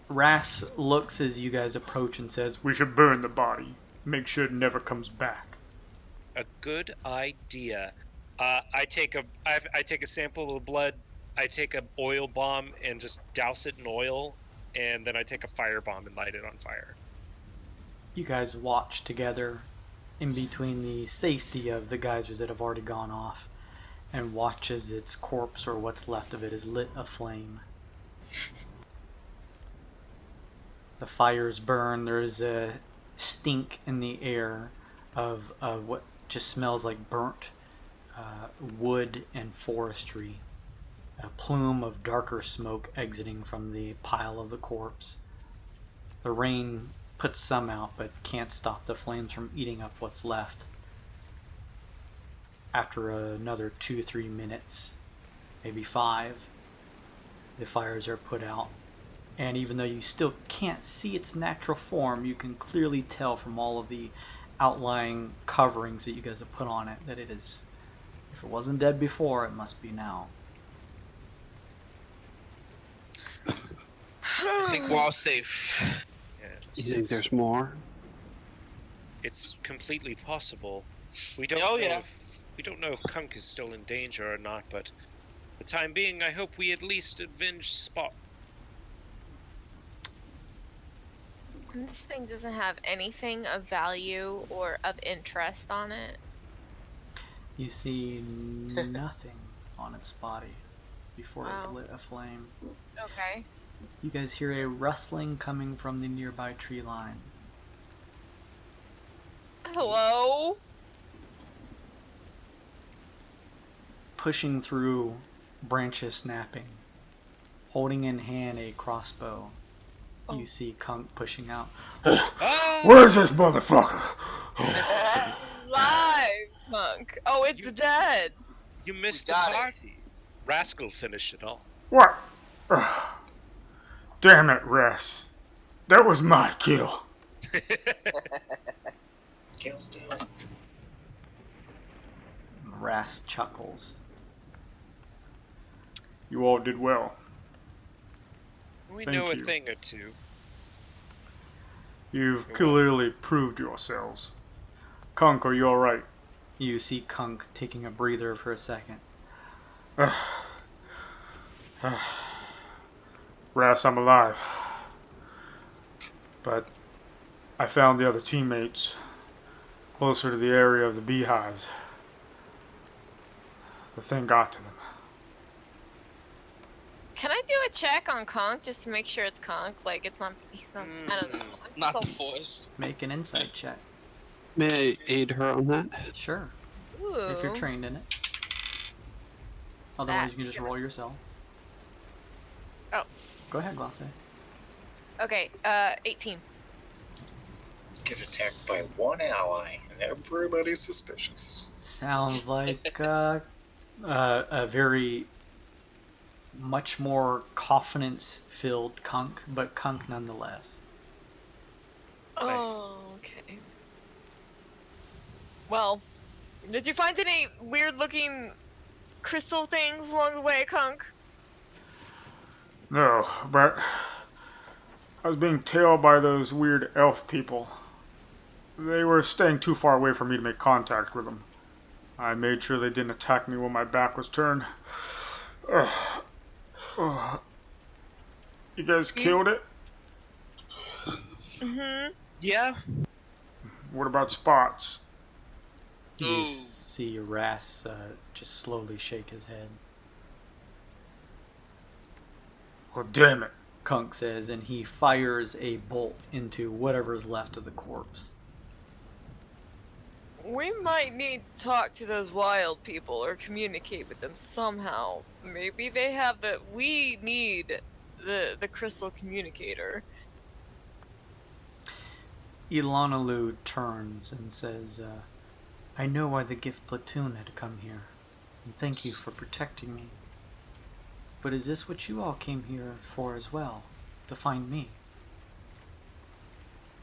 Ras looks as you guys approach and says, We should burn the body. Make sure it never comes back. A good idea. I take a sample of the blood. I take an oil bomb and just douse it in oil, and then I take a fire bomb and light it on fire. You guys watch together in between the safety of the geysers that have already gone off, and watch as its corpse, or what's left of it, is lit aflame. The fires burn. There's a stink in the air of what just smells like burnt wood and forestry. A plume of darker smoke exiting from the pile of the corpse. The rain puts some out, but can't stop the flames from eating up what's left. After another 2-3 minutes, maybe 5, the fires are put out. And even though you still can't see its natural form, you can clearly tell from all of the outlying coverings that you guys have put on it that it is, if it wasn't dead before, it must be now. I think we're all safe. You think there's more? It's completely possible. We don't know if Kunk is still in danger or not, but for the time being, I hope we at least avenge Spot. This thing doesn't have anything of value or of interest on it. You see nothing on its body before it's lit aflame. Okay. You guys hear a rustling coming from the nearby tree line. Hello? Pushing through, branches snapping. Holding in hand a crossbow. You see Kunk pushing out. Where's this motherfucker? Live, Kunk. Oh, it's dead. You missed the party. Rascal finished it all. What? Damn it, Ras. That was my kill. Kill steal. Ras chuckles. You all did well. We Thank know a you. thing or two. You've clearly proved yourselves. Kunk, are you alright? You see Kunk taking a breather for a second. Ras, I'm alive. But I found the other teammates closer to the area of the beehives. The thing got to them. Can I do a check on Kunk just to make sure it's Kunk? Like, it's not. I don't know. Not the Force. Make an insight check. May I aid her on that? Sure. Ooh. If you're trained in it. Otherwise, you can just roll yourself. Oh. Go ahead, Glosse. Okay, 18. Get attacked by one ally, and everybody's suspicious. Sounds like a very much more confidence-filled Kunk, but Kunk nonetheless. Nice. Oh, okay. Well, did you find any weird-looking crystal things along the way, Kunk? No, but I was being tailed by those weird elf people. They were staying too far away for me to make contact with them. I made sure they didn't attack me when my back was turned. You guys killed it? Mm-hmm. Yeah. What about Spots? You see Ras just slowly shake his head. Well, damn it. Kunk says, and he fires a bolt into whatever's left of the corpse. We might need to talk to those Wyld people or communicate with them somehow. Maybe they have the. We need the crystal communicator. Ilanalu turns and says, I know why the gift platoon had come here, and thank you for protecting me. But is this what you all came here for as well? To find me?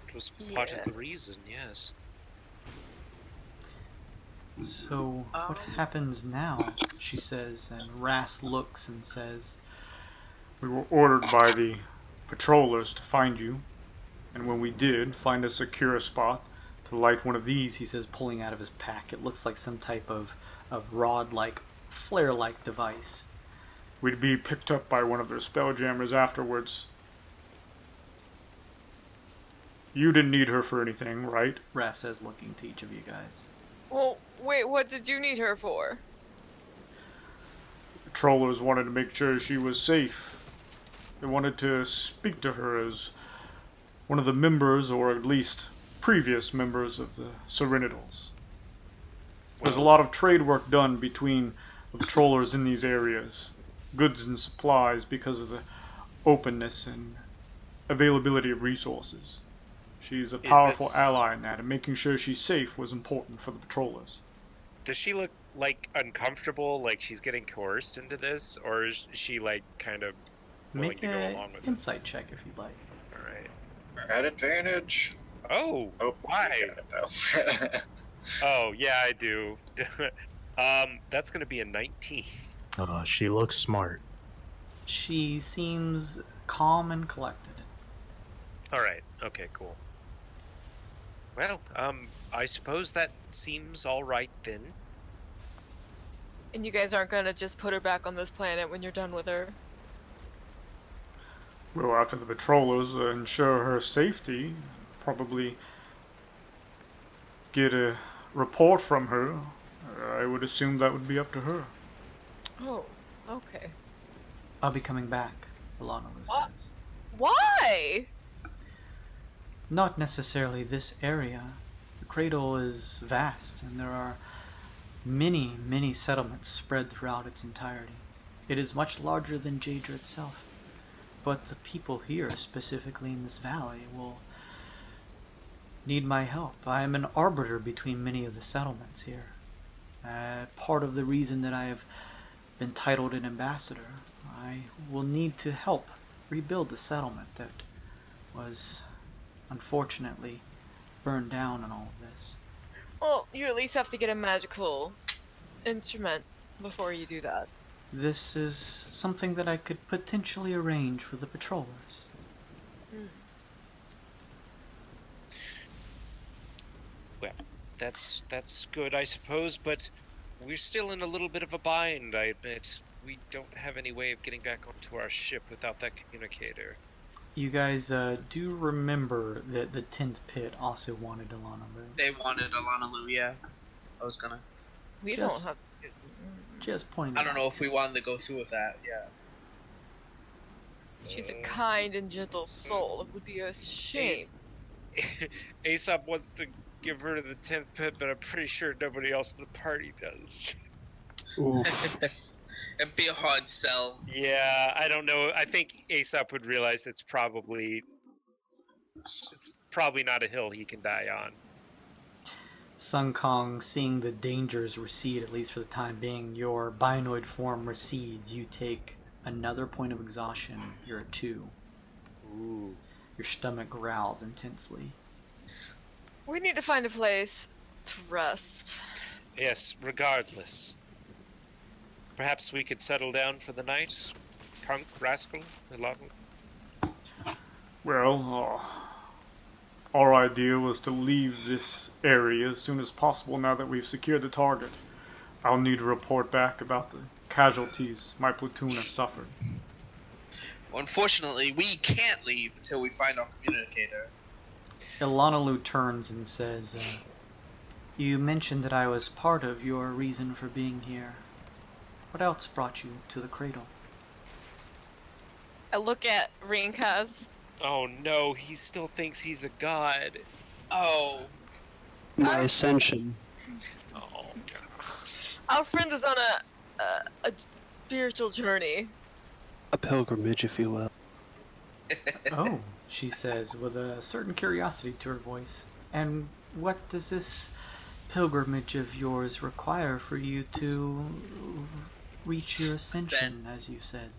It was part of the reason, yes. So, what happens now? She says, and Ras looks and says, We were ordered by the patrollers to find you, and when we did, find a secure spot to light one of these, he says, pulling out of his pack. It looks like some type of rod-like, flare-like device. We'd be picked up by one of their spelljammers afterwards. You didn't need her for anything, right? Ras says, looking to each of you guys. Well, wait, what did you need her for? The trollers wanted to make sure she was safe. They wanted to speak to her as one of the members, or at least previous members, of the Serenitals. There's a lot of trade work done between the trollers in these areas. Goods and supplies, because of the openness and availability of resources. She's a powerful ally in that, and making sure she's safe was important for the patrollers. Does she look like uncomfortable, like she's getting coerced into this, or is she like kind of willing to go along with it? Insight check if you'd like. All right. At advantage. Oh, why? You got it, though. Oh, yeah, I do. That's gonna be a 19. She looks smart. She seems calm and collected. All right. Okay. Cool. Well, I suppose that seems all right then. And you guys aren't gonna just put her back on this planet when you're done with her? Well, after the patrollers ensure her safety, probably get a report from her. I would assume that would be up to her. Oh, okay. I'll be coming back, Alana says. Why? Not necessarily this area. The cradle is vast, and there are many, many settlements spread throughout its entirety. It is much larger than Jadra itself. But the people here, specifically in this valley, will need my help. I am an arbiter between many of the settlements here. Part of the reason that I have been titled an ambassador, I will need to help rebuild the settlement that was unfortunately burned down in all of this. Well, you at least have to get a magical instrument before you do that. This is something that I could potentially arrange for the patrollers. Well, that's good, I suppose, but we're still in a little bit of a bind, I admit. We don't have any way of getting back onto our ship without that communicator. You guys do remember that the 10th pit also wanted Alana Lu. They wanted Alana Lu, yeah. I was gonna. We don't have to. Just pointing. I don't know if we wanted to go through with that, yeah. She's a kind and gentle soul. It would be a shame. Aesop wants to give her to the 10th pit, but I'm pretty sure nobody else in the party does. It'd be a hard sell. Yeah, I don't know. I think Aesop would realize it's probably not a hill he can die on. Sun Kong, seeing the dangers recede, at least for the time being, your binoid form recedes. You take another point of exhaustion. You're at 2. Ooh. Your stomach growls intensely. We need to find a place to rest. Yes, regardless. Perhaps we could settle down for the night? Kunk, Rascal, Aladdin? Well, our idea was to leave this area as soon as possible now that we've secured the target. I'll need to report back about the casualties my platoon has suffered. Well, unfortunately, we can't leave until we find our communicator. Alana Lu turns and says, you mentioned that I was part of your reason for being here. What else brought you to the cradle? I look at Rinkas. Oh no, he still thinks he's a god. Oh. My ascension. Oh god. Our friend is on a spiritual journey. A pilgrimage, if you will. Oh, she says with a certain curiosity to her voice. And what does this pilgrimage of yours require for you to reach your ascension, as you said?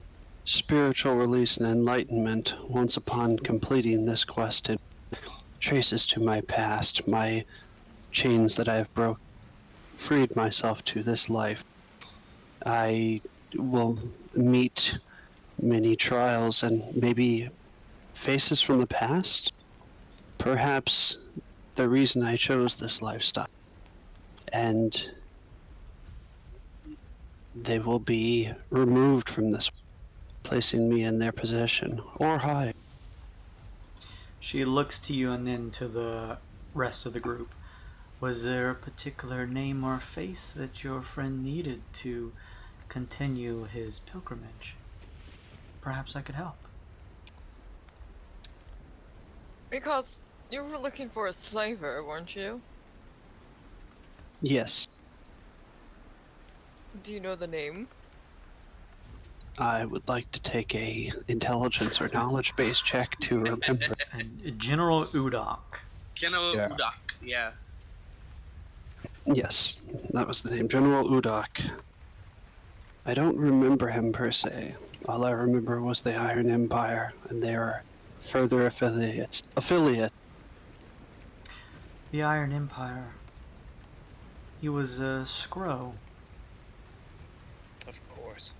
Spiritual release and enlightenment. Once upon completing this quest, it traces to my past, my chains that I have broken, freed myself to this life. I will meet many trials and maybe faces from the past. Perhaps the reason I chose this lifestyle. And they will be removed from this, placing me in their possession or higher. She looks to you and then to the rest of the group. Was there a particular name or face that your friend needed to continue his pilgrimage? Perhaps I could help. Because you were looking for a slaver, weren't you? Yes, Do you know the name? I would like to take a intelligence or knowledge-based check to remember. And General Udok. General Yeah. Udok, yeah. Yes, that was the name, General Udok. I don't remember him per se. All I remember was the Iron Empire and their further affiliate. The Iron Empire. He was a Skrull. Of course.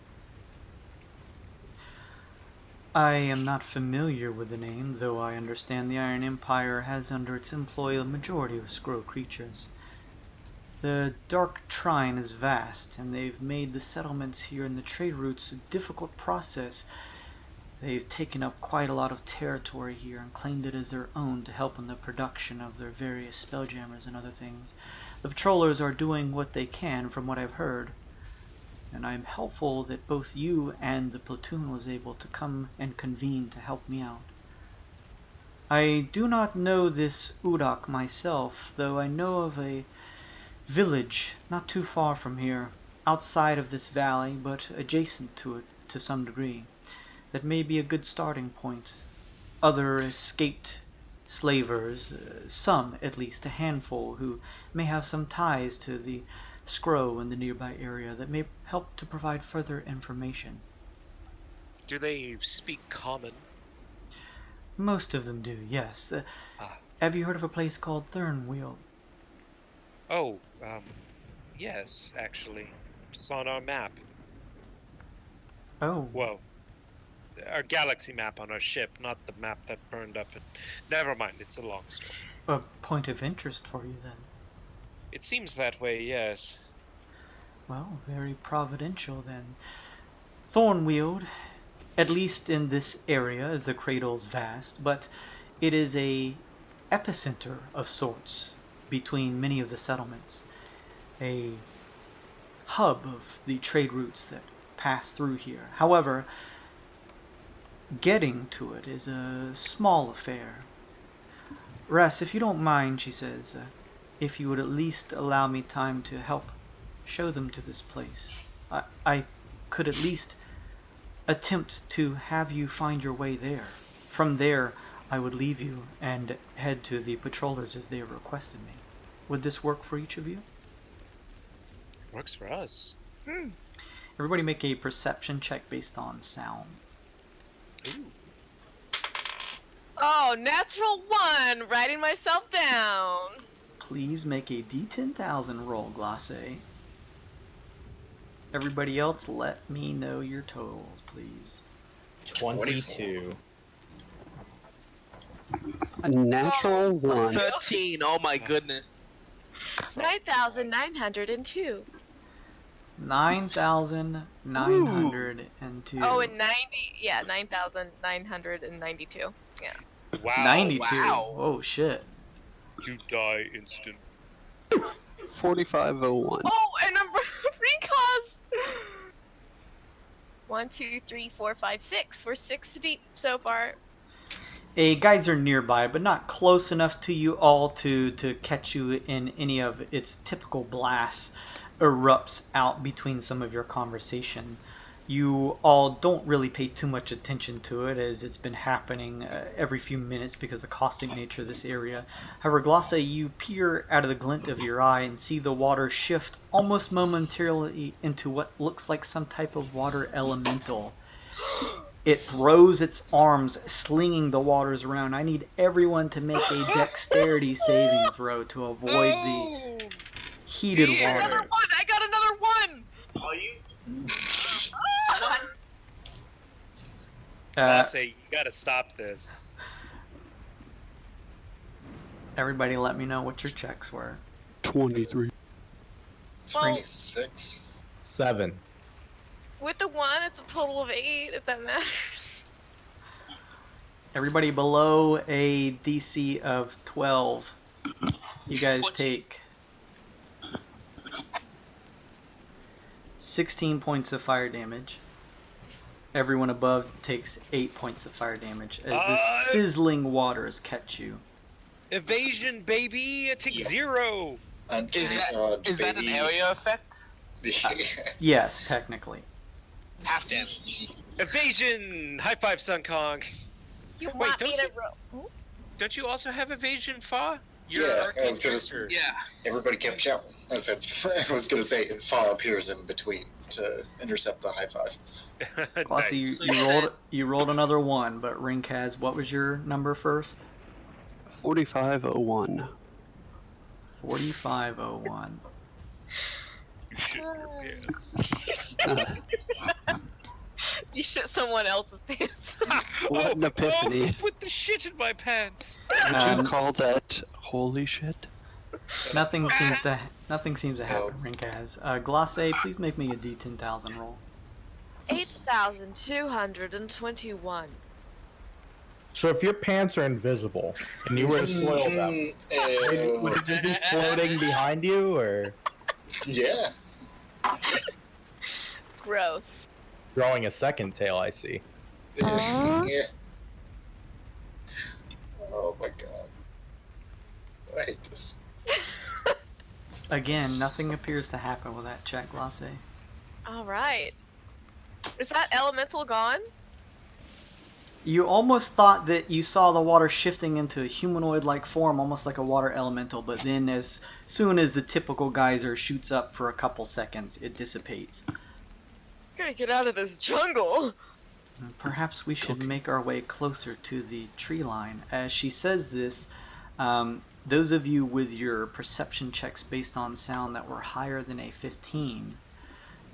I am not familiar with the name, though I understand the Iron Empire has under its employ a majority of Skrull creatures. The Dark Trine is vast, and they've made the settlements here and the trade routes a difficult process. They've taken up quite a lot of territory here and claimed it as their own to help in the production of their various spelljammers and other things. The patrollers are doing what they can from what I've heard, and I'm helpful that both you and the platoon was able to come and convene to help me out. I do not know this Udok myself, though I know of a village not too far from here, outside of this valley, but adjacent to it to some degree, that may be a good starting point. Other escaped slavers, some at least, a handful, who may have some ties to the Skrull in the nearby area that may help to provide further information. Do they speak common? Most of them do, yes. Have you heard of a place called Wyld? Oh, yes, actually. It's on our map. Oh. Whoa. Our galaxy map on our ship, not the map that burned up. Never mind, it's a long story. A point of interest for you, then. It seems that way, yes. Well, very providential, then. Wyld, at least in this area, as the cradle's vast, but it is a epicenter of sorts between many of the settlements. A hub of the trade routes that pass through here. However, getting to it is a small affair. Russ, if you don't mind, she says, if you would at least allow me time to help show them to this place. I could at least attempt to have you find your way there. From there, I would leave you and head to the patrollers if they requested me. Would this work for each of you? Works for us. Everybody make a perception check based on sound. Ooh. Oh, natural 1! Writing myself down! Please make a D10,000 roll, Glace. Everybody else, let me know your totals, please. 22. A natural 1. 13, oh my goodness. 9,902. 9,902. Oh, and 9,992. Yeah. Wow. 92. wow. Oh, shit. You die instant. 4501. Oh, and I'm recons! 1, 2, 3, 4, 5, 6. We're 6 deep so far. A geyser nearby, but not close enough to you all to catch you in any of its typical blasts, erupts out between some of your conversation. You all don't really pay too much attention to it, as it's been happening every few minutes because of the caustic nature of this area. However, Glace, you peer out of the glint of your eye and see the water shift almost momentarily into what looks like some type of water elemental. It throws its arms, slinging the waters around. I need everyone to make a dexterity saving throw to avoid the heated water. Another 1! I got another 1! Are you? I say, you gotta stop this. Everybody let me know what your checks were. 23. 26. 7. With the 1, it's a total of 8, if that matters. Everybody below a DC of 12. You guys 14. take 16 points of fire damage. Everyone above takes 8 points of fire damage as the sizzling waters catch you. Evasion, baby! I take 0! Is that an area effect? Yes, technically. Half damage. Evasion! High five, Sun Kong. You Wait, want me to roll? Don't you also have evasion, Fa? Yeah, I was gonna. Yeah. Everybody kept shouting. I was gonna say, Fa appears in between to intercept the high five. Glossy, Nice. you rolled another 1, but Rink has, what was your number first? 4501. 4501. You shit your pants. You shit someone else's pants. What an epiphany. Oh, put the shit in my pants! Would you call that holy shit? Nothing seems to happen, Rink has. Glossy, please make me a D10,000 roll. 8,221. So if your pants are invisible and you were to soil them, would it just be floating behind you, or Yeah. Gross. growing a second tail? I see. Yeah. Oh my god. I hate this. Again, nothing appears to happen with that check, Glossy. Alright. Is that elemental gone? You almost thought that you saw the water shifting into a humanoid-like form, almost like a water elemental, but then as soon as the typical geyser shoots up for a couple seconds, it dissipates. Gotta get out of this jungle. Perhaps we should make our way closer to the tree line. As she says this, those of you with your perception checks based on sound that were higher than a 15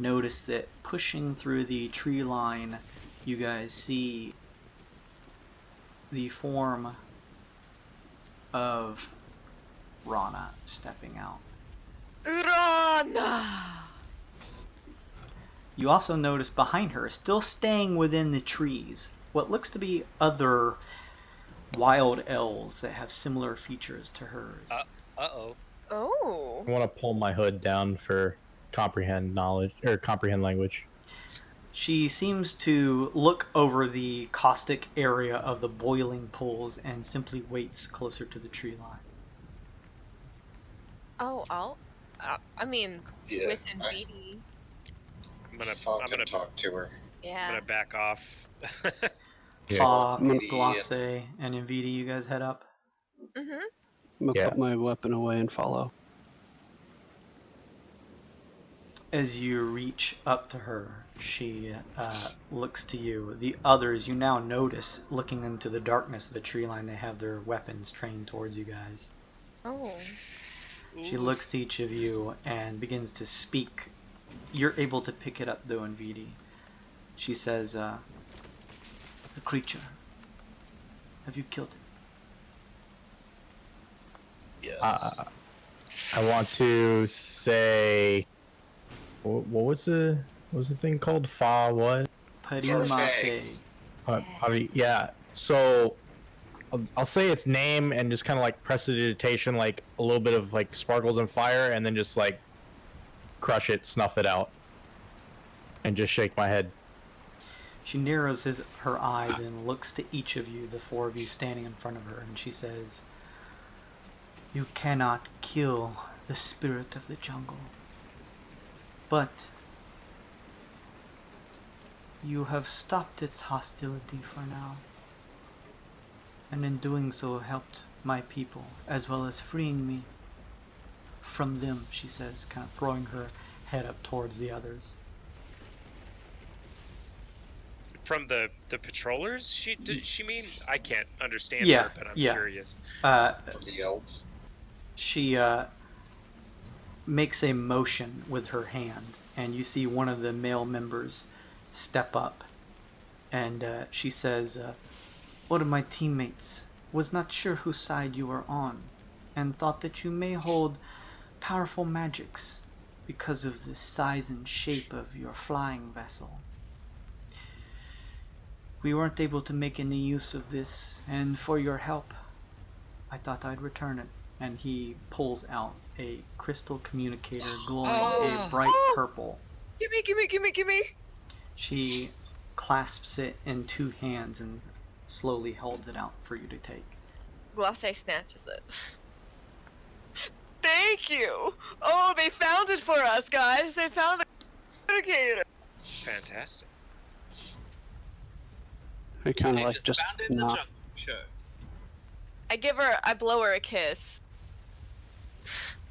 notice that pushing through the tree line, you guys see the form of Rana stepping out. Rana! You also notice behind her, still staying within the trees, what looks to be other wild elves that have similar features to hers. Uh-oh. Oh. I want to pull my hood down for comprehend knowledge or comprehend language. She seems to look over the caustic area of the boiling pools and simply waits closer to the tree line. Oh, I mean, Yeah, with Nvidia. I'm gonna talk to her. I'm Yeah. gonna back off. Fa, Idiot. Glosse, and Nvidia, you guys head up. Mm-hmm. I'm gonna Yeah. put my weapon away and follow. As you reach up to her, she looks to you. The others, you now notice, looking into the darkness of the tree line, they have their weapons trained towards you guys. Oh. She looks to each of you and begins to speak. You're able to pick it up, though, Nvidia. She says, the creature. Have you killed it? Yes. I want to say, what was the thing called? Fa what? Parimate. Yeah. So I'll say its name and just kind of like prestidigitation, like a little bit of like sparkles and fire, and then just like crush it, snuff it out, and just shake my head. She narrows her eyes and looks to each of you, the four of you standing in front of her, and she says, "You cannot kill the spirit of the jungle, but you have stopped its hostility for now, and in doing so helped my people, as well as freeing me from them," she says, kind of throwing her head up towards the others. From the patrollers? She mean? I can't understand Yeah, her, but I'm yeah. curious. The elves. She makes a motion with her hand, and you see one of the male members step up, and she says, "One of my teammates was not sure whose side you were on. and thought that you may hold powerful magics because of the size and shape of your flying vessel. We weren't able to make any use of this, and for your help, I thought I'd return it. And he pulls out a crystal communicator glowing a bright purple. Gimme! She clasps it in two hands and slowly holds it out for you to take. Glace snatches it. Thank you! Oh, they found it for us, guys! They found the communicator! Fantastic. We kind They of like just found it in the not. jungle. Sure. I blow her a kiss.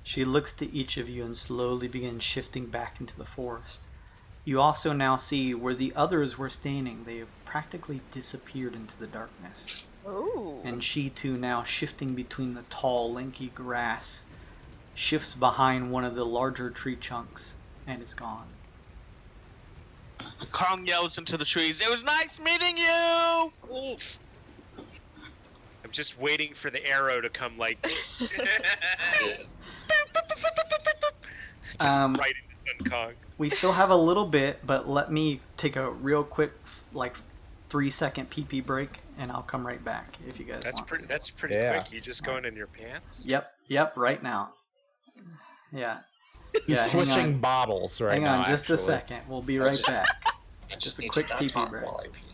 She looks to each of you and slowly begins shifting back into the forest. You also now see where the others were standing. They have practically disappeared into the darkness. Ooh. And she too, now shifting between the tall, lanky grass, shifts behind one of the larger tree chunks and is gone. Kong yells into the trees, "It was nice meeting you!" Oof. I'm just waiting for the arrow to come, like, just right into Kong. We still have a little bit, but let me take a real quick, like, 3-second pee break, and I'll come right back if you guys want. That's pretty quick. You just going in your pants? Yep, right now. Yeah. He's switching bottles right now. Hang on, just actually. a second. We'll be right back. Just a quick pee break. While I pee.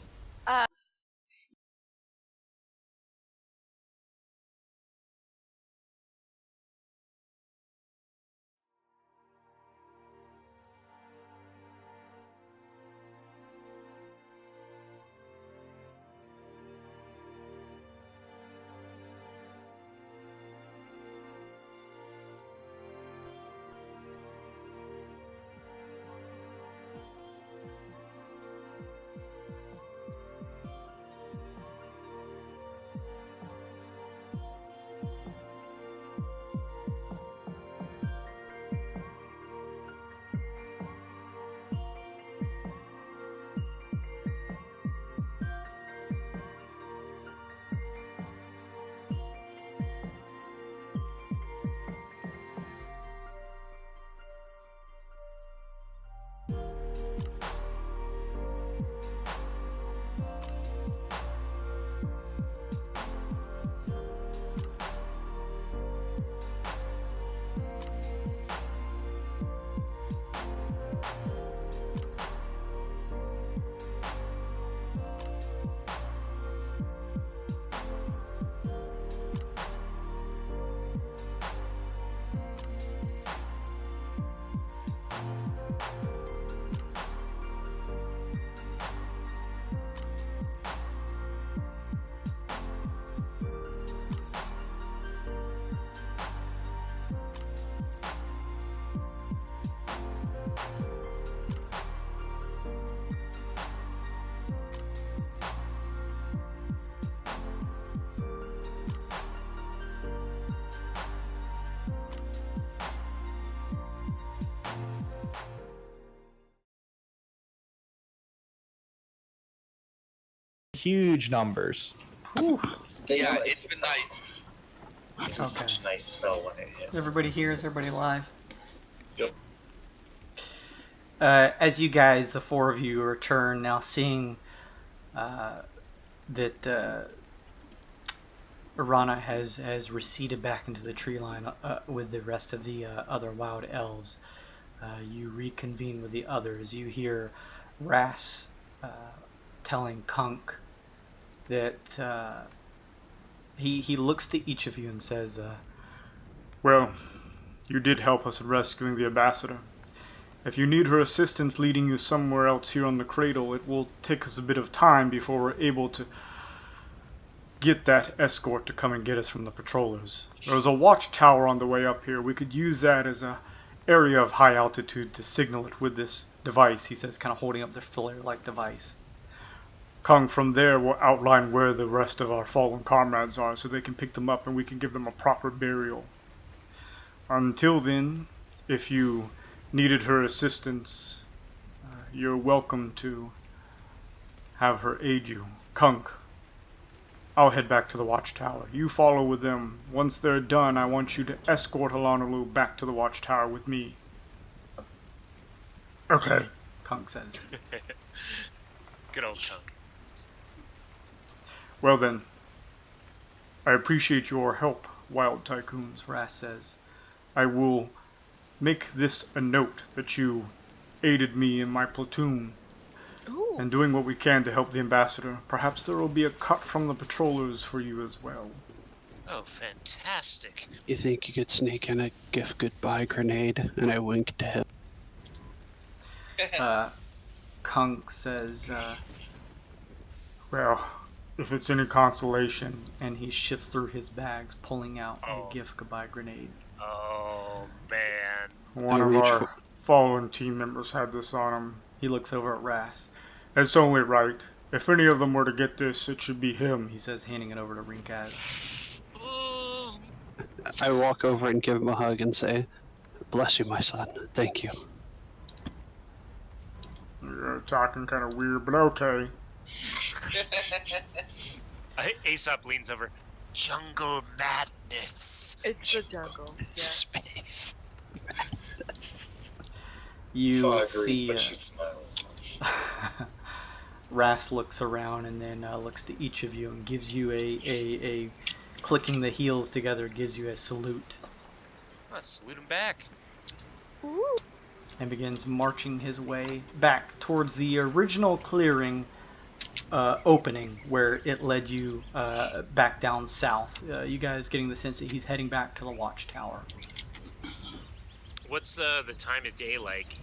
Huge numbers. Yeah, it's been nice. It is such a nice spell when it hits. Everybody here? Is everybody live? Yep. As you guys, the four of you, return now, seeing that Arana has receded back into the tree line with the rest of the other wild elves. You reconvene with the others. You hear Rafs telling Kunk that he looks to each of you and says, Well, you did help us in rescuing the ambassador. If you need her assistance leading you somewhere else here on the cradle, it will take us a bit of time before we're able to get that escort to come and get us from the patrollers. There's a watchtower on the way up here. We could use that as a area of high altitude to signal it with this device, he says, kind of holding up the flare-like device. Kung from there will outline where the rest of our fallen comrades are so they can pick them up and we can give them a proper burial. Until then, if you needed her assistance, you're welcome to have her aid you. Kunk, I'll head back to the watchtower. You follow with them. Once they're done, I want you to escort Alanalu back to the watchtower with me. Okay, Kunk says. Good old Kunk. Well then, I appreciate your help, Wyld Tycoons. Ras says. I will make this a note that you aided me in my platoon. Ooh. And doing what we can to help the ambassador. Perhaps there will be a cut from the patrollers for you as well. Oh, fantastic. You think you could sneak in a gift goodbye grenade? And I wink to him. Kunk says, Well, if it's any consolation. and he shifts through his bags, pulling out a gift goodbye grenade. Oh, man. One of our fallen team members had this on him. He looks over at Ras. It's only right. If any of them were to get this, it should be him. He says, handing it over to Rinkaz. I walk over and give him a hug and say, bless you, my son. Thank you. You're talking kind of weird, but okay. Aesop leans over. Jungle madness. It's the jungle. Yeah. Space. You Fog agrees, see but she smiles. Ras looks around and then looks to each of you and gives you a clicking the heels together, gives you a salute. Let's salute him back. Ooh. And begins marching his way back towards the original clearing opening where it led you back down south. You guys getting the sense that he's heading back to the watchtower. What's the time of day like?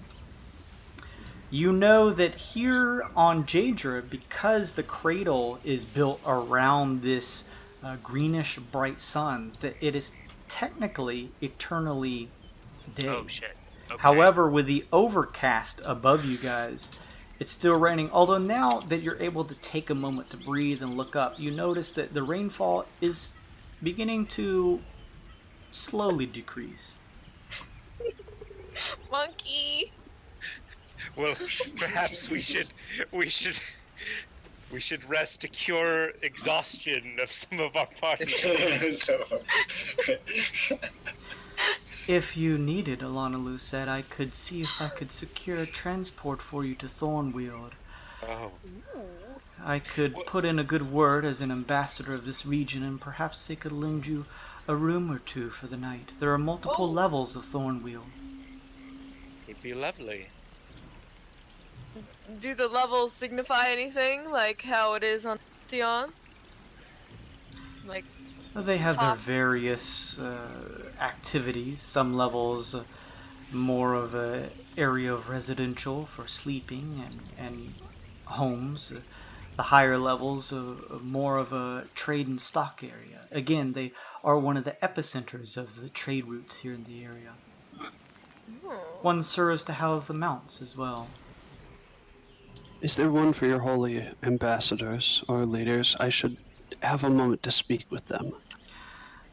You know that here on Jadra, because the cradle is built around this greenish bright sun, that it is technically eternally day. Oh, shit. Okay. However, with the overcast above you guys, it's still raining. Although now that you're able to take a moment to breathe and look up, you notice that the rainfall is beginning to slowly decrease. Monkey. Well, perhaps we should rest to cure exhaustion of some of our parties. If you needed, Alanalu said, I could see if I could secure a transport for you to Thornweald. Oh. I could put in a good word as an ambassador of this region, and perhaps they could lend you a room or two for the night. There are multiple levels of Thornweald. It'd be lovely. Do the levels signify anything, like how it is on Sion? Like, They have their top? various activities. Some levels more of a area of residential for sleeping and homes. The higher levels more of a trade and stock area. Again, they are one of the epicenters of the trade routes here in the area. One serves to house the mounts as well. Is there one for your holy ambassadors or leaders? I should have a moment to speak with them.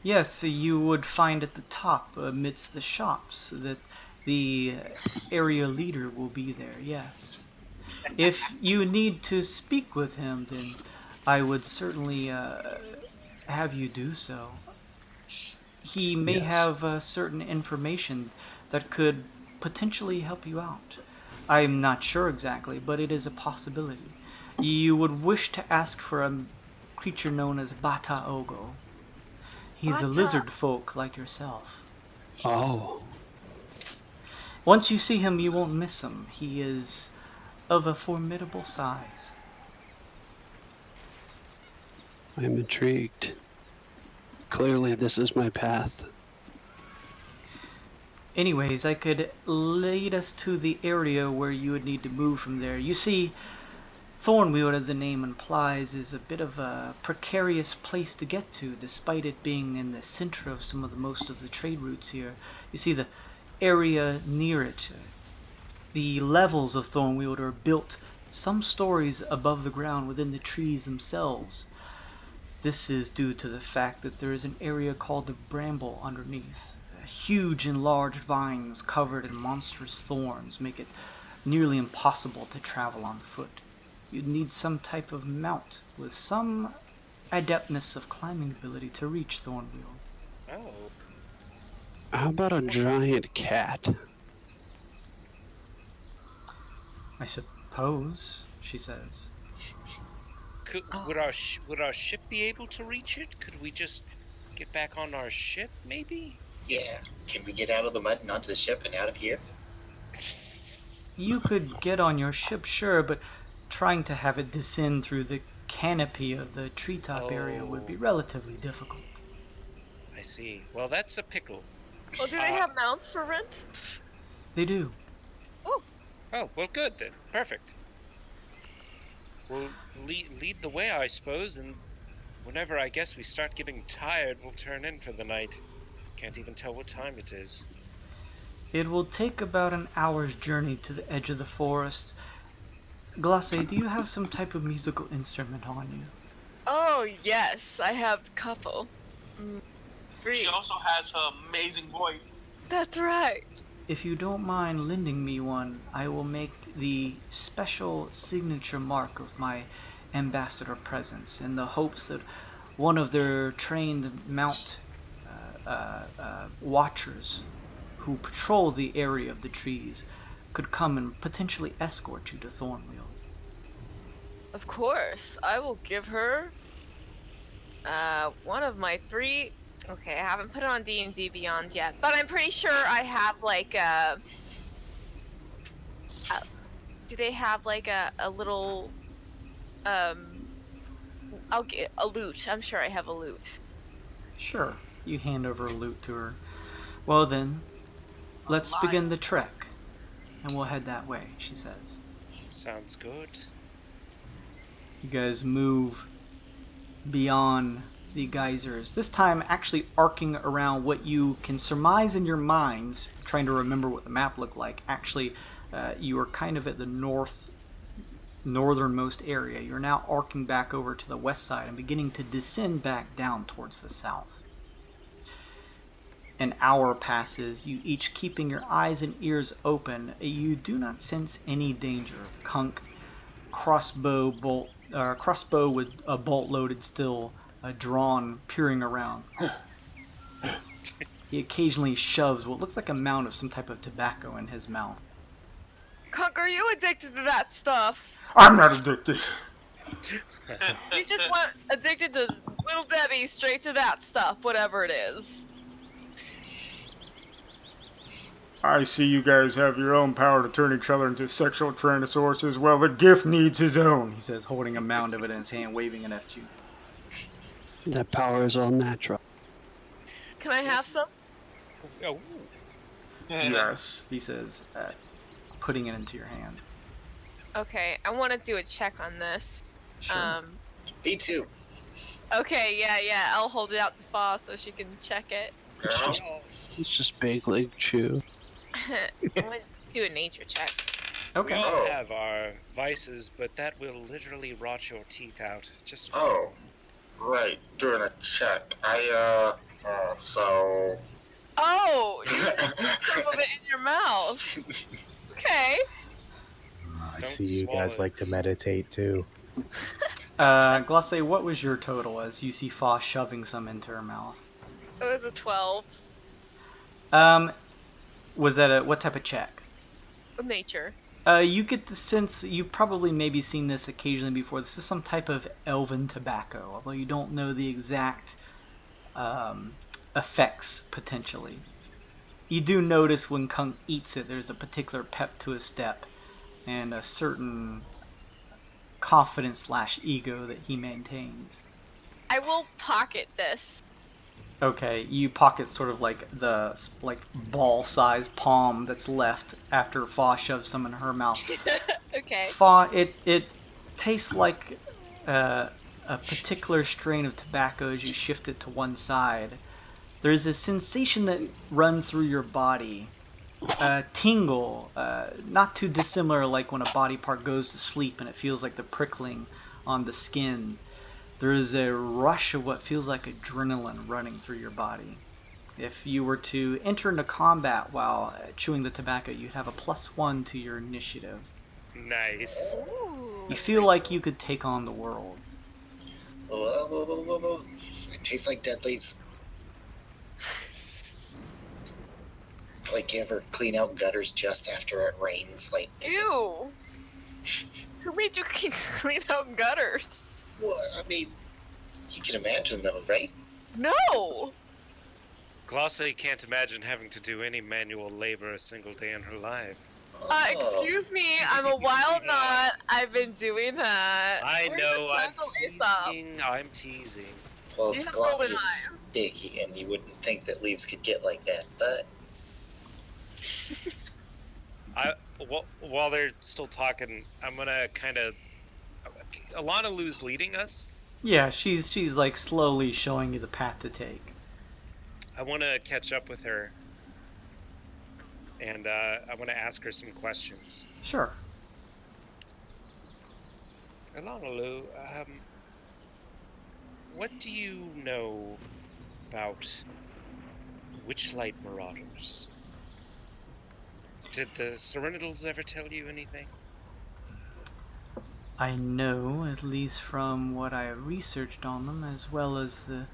Yes, you would find at the top amidst the shops that the area leader will be there, yes. If you need to speak with him, then I would certainly have you do so. He may have certain information that could potentially help you out. I'm not sure exactly, but it is a possibility. You would wish to ask for a creature known as Bata Ogo. He's a lizard folk like yourself. Oh. Once you see him, you won't miss him. He is of a formidable size. I'm intrigued. Clearly this is my path. Anyways, I could lead us to the area where you would need to move from there. You see, Thornweald, as the name implies, is a bit of a precarious place to get to, despite it being in the center of some of the most of the trade routes here. You see, the area near it, the levels of Thornweald are built some stories above the ground within the trees themselves. This is due to the fact that there is an area called the Bramble underneath. Huge enlarged vines covered in monstrous thorns make it nearly impossible to travel on foot. You'd need some type of mount with some adeptness of climbing ability to reach Thornwheel. Oh. How about a giant cat? I suppose, she says. Would our ship be able to reach it? Could we just get back on our ship, maybe? Yeah. Can we get out of the mud and onto the ship and out of here? You could get on your ship, sure, but trying to have it descend through the canopy of the treetop area would be relatively difficult. I see. Well, that's a pickle. Well, do they have mounts for rent? They do. Oh. Oh, well, good then. Perfect. We'll lead the way, I suppose, and whenever I guess we start getting tired, we'll turn in for the night. Can't even tell what time it is. It will take about an hour's journey to the edge of the forest. Glace, do you have some type of musical instrument on you? Oh, yes. I have a couple. She also has her amazing voice. That's right. If you don't mind lending me one, I will make the special signature mark of my ambassador presence in the hopes that one of their trained mount watchers who patrol the area of the trees could come and potentially escort you to Thornwheel. Of course. I will give her one of my 3... Okay, I haven't put it on D&D Beyond yet, but I'm pretty sure I have like do they have like a little I'll get a lute. I'm sure I have a lute. Sure. You hand over a lute to her. Well then, let's begin the trek, and we'll head that way, she says. Sounds good. You guys move beyond the geysers, this time actually arcing around what you can surmise in your minds, trying to remember what the map looked like. Actually, you are kind of at the northernmost area. You're now arcing back over to the west side and beginning to descend back down towards the south. An hour passes, you each keeping your eyes and ears open. You do not sense any danger. Kunk, crossbow with a bolt loaded still, drawn, peering around. He occasionally shoves what looks like a mound of some type of tobacco in his mouth. Kunk, are you addicted to that stuff? I'm not addicted. You just went addicted to Little Debbie, straight to that stuff, whatever it is. I see you guys have your own power to turn each other into sexual tyrannosauruses. Well, the gift needs his own, he says, holding a mound of it in his hand, waving it at you. That power is all natural. Can I have some? Oh. Yes, he says, putting it into your hand. Okay, I want to do a check on this. Sure. Me too. Okay, yeah, I'll hold it out to Fa so she can check it. It's just big leg chew. I want to do a nature check. Okay. We all have our vices, but that will literally rot your teeth out. Just Right, doing a check. Oh, you some of it in your mouth. Okay. I see you guys like to meditate too. Glace, what was your total as you see Fa shoving some into her mouth? It was a 12. Was that what type of check? Nature. You get the sense that you've probably maybe seen this occasionally before. This is some type of elven tobacco, although you don't know the exact effects, potentially. You do notice when Kunk eats it, there's a particular pep to his step, and a certain confidence/ego that he maintains. I will pocket this. Okay, you pocket sort of like the ball-sized palm that's left after Fa shoves some in her mouth. Okay. Fa, it tastes like a particular strain of tobacco as you shift it to one side. There's a sensation that runs through your body, a tingle, not too dissimilar like when a body part goes to sleep and it feels like the prickling on the skin. There is a rush of what feels like adrenaline running through your body. If you were to enter into combat while chewing the tobacco, you'd have a +1 to your initiative. Nice. Ooh. You feel like you could take on the world. Whoa, whoa, whoa, whoa, whoa. It tastes like dead leaves. Like, you ever clean out gutters just after it rains? Like, Ew! Who made you clean out gutters? well, I mean, you can imagine though, right? No! Glossa can't imagine having to do any manual labor a single day in her life. Excuse me, I'm a wild knot. I've been doing that. I Where's know, the I'm puzzle Aesop? teasing. I'm teasing. Well, You it's have gloppy golden and eyes. sticky, and you wouldn't think that leaves could get like that, but While they're still talking, I'm gonna kind of. Alana Lou's leading us. Yeah, she's like slowly showing you the path to take. I want to catch up with her, and I want to ask her some questions. Sure. Alana Lou, what do you know about Witchlight Marauders? Did the Serenitals ever tell you anything? I know, at least from what I have researched on them, as well as the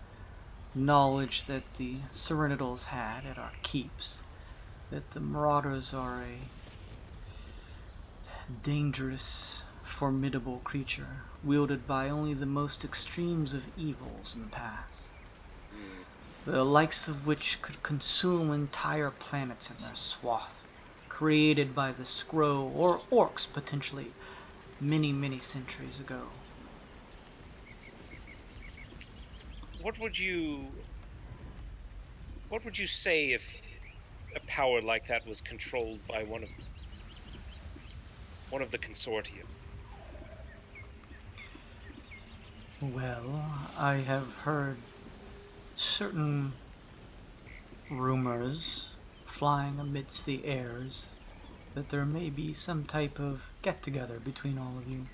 knowledge that the Serenitals had at our keeps, that the Marauders are a dangerous, formidable creature, wielded by only the most extremes of evils in the past, the likes of which could consume entire planets in their swath, created by the Skrull or Orcs potentially many, many centuries ago. What would you say if a power like that was controlled by one of the consortium? Well, I have heard certain rumors flying amidst the airs that there may be some type of get-together between all of you.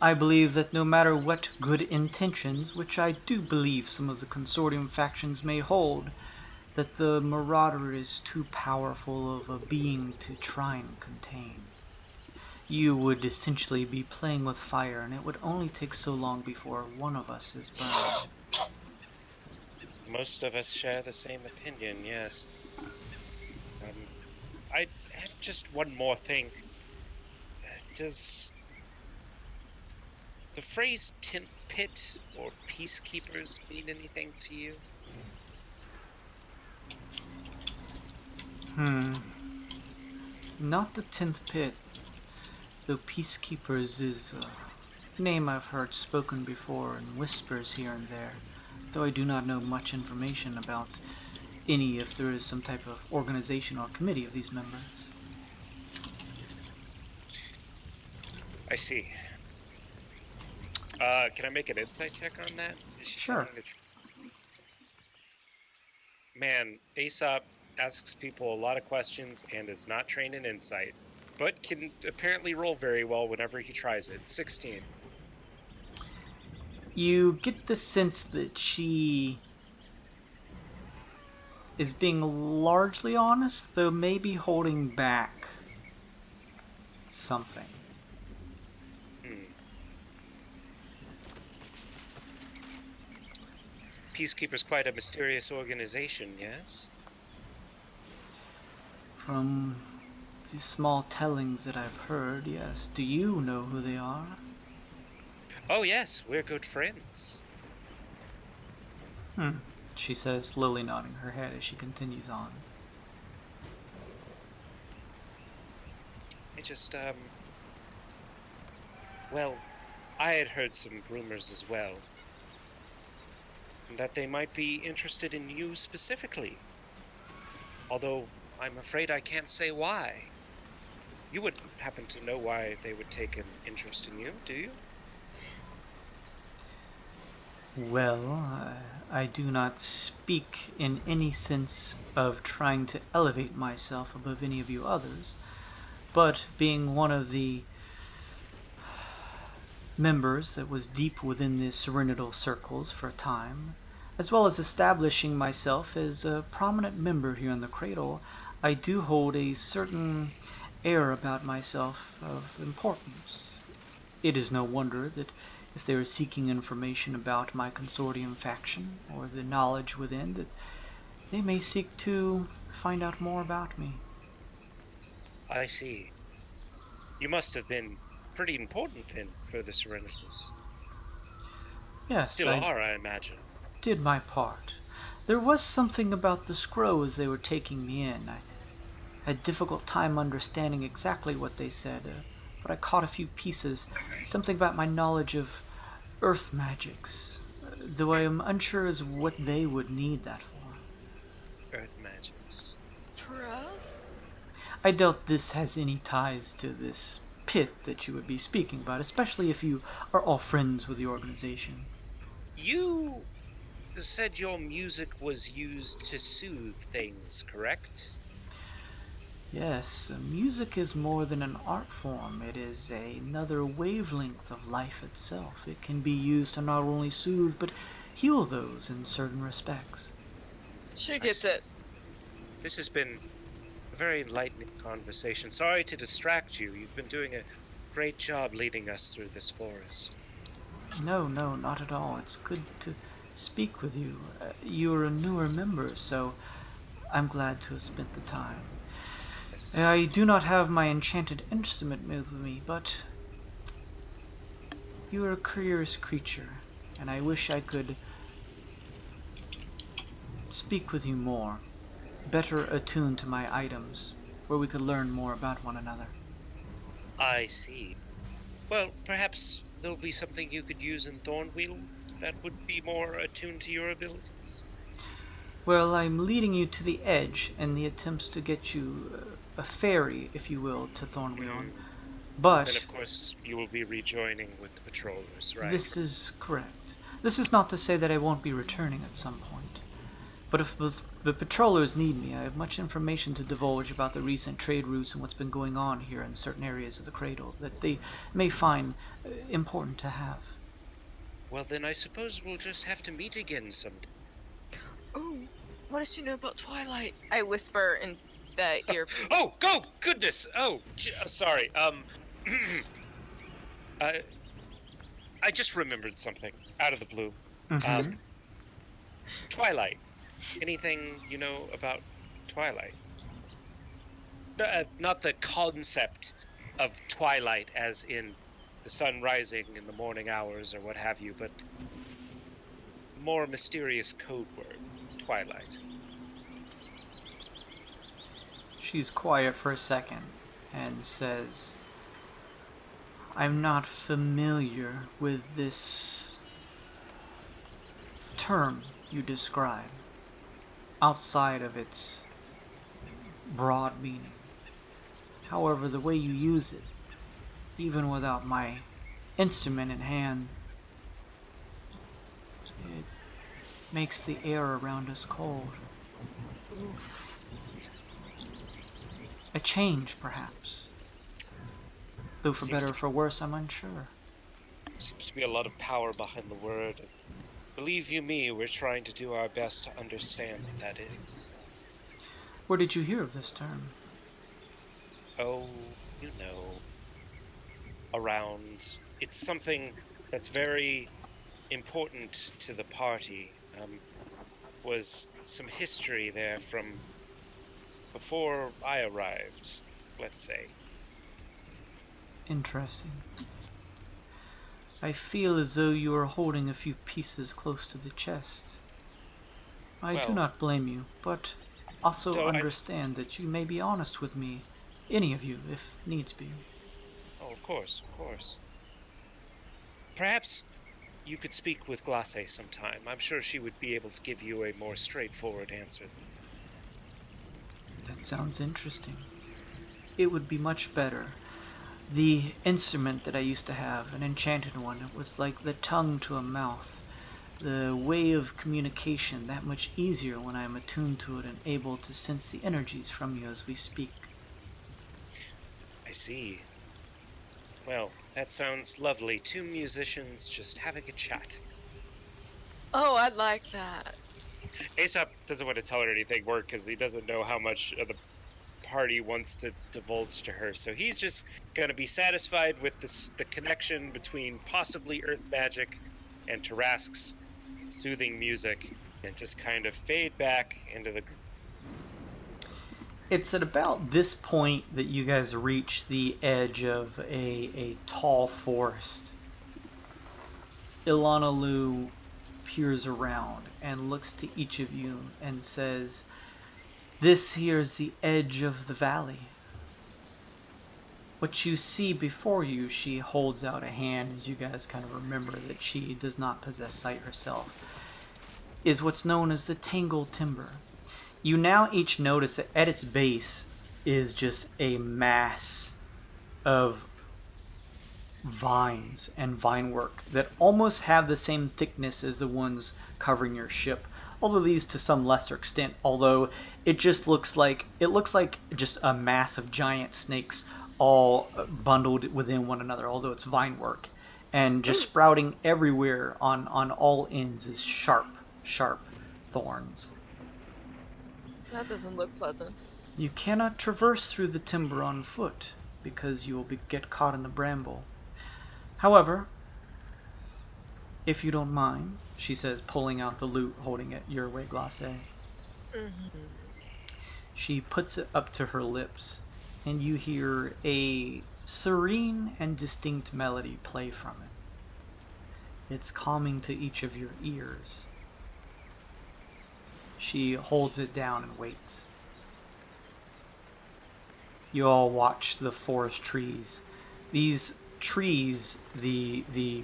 I believe that no matter what good intentions, which I do believe some of the consortium factions may hold, that the Marauder is too powerful of a being to try and contain. You would essentially be playing with fire, and it would only take so long before one of us is burned. Most of us share the same opinion, yes. I had just one more thing. Does the phrase tent pit or peacekeepers mean anything to you? Not the 10th pit, though peacekeepers is a name I've heard spoken before in whispers here and there, though I do not know much information about any, if there is some type of organization or committee of these members. I see. Can I make an insight check on that? Sure. Man, Aesop asks people a lot of questions and is not trained in insight, but can apparently roll very well whenever he tries it. 16. You get the sense that she is being largely honest, though maybe holding back something. Peacekeeper's quite a mysterious organization, yes? From the small tellings that I've heard, yes. Do you know who they are? Oh yes, we're good friends. She says, slowly nodding her head as she continues on. I just, well, I had heard some rumors as well. That they might be interested in you specifically. Although, I'm afraid I can't say why. You wouldn't happen to know why they would take an interest in you, do you? Well, I do not speak in any sense of trying to elevate myself above any of you others, but being one of the members that was deep within the Serenital circles for a time, as well as establishing myself as a prominent member here in the Cradle, I do hold a certain air about myself of importance. It is no wonder that if they were seeking information about my consortium faction or the knowledge within, that they may seek to find out more about me. I see. You must have been pretty important then for the Serenitors. Yes, Still I are, I imagine. did my part. There was something about the scroll as they were taking me in. I had a difficult time understanding exactly what they said, but I caught a few pieces. Something about my knowledge of earth magics, though I am unsure as what they would need that for. Earth magics. Trust? I doubt this has any ties to this pit that you would be speaking about, especially if you are all friends with the organization. You said your music was used to soothe things, correct? Yes, music is more than an art form. It is another wavelength of life itself. It can be used to not only soothe, but heal those in certain respects. She gets it. This has been a very enlightening conversation. Sorry to distract you. You've been doing a great job leading us through this forest. No, not at all. It's good to speak with you. You're a newer member, so I'm glad to have spent the time. Yes. I do not have my enchanted instrument with me, but you are a curious creature, and I wish I could speak with you more, better attuned to my items, where we could learn more about one another. I see. Well, perhaps there'll be something you could use in Thornwheel that would be more attuned to your abilities. Well, I'm leading you to the edge in the attempts to get you a ferry, if you will, to Thornwheel. But And of course, you will be rejoining with the patrollers, right? this is correct. This is not to say that I won't be returning at some point. But if the patrollers need me, I have much information to divulge about the recent trade routes and what's been going on here in certain areas of the Cradle that they may find important to have. Well, then I suppose we'll just have to meet again someday. Oh, what does she know about Twilight? I whisper in the ear. Oh, go! Goodness! Oh, sorry. I just remembered something out of the blue. Mm-hmm. Twilight. Anything you know about Twilight? Not the concept of twilight as in the sun rising in the morning hours or what have you, but more mysterious code word, Twilight. She's quiet for a second and says, I'm not familiar with this term you describe outside of its broad meaning. However, the way you use it, even without my instrument in hand, it makes the air around us cold. A change, perhaps. Though for better or for worse, I'm unsure. Seems to be a lot of power behind the word. Believe you me, we're trying to do our best to understand what that is. Where did you hear of this term? Oh, you know, around. It's something that's very important to the party. Was some history there from before I arrived, let's say. Interesting. I feel as though you are holding a few pieces close to the chest. I do Well, not blame you, but also so understand that you may be honest with me, any of you, if needs be. Oh, of course, of course. Perhaps you could speak with Glace sometime. I'm sure she would be able to give you a more straightforward answer. That sounds interesting. It would be much better. The instrument that I used to have, an enchanted one, it was like the tongue to a mouth. The way of communication that much easier when I am attuned to it and able to sense the energies from you as we speak. I see. Well, that sounds lovely. Two musicians just having a chat. Oh, I'd like that. Aesop doesn't want to tell her anything more because he doesn't know how much of the party wants to divulge to her. So he's just going to be satisfied with the connection between possibly earth magic and Tarask's soothing music, and just kind of fade back into the... It's at about this point that you guys reach the edge of a tall forest. Ilana Lu peers around and looks to each of you and says, "This here is the edge of the valley. What you see before you," she holds out a hand as you guys kind of remember that she does not possess sight herself, "is what's known as the tangled timber." You now each notice that at its base is just a mass of vines and vine work that almost have the same thickness as the ones covering your ship, although these to some lesser extent, although it just looks like just a mass of giant snakes all bundled within one another, although it's vine work, and just sprouting everywhere on all ends is sharp thorns. That doesn't look pleasant. You cannot traverse through the timber on foot because you will get caught in the bramble. However, if you don't mind, she says, pulling out the lute, holding it your way, glacé. She puts it up to her lips, and you hear a serene and distinct melody play from it. It's calming to each of your ears. She holds it down and waits. You all watch the forest trees. These trees, the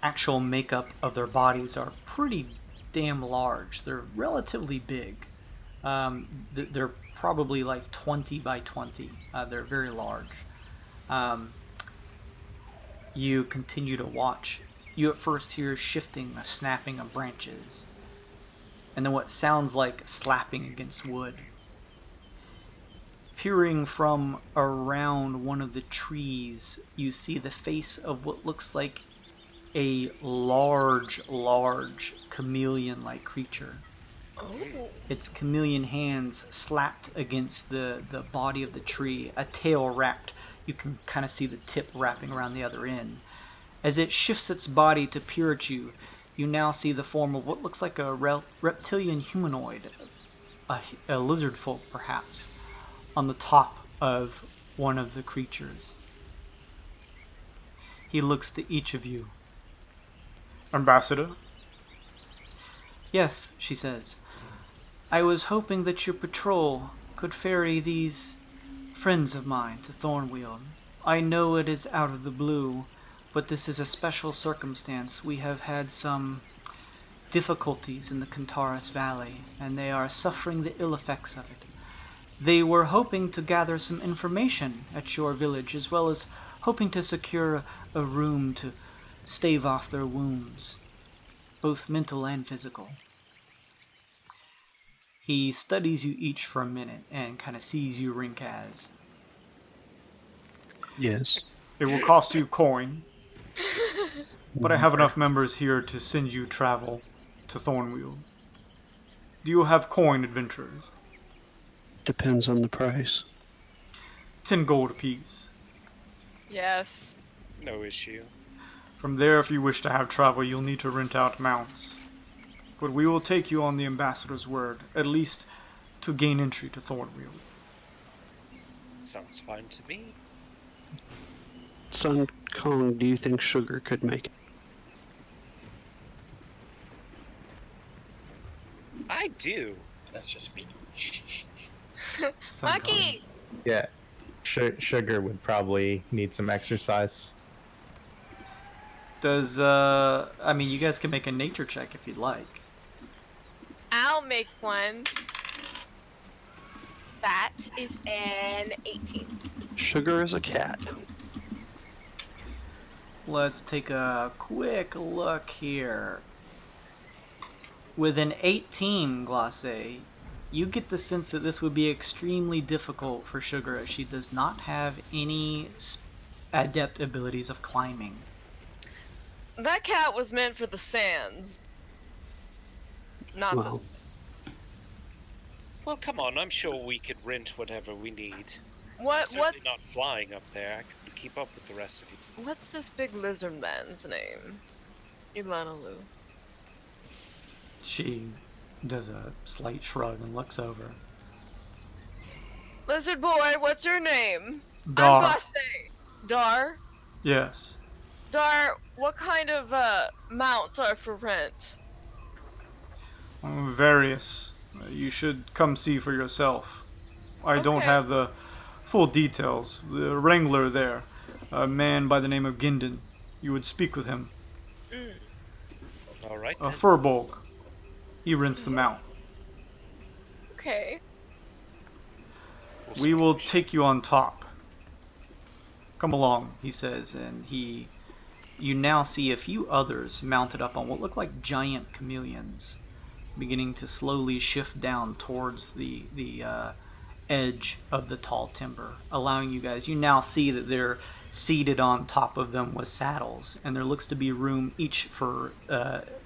actual makeup of their bodies are pretty damn large. They're relatively big. They're probably like 20 by 20. They're very large. You continue to watch. You at first hear shifting, a snapping of branches, and then what sounds like slapping against wood. Peering from around one of the trees, you see the face of what looks like a large chameleon-like creature. Oh. Its chameleon hands slapped against the body of the tree, a tail wrapped. You can kind of see the tip wrapping around the other end. As it shifts its body to peer at you, you now see the form of what looks like a reptilian humanoid, a lizard folk perhaps, on the top of one of the creatures. He looks to each of you. Ambassador? "Yes," she says. "I was hoping that your patrol could ferry these friends of mine to Thornweald. I know it is out of the blue, but this is a special circumstance. We have had some difficulties in the Kantaris Valley, and they are suffering the ill effects of it. They were hoping to gather some information at your village, as well as hoping to secure a room to stave off their wounds, both mental and physical." He studies you each for a minute and kind of sees you Rinkaz. Yes. It will cost you coin, but I have enough members here to send you travel to Thornweald. Do you have coin, adventurers? Depends on the price. 10 gold apiece. Yes. No issue. From there, if you wish to have travel, you'll need to rent out mounts. But we will take you on the ambassador's word, at least to gain entry to Thornweald. Sounds fine to me. Sun Kong, do you think Sugar could make it? I do. That's just me. Monkey! Yeah. Sugar would probably need some exercise. Does, I mean, you guys can make a nature check if you'd like. I'll make one. That is an 18. Sugar is a cat. Let's take a quick look here. With an 18, Glacé, you get the sense that this would be extremely difficult for Sugar, as she does not have any adept abilities of climbing. That cat was meant for the sands. Not Well, Well, come on. I'm sure we could rent whatever we need. What? Certainly not flying up there. I could keep up with the rest of you. What's this big lizard man's name? Ilanalu. She does a slight shrug and looks over. Lizard boy, what's your name? Dar. I'm Basse. Dar? Yes. Dar, what kind of mounts are for rent? Various. You should come see for yourself. I don't Okay. have the full details. The wrangler there, a man by the name of Ginden. You would speak with him. All right. A Then. furbolg. He rents them out. Okay. We will take you on top. Come along, he says, and you now see a few others mounted up on what look like giant chameleons, beginning to slowly shift down towards the edge of the tall timber, allowing you guys. You now see that they're seated on top of them with saddles, and there looks to be room each for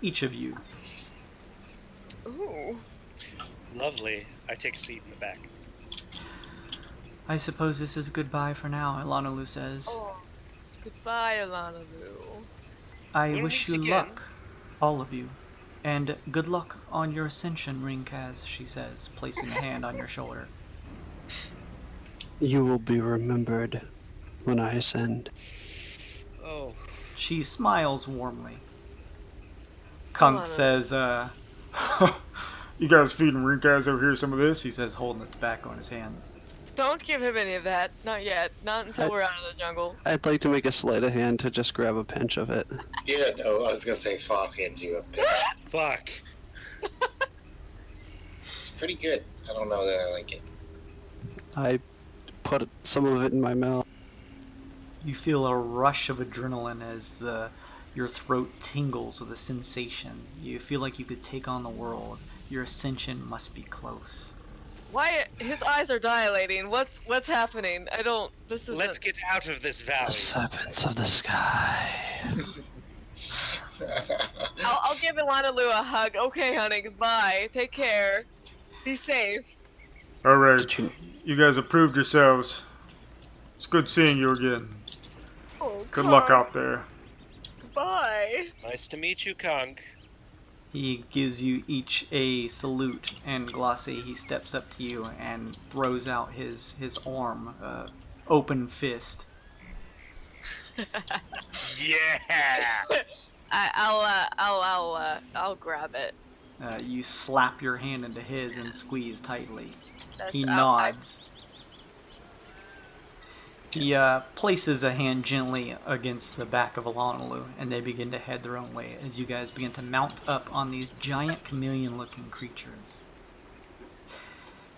each of you. Ooh. Lovely. I take a seat in the back. I suppose this is goodbye for now, Ilanalu says. Oh. Goodbye, Ilanalu. I We'll wish meet you again. luck, all of you. And good luck on your ascension, Ringkaz, she says, placing a hand on your shoulder. You will be remembered when I ascend. Oh. She smiles warmly. Kunk says, You guys feeding Rinkaz over here some of this? he says, holding the tobacco in his hand. Don't give him any of that. Not yet. Not until we're out of the jungle. I'd like to make a sleight of hand to just grab a pinch of it. Yeah, no, I was gonna say Fop hands you a pill. Fuck. It's pretty good. I don't know that I like it. I put some of it in my mouth. You feel a rush of adrenaline as your throat tingles with a sensation. You feel like you could take on the world. Your ascension must be close. Why? His eyes are dilating. What's happening? I don't. This is. Let's get out of this valley. Serpents of the sky. I'll give Ilanalu a hug. Okay, honey. Goodbye. Take care. Be safe. Alright. You guys have proved yourselves. It's good seeing you again. Oh, Good luck out there. Bye. Nice to meet you, Kunk. He gives you each a salute, and Glace, he steps up to you and throws out his arm, open fist. Yeah. I'll grab it. You slap your hand into his and squeeze tightly. He I'll- nods. He places a hand gently against the back of Ilanalu, and they begin to head their own way as you guys begin to mount up on these giant chameleon-looking creatures.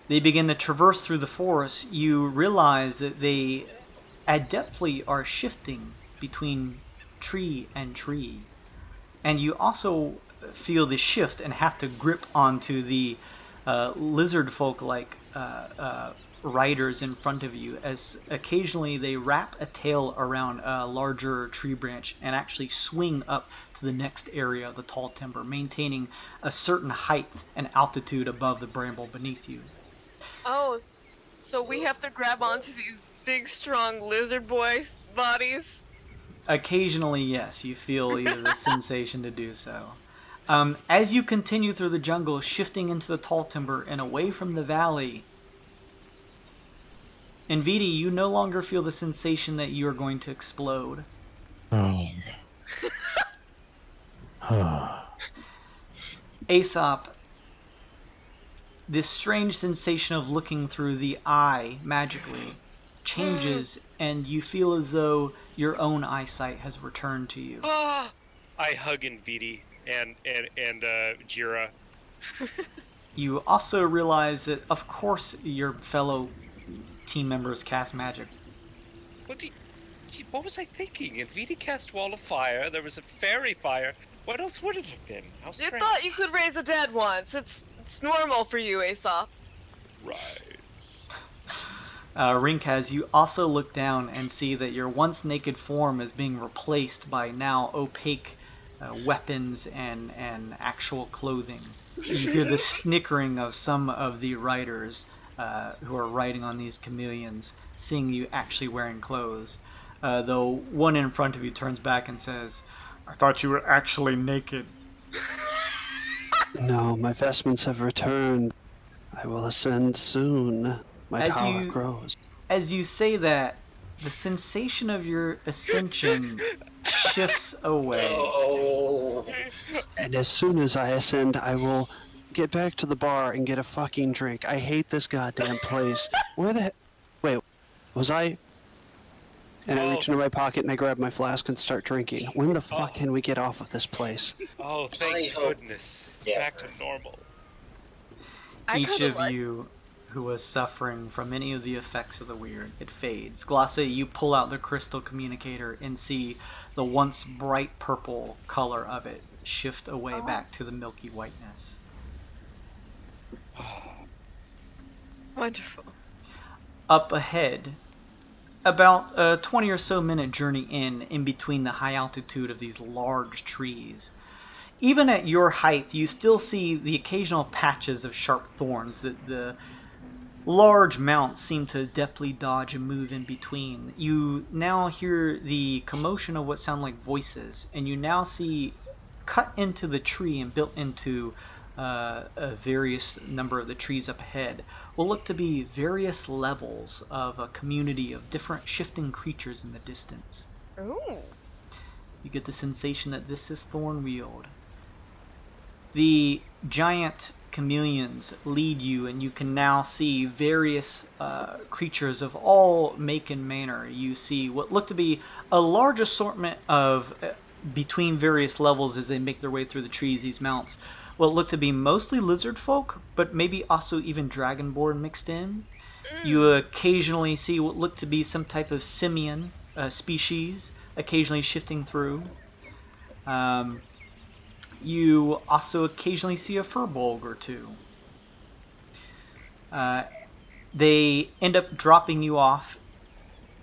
They begin to traverse through the forest. You realize that they adeptly are shifting between tree and tree. And you also feel the shift and have to grip onto the lizard folk-like riders in front of you, as occasionally they wrap a tail around a larger tree branch and actually swing up to the next area of the tall timber, maintaining a certain height and altitude above the bramble beneath you. Oh, so we have to grab onto these big, strong lizard boys' bodies? Occasionally, yes, you feel either the sensation to do so. As you continue through the jungle, shifting into the tall timber and away from the valley, in Vidi, you no longer feel the sensation that you are going to explode. Aesop, this strange sensation of looking through the eye magically changes, and you feel as though your own eyesight has returned to you. I hug Nvidi and Jira. You also realize that, of course, your fellow team members cast magic. What was I thinking? Nvidi cast Wall of Fire. There was a fairy fire. What else would it have been? How You strange. thought you could raise a dead once. It's normal for you, Aesop. Rise. Rinkaz, you also look down and see that your once naked form is being replaced by now opaque weapons and actual clothing. You hear the snickering of some of the riders who are riding on these chameleons, seeing you actually wearing clothes. Though one in front of you turns back and says, I thought you were actually naked. No, my vestments have returned. I will ascend soon. My power grows. As you say that, the sensation of your ascension shifts away. Oh. And as soon as I ascend, I will get back to the bar and get a fucking drink. I hate this goddamn place. Where the Wait, was I... And I reach into my pocket and I grab my flask and start drinking. When the fuck can we get off of this place? Oh, thank goodness. It's back to normal. Each of you who was suffering from any of the effects of the Wyrd, it fades. Glace, you pull out the crystal communicator and see the once bright purple color of it shift away back to the milky whiteness. Wonderful. Up ahead, about a 20 or so minute journey in between the high altitude of these large trees. Even at your height, you still see the occasional patches of sharp thorns that the large mounts seem to adeptly dodge and move in between. You now hear the commotion of what sound like voices, and you now see cut into the tree and built into a various number of the trees up ahead will look to be various levels of a community of different shifting creatures in the distance. Ooh. You get the sensation that this is Wyld. The giant chameleons lead you, and you can now see various creatures of all make and manner. You see what look to be a large assortment of between various levels as they make their way through the trees, these mounts. What look to be mostly lizard folk, but maybe also even dragonborn mixed in. You occasionally see what look to be some type of simian species, occasionally shifting through. You also occasionally see a furbolg or two. They end up dropping you off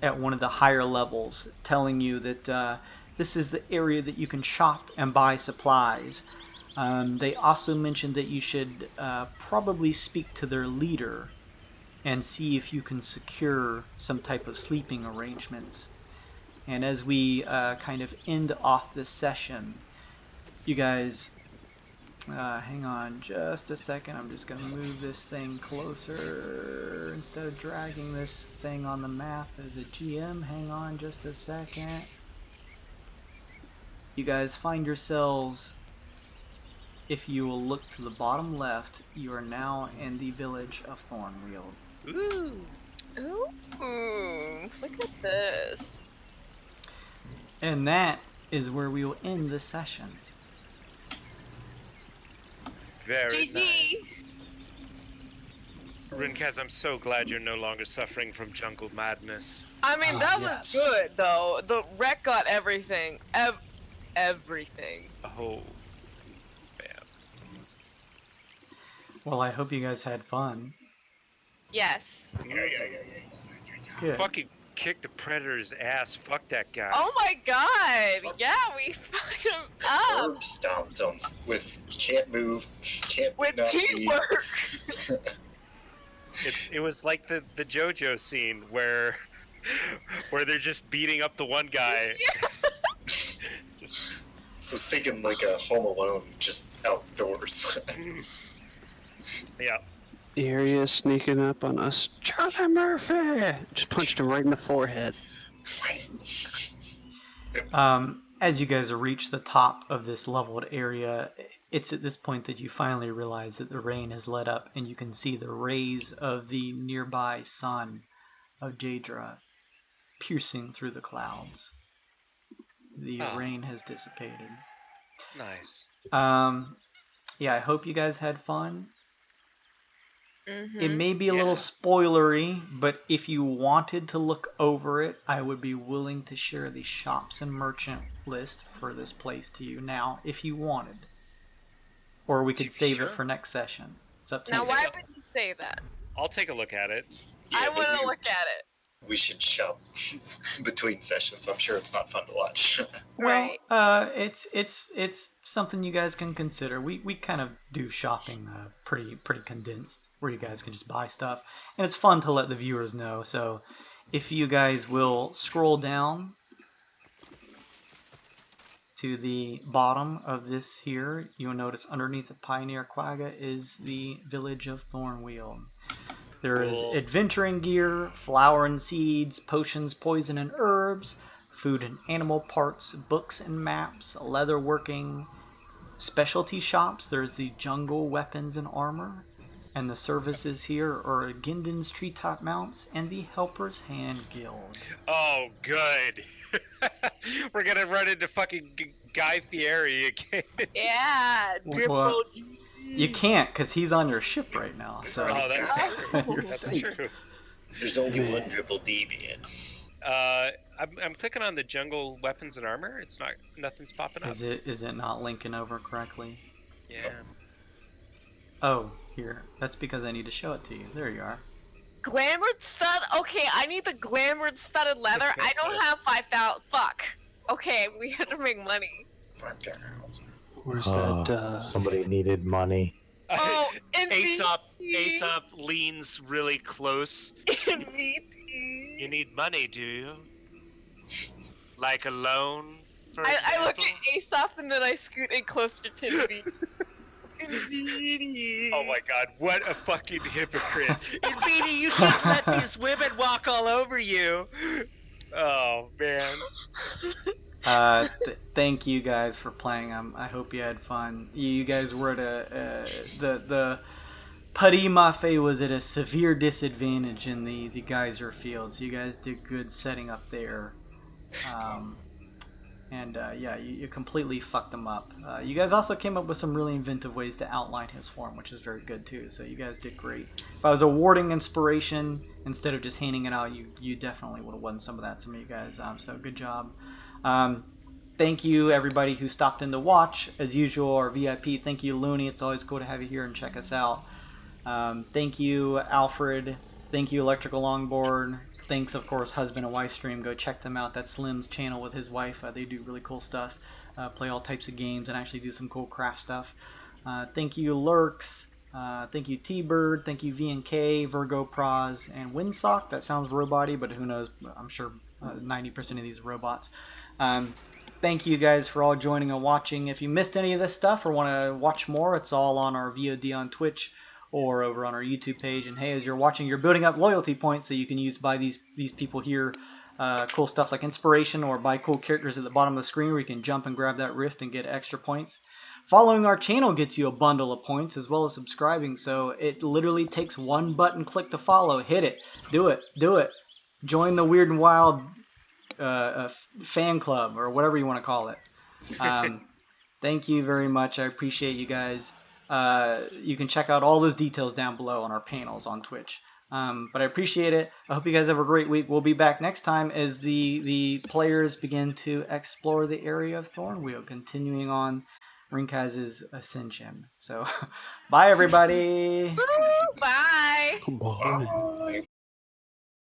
at one of the higher levels, telling you that this is the area that you can shop and buy supplies. They also mentioned that you should probably speak to their leader and see if you can secure some type of sleeping arrangements. And as we kind of end off this session, you guys, hang on just a second. I'm just going to move this thing closer instead of dragging this thing on the map as a GM. Hang on just a second. You guys find yourselves, if you will look to the bottom left, you are now in the village of Wyld. Ooh. Ooh. Look at this. And that is where we will end this session. Very GG. nice. Rinkaz, I'm so glad you're no longer suffering from jungle madness. I mean, that was good, though. The wreck got everything. Everything. Oh, man. Well, I hope you guys had fun. Yes. Good. Fucking kick the predator's ass. Fuck that guy. Oh my god. Yeah, we fucked him up. Herb stomped him with can't move, can't With not teamwork. It was like the JoJo scene where they're just beating up the one guy. Just I was thinking like a Home Alone, just outdoors. Yeah. Here he is sneaking up on us. Charlie Murphy! Just punched him right in the forehead. As you guys reach the top of this leveled area, it's at this point that you finally realize that the rain has let up and you can see the rays of the nearby sun of Jadra piercing through the clouds. The rain has dissipated. Nice. Yeah, I hope you guys had fun. Mm-hmm. It may be a little spoilery, but if you wanted to look over it, I would be willing to share the shops and merchant list for this place to you now, if you wanted. Or we could save it for next session. It's up to you. Now, why would you say that? I'll take a look at it. I want to look at it. we should shop between sessions. I'm sure it's not fun to watch. Right. It's something you guys can consider. We kind of do shopping pretty condensed, where you guys can just buy stuff, and it's fun to let the viewers know. So, if you guys will scroll down to the bottom of this here, you'll notice underneath the Pioneer Quagga is the village of Thornwheel. There is adventuring gear, flower and seeds, potions, poison and herbs, food and animal parts, books and maps, leatherworking, specialty shops. There's the jungle weapons and armor. And the services here are Ginden's Treetop Mounts and the Helper's Hand Guild. Oh, good. We're gonna run into fucking Guy Fieri again. Yeah. Well, you can't, because he's on your ship right now. So. Oh, that's true. You're That's safe. true. There's only one Dribble D, man. I'm clicking on the jungle weapons and armor. It's not, nothing's popping up. Is it not linking over correctly? Yeah. Oh, here. That's because I need to show it to you. There you are. Glamored stud? Okay, I need the glamored studded leather. I don't have 5,000. Fuck. Okay, we have to make money. Where's that? Somebody needed money. Oh, Aesop leans really close. NVT. You need money, do you? Like a loan, for I example? look at Aesop and then I scoot in closer to me. Oh my god, what a fucking hypocrite. Infinity, you shouldn't let these women walk all over you. Oh, man. Thank you guys for playing. I hope you had fun. You guys were at the Putty Mafe was at a severe disadvantage in the geyser field. So you guys did good setting up there. Yeah, you completely fucked him up. You guys also came up with some really inventive ways to outline his form, which is very good too. So you guys did great. If I was awarding inspiration instead of just handing it out, you definitely would have won some of you guys. So good job. Thank you everybody who stopped in to watch. As usual, our VIP. Thank you, Looney. It's always cool to have you here and check us out. Thank you, Alfred. Thank you, Electrical Longboard. Thanks, of course, Husband and Wife Stream. Go check them out. That's Slim's channel with his wife. They do really cool stuff. Play all types of games and actually do some cool craft stuff. Thank you, Lurks. Thank you, T-Bird. Thank you, VNK, Virgo Pros, and Windsock. That sounds robot-y, but who knows? I'm sure 90% of these are robots. Thank you guys for all joining and watching. If you missed any of this stuff or want to watch more, it's all on our VOD on Twitch or over on our YouTube page. And hey, as you're watching, you're building up loyalty points that you can use by these people here. Cool stuff like inspiration, or buy cool characters at the bottom of the screen where you can jump and grab that rift and get extra points. Following our channel gets you a bundle of points, as well as subscribing. So it literally takes one button click to follow. Hit it. Do it. Join the Weird and Wild fan club, or whatever you want to call it. Thank you very much. I appreciate you guys. You can check out all those details down below on our panels on Twitch. But I appreciate it. I hope you guys have a great week. We'll be back next time as the players begin to explore the area of Thornwheel, continuing on Rinkaz's ascension. So, bye everybody. Bye. Bye.